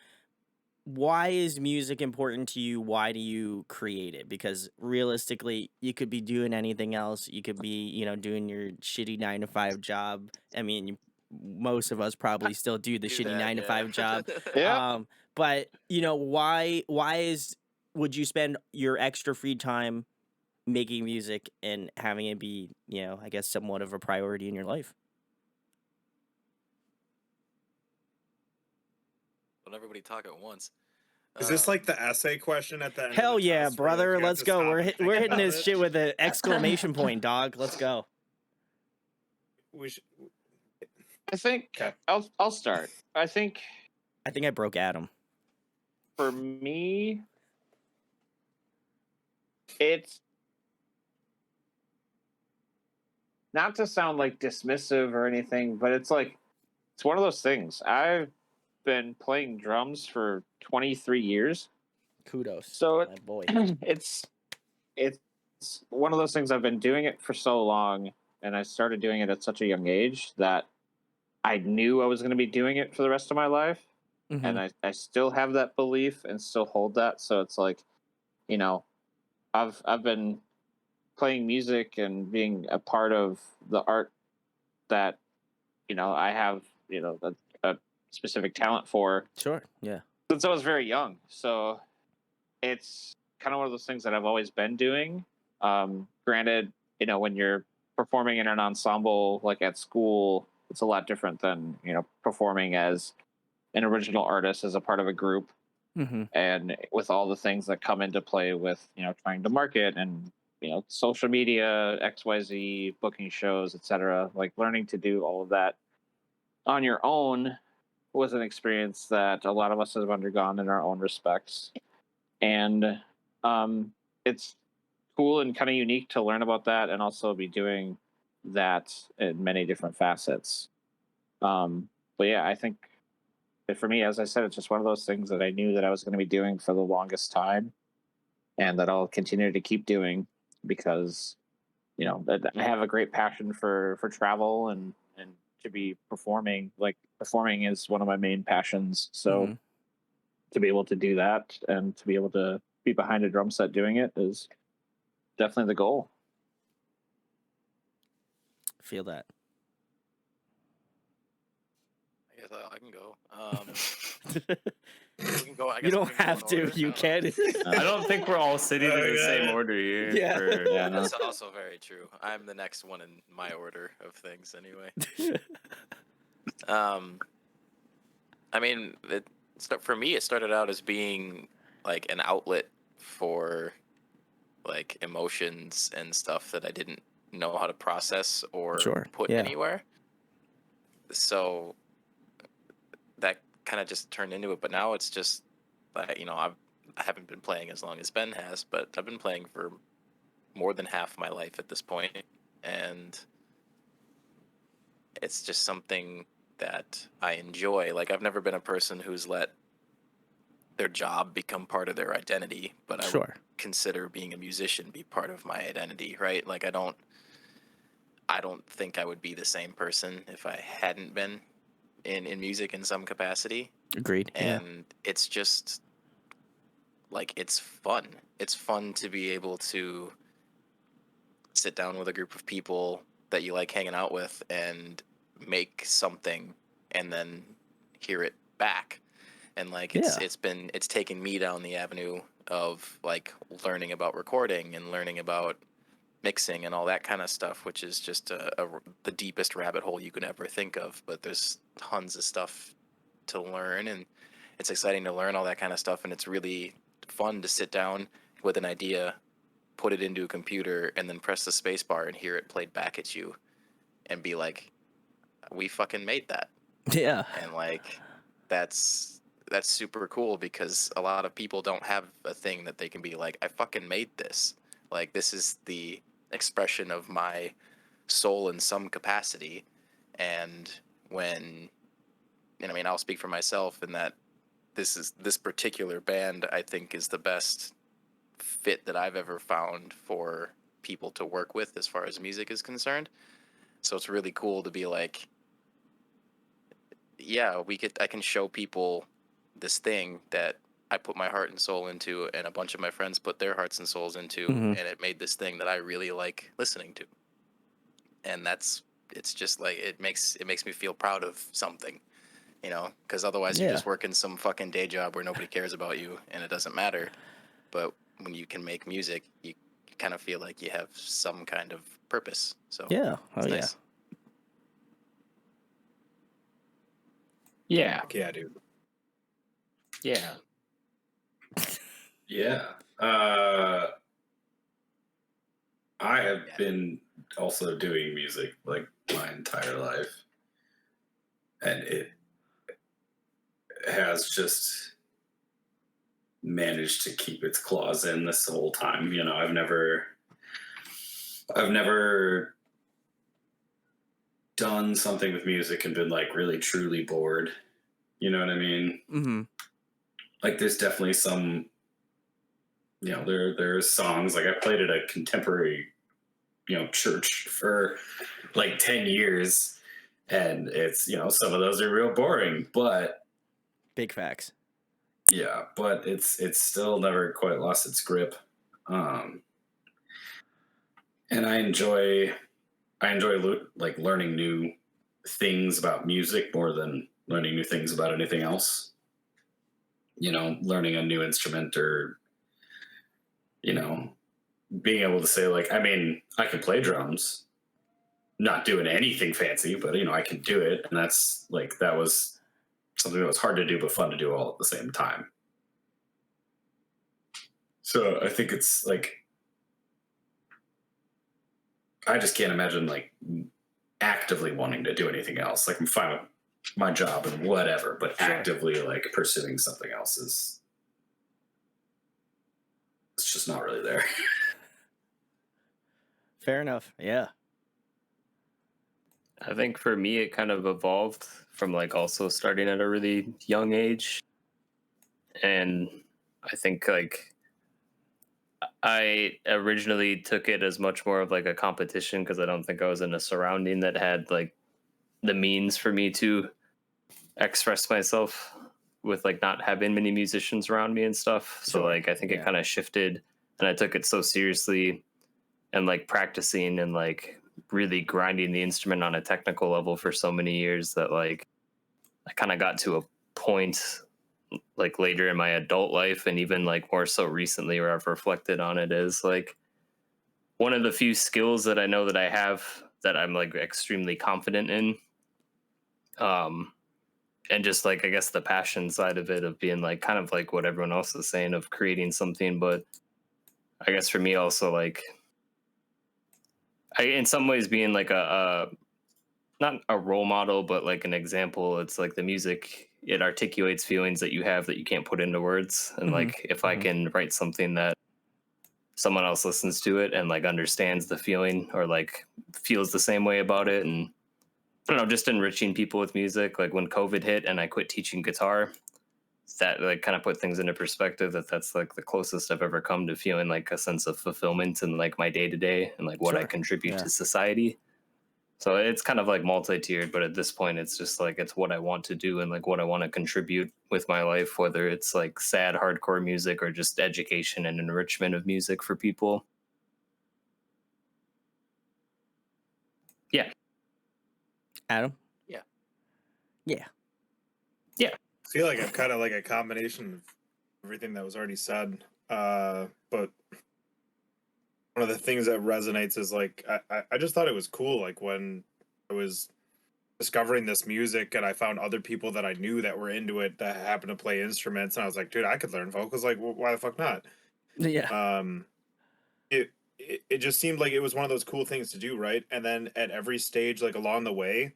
why is music important to you? Why do you create it? Because realistically, you could be doing anything else. You could be, doing your shitty 9 to 5 job. I mean, most of us probably still do the Do shitty that, 9 to 5 yeah. job. Yeah. But why would you spend your extra free time making music and having it be, I guess somewhat of a priority in your life? Don't everybody talk at once. Is this like the essay question at the end? Hell of the yeah, test where, like, brother. you have Let's to go. stop We're and we're think hitting about this it? shit with an exclamation point, dog. Let's go. We should, I think Okay. I'll start. I think I think I broke Adam. for me, it's not to sound like dismissive or anything, but it's one of those things. I've been playing drums for 23 years. Kudos. So my boy. it's one of those things. I've been doing it for so long, and I started doing it at such a young age that I knew I was going to be doing it for the rest of my life. Mhm. And I still have that belief and still hold that. So it's like, I've been playing music and being a part of the art that, I have, a specific talent for Sure. Yeah. since I was very young. So it's kind of one of those things that I've always been doing. Granted, when you're performing in an ensemble, like at school, it's a lot different than, performing as an original artist as a part of a group. Mm-hmm. And with all the things that come into play with, trying to market and, social media, XYZ, booking shows, etc. Like learning to do all of that on your own was an experience that a lot of us have undergone in our own respects. And it's cool and kind of unique to learn about that and also be doing that in many different facets. But yeah, I think for me, as I said, it's just one of those things that I knew that I was going to be doing for the longest time and that I'll continue to keep doing because, I have a great passion for travel and to be performing. Like performing is one of my main passions. So Mhm. to be able to do that and to be able to be behind a drum set doing it is definitely the goal. Feel that. guess I can go. We can go. I You guess we don't can go in have to. order. You can. I don't think we're all sitting in the same Okay. order here. Yeah. Yeah, no. That's also very true. I'm the next one in my order of things, anyway. I mean, for me, it started out as being like an outlet for like emotions and stuff that I didn't know how to process or Sure, put yeah. anywhere. So that kind of just turned into it. But now it's just, you know, I haven't been playing as long as Ben has, but I've been playing for more than half my life at this point, and it's just something that I enjoy. Like, I've never been a person who's let their job become part of their identity, but I would Sure. consider being a musician be part of my identity, right? Like, I don't think I would be the same person if I hadn't been in music in some capacity. Agreed. Yeah. And it's just like, it's fun. It's fun to be able to sit down with a group of people that you like hanging out with and make something and then hear it back. And like it's taken me down the avenue of like learning about recording and learning about mixing and all that kind of stuff, which is just the deepest rabbit hole you could ever think of. But there's tons of stuff to learn, and it's exciting to learn all that kind of stuff. And it's really fun to sit down with an idea, put it into a computer, and then press the space bar and hear it played back at you and be like, we fucking made that. Yeah. And like, that's super cool, because a lot of people don't have a thing that they can be like, I fucking made this. Like, this is the expression of my soul in some capacity. And when, and I mean, I'll speak for myself in that this particular band, I think, is the best fit that I've ever found for people to work with as far as music is concerned. So it's really cool to be like, yeah, I can show people this thing that I put my heart and soul into, and a bunch of my friends put their hearts and souls into, Mhm. and it made this thing that I really like listening to. And it's just like, it makes me feel proud of something, you know, because otherwise you're Yeah. just working some fucking day job where nobody cares about you and it doesn't matter. But when you can make music, you kind of feel like you have some kind of purpose. So Yeah. Oh it's yeah. nice. Yeah. Yeah, dude. Yeah. Yeah. I have been also doing music like my entire life, and it has just managed to keep its claws in this whole time. You know, I've never done something with music and been like really truly bored. You know what I mean? Mm-hmm. Like, there's definitely some, you know, there's songs, like I played at a contemporary, you know, church for like 10 years, and it's, you know, some of those are real boring, but Big facts. yeah, but it's still never quite lost its grip. And I enjoy like learning new things about music more than learning new things about anything else. You know, learning a new instrument, or, you know, being able to say, like, I mean, I can play drums, not doing anything fancy, but, you know, I can do it. And that's like, that was something that was hard to do, but fun to do all at the same time. So I think it's like, I just can't imagine like actively wanting to do anything else. Like, I'm fine with my job and whatever, but Sure. actively like pursuing something else it's just not really there. Fair enough. Yeah. I think for me, it kind of evolved from like also starting at a really young age. And I think like I originally took it as much more of like a competition, because I don't think I was in a surrounding that had like the means for me to express myself with like not having many musicians around me and stuff. So Sure. like I think Yeah. it kind of shifted, and I took it so seriously and like practicing and like really grinding the instrument on a technical level for so many years that like I kind of got to a point like later in my adult life, and even like more so recently, where I've reflected on it, is like one of the few skills that I know that I have that I'm like extremely confident in. Um, and just like, I guess the passion side of it, of being like kind of like what everyone else is saying, of creating something. But I guess for me also, like, I in some ways being like a not a role model, but like an example. It's like the music, it articulates feelings that you have that you can't put into words. And like, if I can write something that someone else listens to it and like understands the feeling, or like feels the same way about it, and I don't know, just enriching people with music. Like when COVID hit and I quit teaching guitar, that like kind of put things into perspective, that that's like the closest I've ever come to feeling like a sense of fulfillment in like my day to day, and like what I contribute to society. So it's kind of like multi-tiered, but at this point it's just like, it's what I want to do and like what I want to contribute with my life, whether it's like sad hardcore music or just education and enrichment of music for people. Yeah. Adam? Yeah. Yeah. Yeah. I feel like I'm kind of like a combination of everything that was already said. But one of the things that resonates is like I just thought it was cool, like when I was discovering this music and I found other people that I knew that were into it that happened to play instruments, and I was like, dude, I could learn vocals. Like, why the fuck not? Yeah. It just seemed like it was one of those cool things to do, right? And then at every stage, like along the way,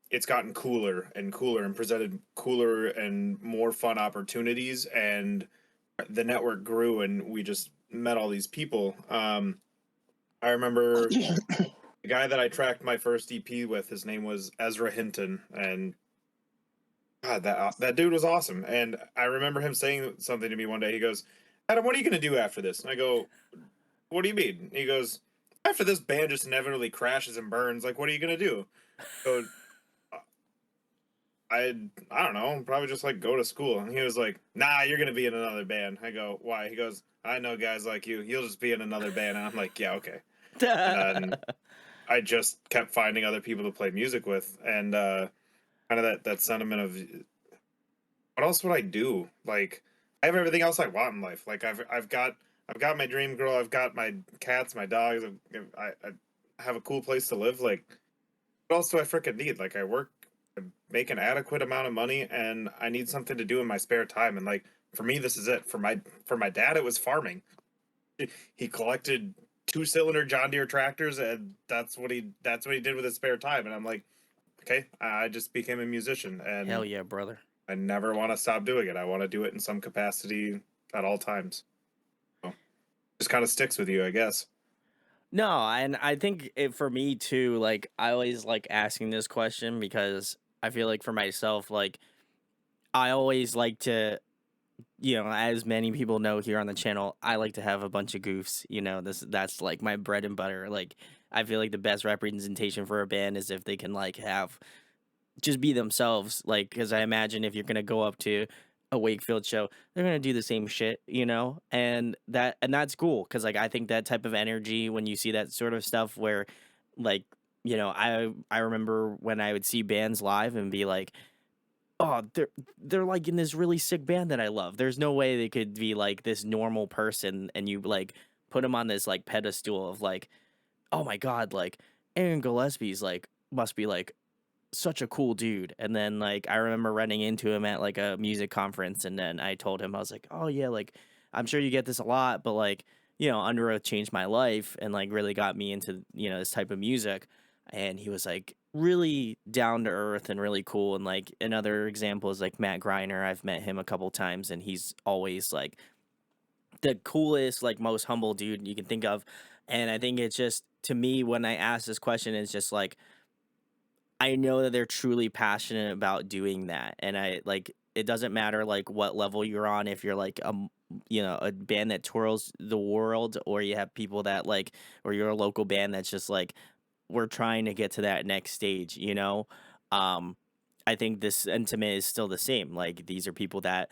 it's gotten cooler and cooler and presented cooler and more fun opportunities, and the network grew and we just met all these people. I remember the guy that I tracked my first EP with, his name was Ezra Hinton, and God, that dude was awesome. And I remember him saying something to me one day. He goes, "Adam, what are you gonna do after this?" And I go, "What do you mean?" And he goes, "After this band just inevitably crashes and burns, like what are you gonna do?" So I don't know, probably just like go to school. And he was like, "Nah, you're gonna be in another band." I go, "Why?" He goes, "I know guys like you. You'll just be in another band." And I'm like, "Yeah, okay." And I just kept finding other people to play music with, and kind of that sentiment of what else would I do? Like I have everything else I want in life. Like I've got my dream girl. I've got my cats, my dogs. I have a cool place to live. Like what else do I freaking need? Like I make an adequate amount of money, and I need something to do in my spare time. And like for me, this is it. For my dad, it was farming. He collected 2-cylinder John Deere tractors, and that's what he did with his spare time. And I'm like, okay, I just became a musician, and Hell yeah, brother. I never want to stop doing it. I want to do it in some capacity at all times. So, just kind of sticks with you, I guess. No, and I think for me too, like I always like asking this question because I feel like for myself, like I always like to, as many people know here on the channel, I like to have a bunch of goofs. That's like my bread and butter. Like I feel like the best representation for a band is if they can like have just be themselves. Like because I imagine if you're gonna go up to a Wakefield show, they're gonna do the same shit, and that's cool because like I think that type of energy when you see that sort of stuff where, like, I remember when I would see bands live and be like, oh, they're like in this really sick band that I love. There's no way they could be like this normal person, and you like put them on this like pedestal of like, oh my god, like Aaron Gillespie's like must be like such a cool dude. And then like I remember running into him at like a music conference, and then I told him, I was like, oh yeah, like I'm sure you get this a lot, but like, Under Oath changed my life and like really got me into, this type of music. And he was like really down to earth and really cool. And like another example is like Matt Greiner. I've met him a couple times, and he's always like the coolest, like most humble dude you can think of. And I think it's just, to me, when I ask this question, it's just like I know that they're truly passionate about doing that. And I like, it doesn't matter like what level you're on, if you're like a band that tours the world, or you have people that like, or you're a local band that's just like, we're trying to get to that next stage. um I think this sentiment is still the same. Like these are people that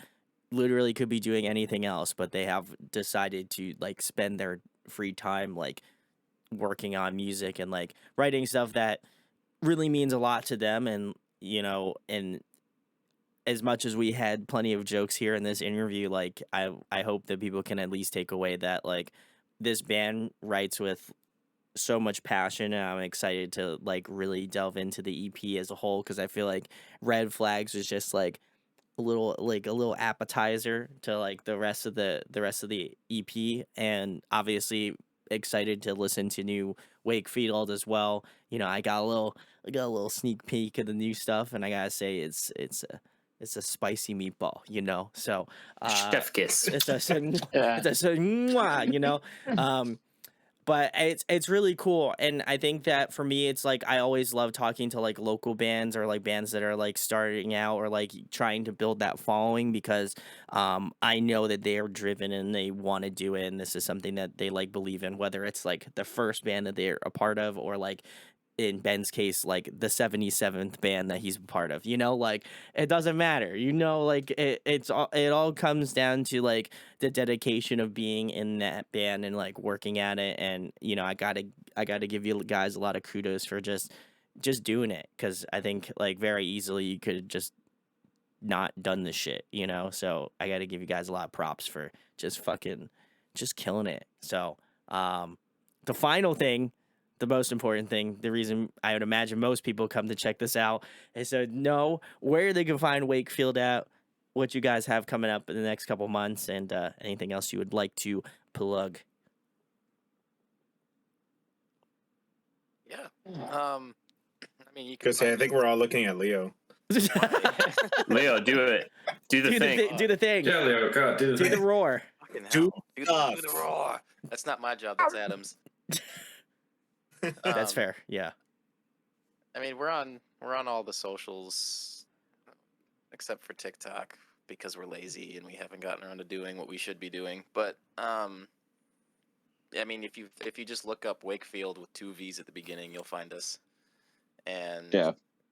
literally could be doing anything else, but they have decided to like spend their free time like working on music and like writing stuff that really means a lot to them. And as much as we had plenty of jokes here in this interview, like I hope that people can at least take away that like this band writes with so much passion, and I'm excited to like really delve into the EP as a whole, because I feel like Red Flags is just like a little appetizer to like the rest of the EP, and obviously excited to listen to new Wakefield as well. You know, I got a little sneak peek of the new stuff, and I gotta say it's a spicy meatball, you know. So Chef kiss. it's a Yeah. it's a mwah, you know. But it's really cool, and I think that for me it's like I always love talking to like local bands or like bands that are like starting out or like trying to build that following, because I know that they are driven and they want to do it, and this is something that they like believe in, whether it's like the first band that they're a part of, or like in Ben's case, like the 77th band that he's a part of, you know, like it doesn't matter, you know, like it all comes down to like the dedication of being in that band and like working at it. And, you know, I gotta give you guys a lot of kudos for just doing it. 'Cause I think like very easily you could just not done this shit, you know? So I gotta give you guys a lot of props for just killing it. So, the final thing, the most important thing, the reason I would imagine most people come to check this out is to know where they can find Wakefield at, what you guys have coming up in the next couple months, and anything else you would like to plug. Yeah. I mean, you can. Because I think we're all looking at Leo. Leo, do it. Do the thing. Do the thing. Yeah, Leo, go do Do the roar. Fucking Do hell. Do the roar. That's not my job. That's Adam's. That's fair. Yeah. I mean, we're on all the socials except for TikTok because we're lazy and we haven't gotten around to doing what we should be doing. But I mean, if you just look up Wakefield with 2 V's at the beginning, you'll find us. And Yeah.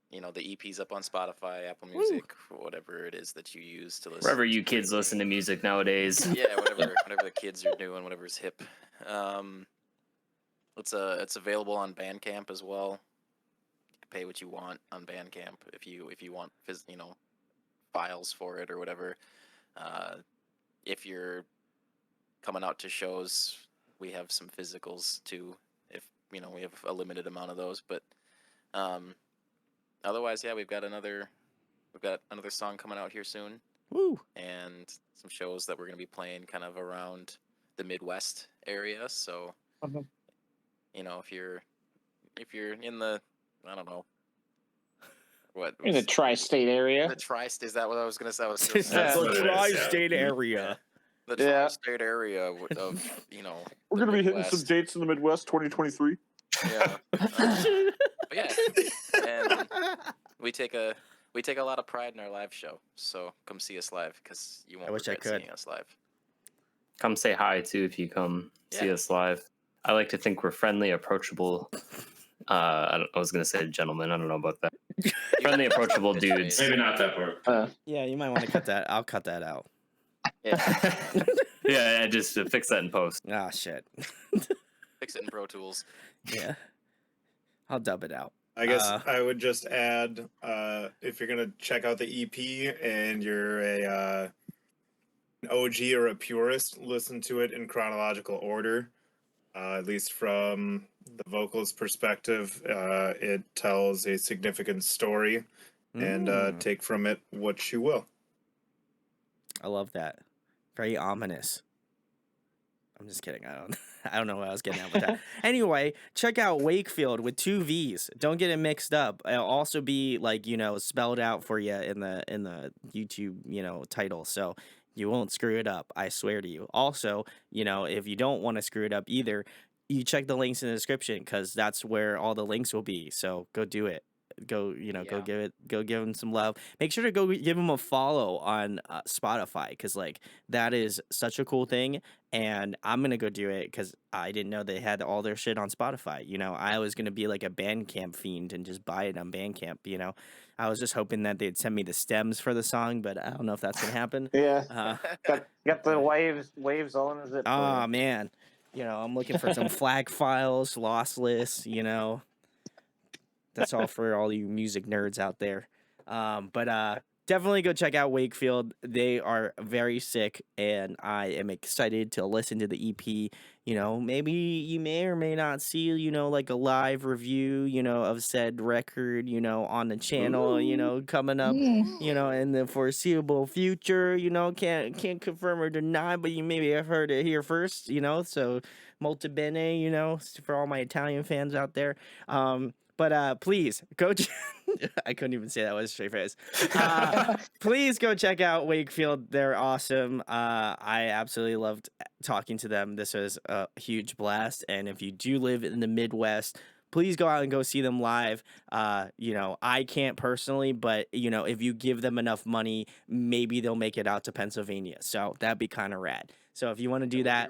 you know, the EP's up on Spotify, Apple Music, or whatever it is that you use to listen. Wherever you kids listen to music nowadays. Yeah, whatever the kids are doing, whatever's hip. It's available on Bandcamp as well. You can pay what you want on Bandcamp if you want files for it or whatever. If you're coming out to shows, we have some physicals too. If we have a limited amount of those, but otherwise, yeah, we've got another song coming out here soon. Woo. And some shows that we're going to be playing kind of around the Midwest area. So, if you're in the, I don't know, what In the tri-state area. the tri-state, is that what I was going to say? That's what it is, Tri-state area. The Yeah. tri-state area of We're the gonna be hitting Midwest. some dates in the Midwest 2023. Yeah. But yeah, and we take a lot of pride in our live show. So come see us live because you won't I wish I regret could. seeing us live. Come say hi too if you come see Yeah. us live. I like to think we're friendly, approachable. I was gonna say gentlemen. I don't know about that. Friendly, approachable dudes. Maybe not that part. Yeah, you might want to cut that. I'll cut that out. Yeah, Yeah, just to fix that in post. Ah, shit. fix it in Pro Tools. Yeah. I'll dub it out. I guess I would just add, if you're gonna check out the EP and you're an OG or a purist, listen to it in chronological order. At least from the vocalist perspective, it tells a significant story, and take from it what you will. I love that. Very ominous. I'm just kidding. I don't know what I was getting at with that. Anyway, check out Wakefield with 2 V's. Don't get it mixed up. It'll also be like, spelled out for you in the YouTube, title. So you won't screw it up. I swear to you. Also, if you don't want to screw it up either, you check the links in the description, because that's where all the links will be. So go do it. Go give him some love. Make sure to go give him a follow on Spotify, because like that is such a cool thing, and I'm gonna go do it because I didn't know they had all their shit on Spotify. I was gonna be like a Bandcamp fiend and just buy it on Bandcamp. I was just hoping that they'd send me the stems for the song, but I don't know if that's gonna happen. Yeah. Got the waves on zip. Oh man, I'm looking for some flag files, lossless. That's all for all you music nerds out there. But definitely go check out Wakefield. They are very sick, and I am excited to listen to the EP. You know, maybe you may or may not see, you know, like a live review, you know, of said record, you know, on the channel, you know, coming up, you know, in the foreseeable future. You know, can't confirm or deny, but you maybe have heard it here first, you know. So, molto bene, you know, for all my Italian fans out there. But please go. I couldn't even say that with a straight face. Please go check out Wakefield. They're awesome. I absolutely loved talking to them. This was a huge blast. And if you do live in the Midwest, please go out and go see them live. You know, I can't personally, but you know, if you give them enough money, maybe they'll make it out to Pennsylvania. So that'd be kind of rad. So if you want to do that,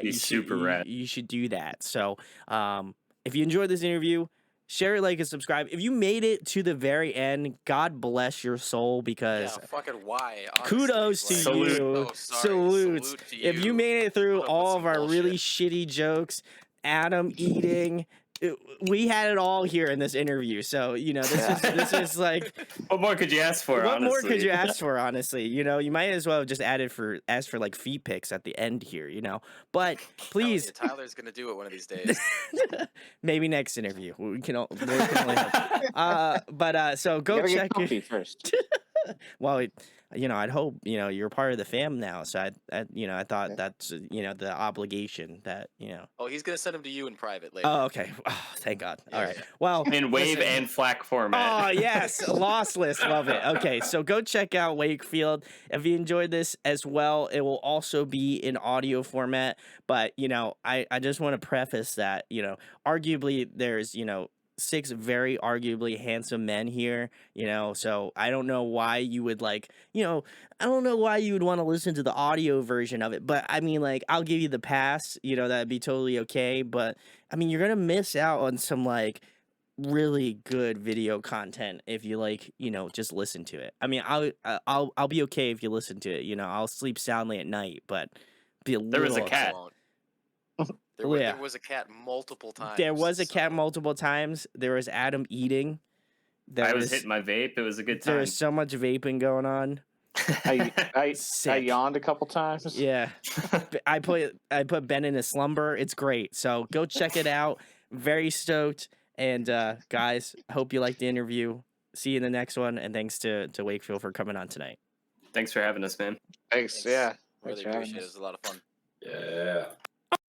Be super rad. you should do that. So if you enjoyed this interview, share it, like, and subscribe. If you made it to the very end, God bless your soul, because fucking why? kudos to Salute. you. Oh, sorry. Salute to If you made it through Put up with all of some our really bullshit. shitty jokes, Adam eating, we had it all here in this interview. So, you know, this is like, What more could you ask for? what more could honestly? you ask for, honestly? You know, you might as well have just ask for like feet pics at the end here, you know. But please, Tyler's gonna do it one of these days. maybe next interview. We can only hope. So go Gotta get check comfy first. Well, you know, I'd hope, you know, you're part of the fam now. So I thought that's, you know, the obligation that, you know. Oh, he's gonna send him to you in private later. Oh, okay. Oh, thank God. All right. Yeah. Well, In wave listen. and FLAC format. Oh, yes. Lossless. Love it. Okay. So go check out Wakefield. If you enjoyed this as well, it will also be in audio format. But, you know, I just want to preface that, you know, arguably there's, you know, 6 very arguably handsome men here, you know, so I don't know why you would like, you know, I don't know why you would want to listen to the audio version of it, but I mean, like, I'll give you the pass, you know, that'd be totally okay, but I mean, you're gonna miss out on some like really good video content if you like, you know, just listen to it. I mean, I'll be okay if you listen to it, you know, I'll sleep soundly at night, but be a There was a little cat. There Yeah. was a cat multiple times. There was a cat so- multiple times. There was Adam eating. I was hitting my vape. It was a good There time. was so much vaping going on. I Sick. yawned a couple times. Yeah. I put Ben in a slumber. It's great. So go check it out. Very stoked. And guys, hope you liked the interview. See you in the next one. And thanks to Wakefield for coming on tonight. Thanks for having us, man. Thanks. Yeah. Really Thanks for having appreciate it. It us. was a lot of fun.